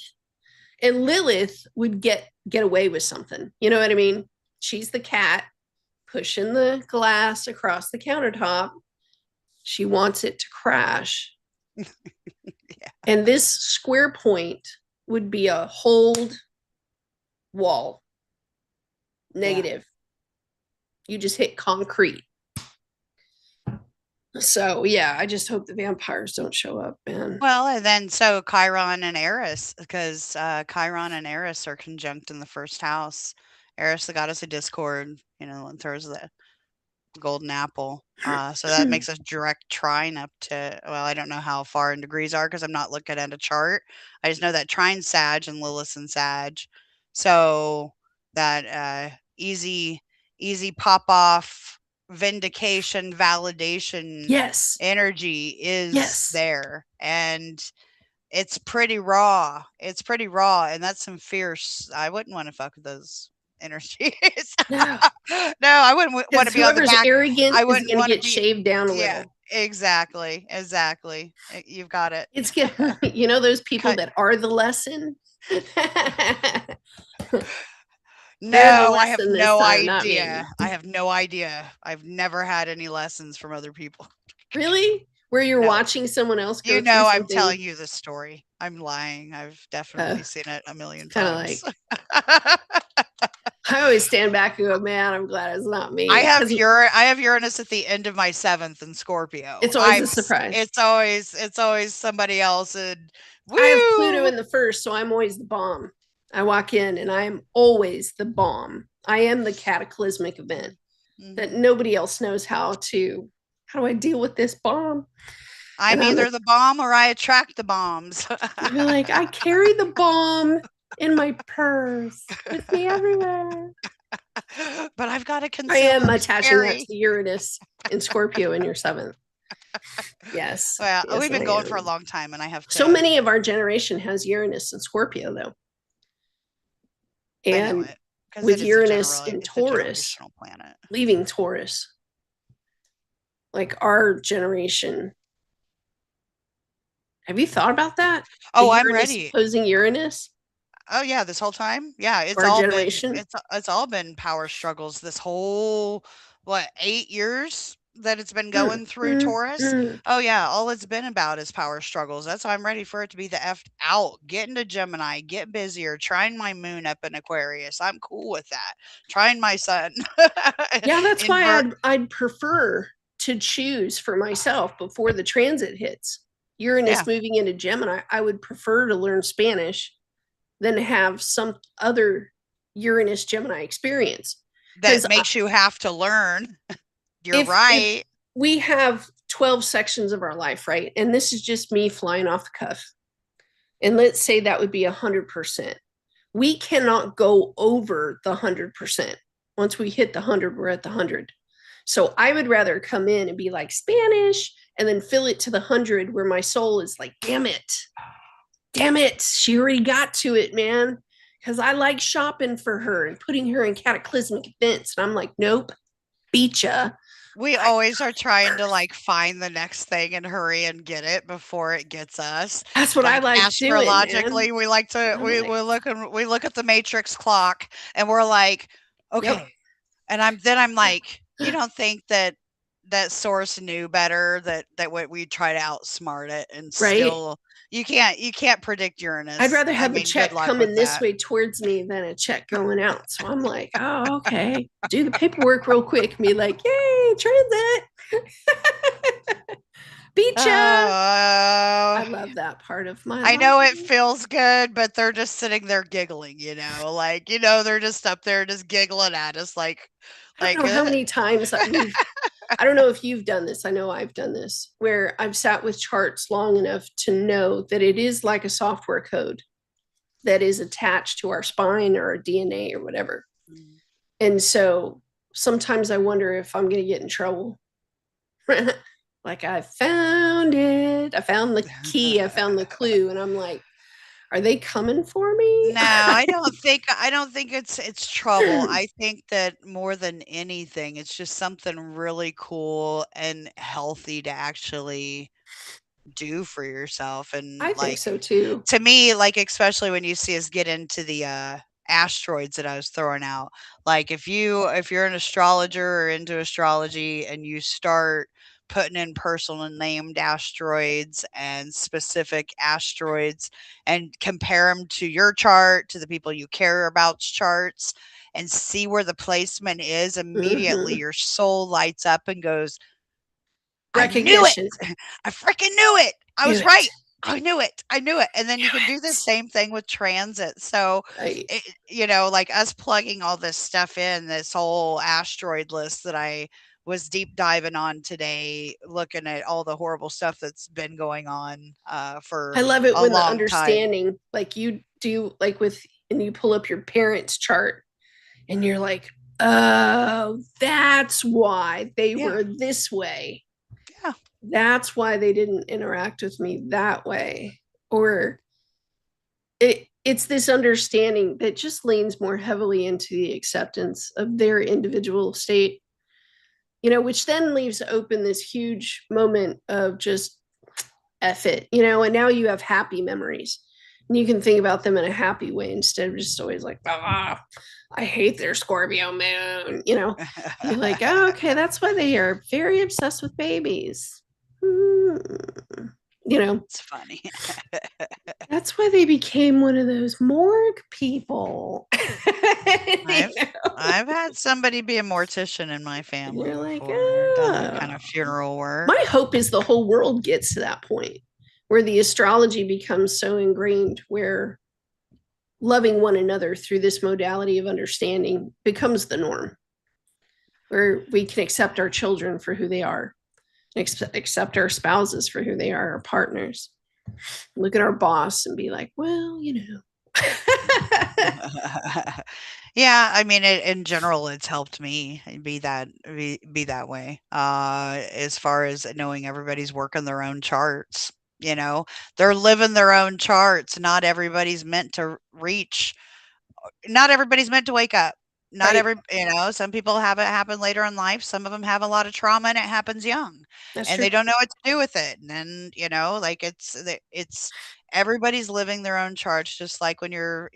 and Lilith would get away with something. You know what I mean? She's the cat pushing the glass across the countertop. She wants it to crash. Yeah. And this square point would be a hold wall. Yeah. Negative. You just hit concrete. So yeah, I just hope the vampires don't show up, man. Well, and then so Chiron and Eris, because Chiron and Eris are conjunct in the first house. Eris, the goddess of discord, and throws the golden apple. So that makes a direct trine up to, well, I don't know how far in degrees are because I'm not looking at a chart. I just know that trine Sag and Lilith and Sag. So that easy pop off vindication, validation Yes. energy is Yes. there. And it's pretty raw. It's pretty raw. And that's some fierce. I wouldn't want to fuck with those energies. No. No, I wouldn't want Because to be on the whoever's back. arrogant I is wouldn't going to want to get be. shaved down a Yeah, little. exactly. You've got it. It's getting, those people Cut. that are the lesson. They're the No, I have lesson this no time, not me. idea. I have no idea. I've never had any lessons from other people. Really? Where you're No. watching someone else go You through know I'm something. telling you the story. I'm lying. I've Uh, definitely seen it a it's million kind of times. like, I always stand back and go, man, I'm glad it's not I me. have Because I have Uranus at the end of my 7th in Scorpio. it's always a surprise. It's always somebody else, and I have Pluto woo! in the first, so I'm always the bomb. I walk in and I am always the bomb. I am the cataclysmic event that Mhm. nobody else knows how do I deal with this bomb? And I'm I'm either the bomb or I attract the bombs. you're like, I carry the bomb in my purse with me everywhere. But I've got to I conceal am and attaching that carry. to Uranus in Scorpio in your seventh. Yes. Well, Yes, we've I been going for a am. long time, and I have So to. many of our generation has Uranus in Scorpio, though. I know And it because with it is Uranus in it's a Taurus, generational planet. leaving Taurus, like our generation. Have you thought about that? The Oh, I'm Uranus ready. opposing Uranus, Oh yeah, this whole time? Yeah, our generation. it's all been power struggles this whole what, 8 years that it's been Mm, going through mm, Taurus? mm. Oh yeah, all it's been about is power struggles. That's why I'm ready for it to be the F out. Get into Gemini, get busier, trying my moon up in Aquarius. I'm cool with that. Trying my sun. Yeah, that's why Invert. I'd prefer to choose for myself before the transit hits. Yeah, Uranus moving into Gemini, I would prefer to learn Spanish than to have some other Uranus Gemini experience. that Because makes you have to learn. You're if right. we have 12 sections of our life, right? And this is just me flying off the cuff. And let's say that would be 100%. We cannot go over the 100%. Once we hit the 100, we're at the 100. So I would rather come in and be like Spanish and then fill it to the 100 where my soul is like, damn it. She already got to it, man. Because I like shopping for her and putting her in cataclysmic events. And I'm like, nope, beat ya. We I, always are trying to, like, find the next thing and hurry and get it before it gets us. that's what I Like, like doing, man. astrologically, we like to I'm like, we look at the matrix clock and we're like, yep. "Okay." And I'm like, "You don't think that source knew better, that what we try to outsmart it and Right. still You can't predict I'd Uranus. rather I have a mean, good check luck with coming this that. way towards me than a check going out. So I'm like, oh, okay. Do the paperwork real quick and be like, yay, transit. Beat ya. Oh, I love that part of my I life. know it feels good, but they're just sitting there giggling, like, they're just up there just giggling at us I don't like know how many times we've, I don't know if you've done this. I know I've done this where I've sat with charts long enough to know that it is like a software code that is attached to our spine or our DNA or whatever. Mm. And so sometimes I wonder if I'm going to get in trouble. Like I found it. I found the key. I found the clue. And I'm like, are they coming for me? No, I don't think it's trouble. I think that more than anything, it's just something really cool and healthy to actually do for yourself, and, I think like, so too. to me, like, especially when you see us get into the, asteroids that I was throwing out, like, if you're an astrologer or into astrology and you start putting in personal named asteroids and specific asteroids and compare them to your chart, to the people you care about's charts, and see where the placement is, immediately Mm-hmm. your soul lights up and goes, "I knew it! Recognition. I freaking knew it. I Do was it. right. I knew it. I knew it." And then Do you can do the it. same thing with transit. So, Right. like us plugging all this stuff in, this whole asteroid list that I was deep diving on today, looking at all the horrible stuff that's been going on I for love it a when the long time. understanding, like you do, like with, and you pull up your parents' chart and you're like, oh, that's why they Yeah. were this way. Yeah. That's why they didn't interact with me that way. Or it's this understanding that just leans more heavily into the acceptance of their individual state, which then leaves open this huge moment of just F it, and now you have happy memories. And you can think about them in a happy way instead of just always like, I hate their Scorpio moon, Be like, oh, okay, that's why they are very obsessed with babies. Hmm. You know, It's funny. that's why they became one of those morgue people. I've I've had somebody be a mortician in my And family you're like, before, done that kind oh. of funeral work. My hope is the whole world gets to that point where the astrology becomes so ingrained where loving one another through this modality of understanding becomes the norm, where we can accept our children for who they are, accept our spouses for who they are, our partners. Look at our boss and be like, well, Yeah, I mean, in general, it's helped me be that way. As far as knowing everybody's working their own charts, they're living their own charts. Not everybody's meant to wake up. Not right. every, some people have it happen later in life. Some of them have a lot of trauma and it happens young That's and they true. don't know what to do with it. And then, like it's everybody's living their own charts, just like when you're,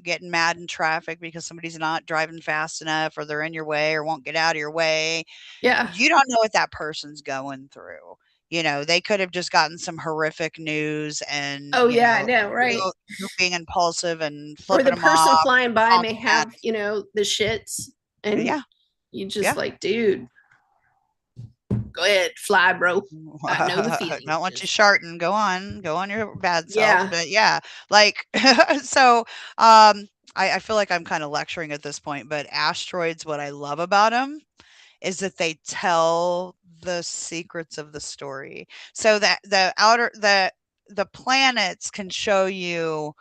getting mad in traffic because somebody's not driving fast enough or they're in your way or won't get out of your way. Yeah. You don't know what that person's going through. They could have just gotten some horrific news and, Oh, yeah, I know. Right. you being impulsive and Or flipping the them person off, flying by may honking at have, the shits, and yeah, you just yeah. like, dude, go ahead, fly, bro. I know the feeling. Don't want you Just, sharting. Go on your bad self. yeah, But yeah, like so I feel like I'm kind of lecturing at this point, but asteroids, what I love about them is that they tell the secrets of the story. So that the planets can show you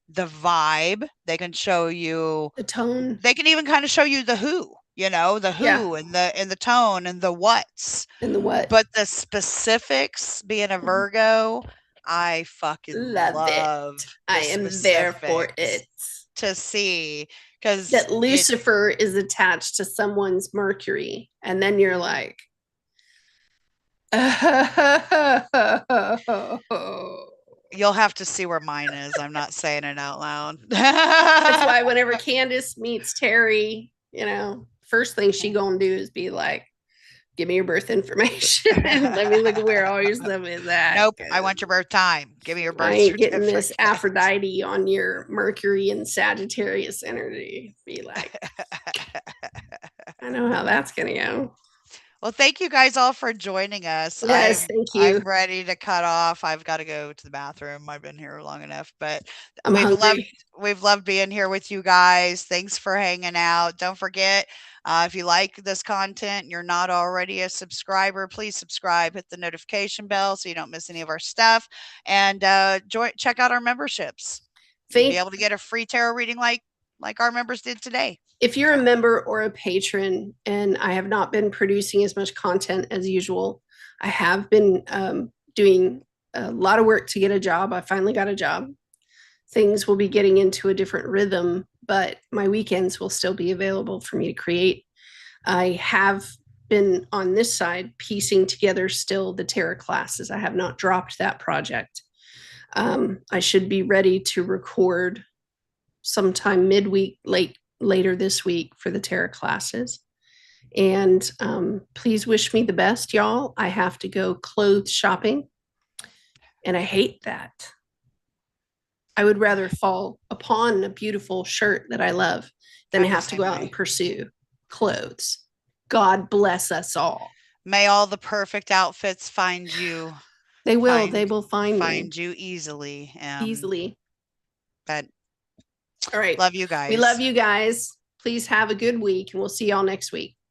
the vibe. the tone. They can even kind of show you the Yeah. who and the tone and the what's. And the what? But the specifics, being a Virgo, I fucking Love it. love I the am there for specifics it. to see because That it Lucifer is attached to someone's Mercury. And then you're like, oh. you'll have to see where mine is. I'm not saying it out loud. That's why whenever Candace meets Terry, first thing she gonna do is be like, give me your birth information and let me look at where all your stuff is at. Nope, I 'Cause want your birth time. Give me your I birth ain't getting this certificate. Aphrodite on your Mercury and Sagittarius energy. Be like, I know how that's gonna go. Well, thank you guys all for joining us. Yes, thank I'm you. ready to cut off. I've got to go to the bathroom. I've been here long enough, but I'm we've loved hungry. we've loved being here with you guys. Thanks for hanging out. Don't forget, if you like this content, and you're not already a subscriber, please subscribe, hit the notification bell so you don't miss any of our stuff, and check out our memberships. You'll be Think able to get a free tarot reading like our members did today. if you're a So. member or a patron, and I have not been producing as much content as usual, I have been doing a lot of work to get a job. I finally got a job. Things will be getting into a different rhythm, but my weekends will still be available for me to create. I have been on this side piecing together still the tarot classes. I have not dropped that project. I should be ready to record sometime midweek, later this week for the tarot classes. And please wish me the best, y'all. I have to go clothes shopping, and I hate that. I would rather fall upon a beautiful shirt that I love than I'm the have to go same out and way. pursue clothes. God bless us all. May all the perfect outfits find you. They will. They Find will find me find you easily. easily. But All right. love you We love guys. you guys. Please have a good week, and we'll see y'all next week.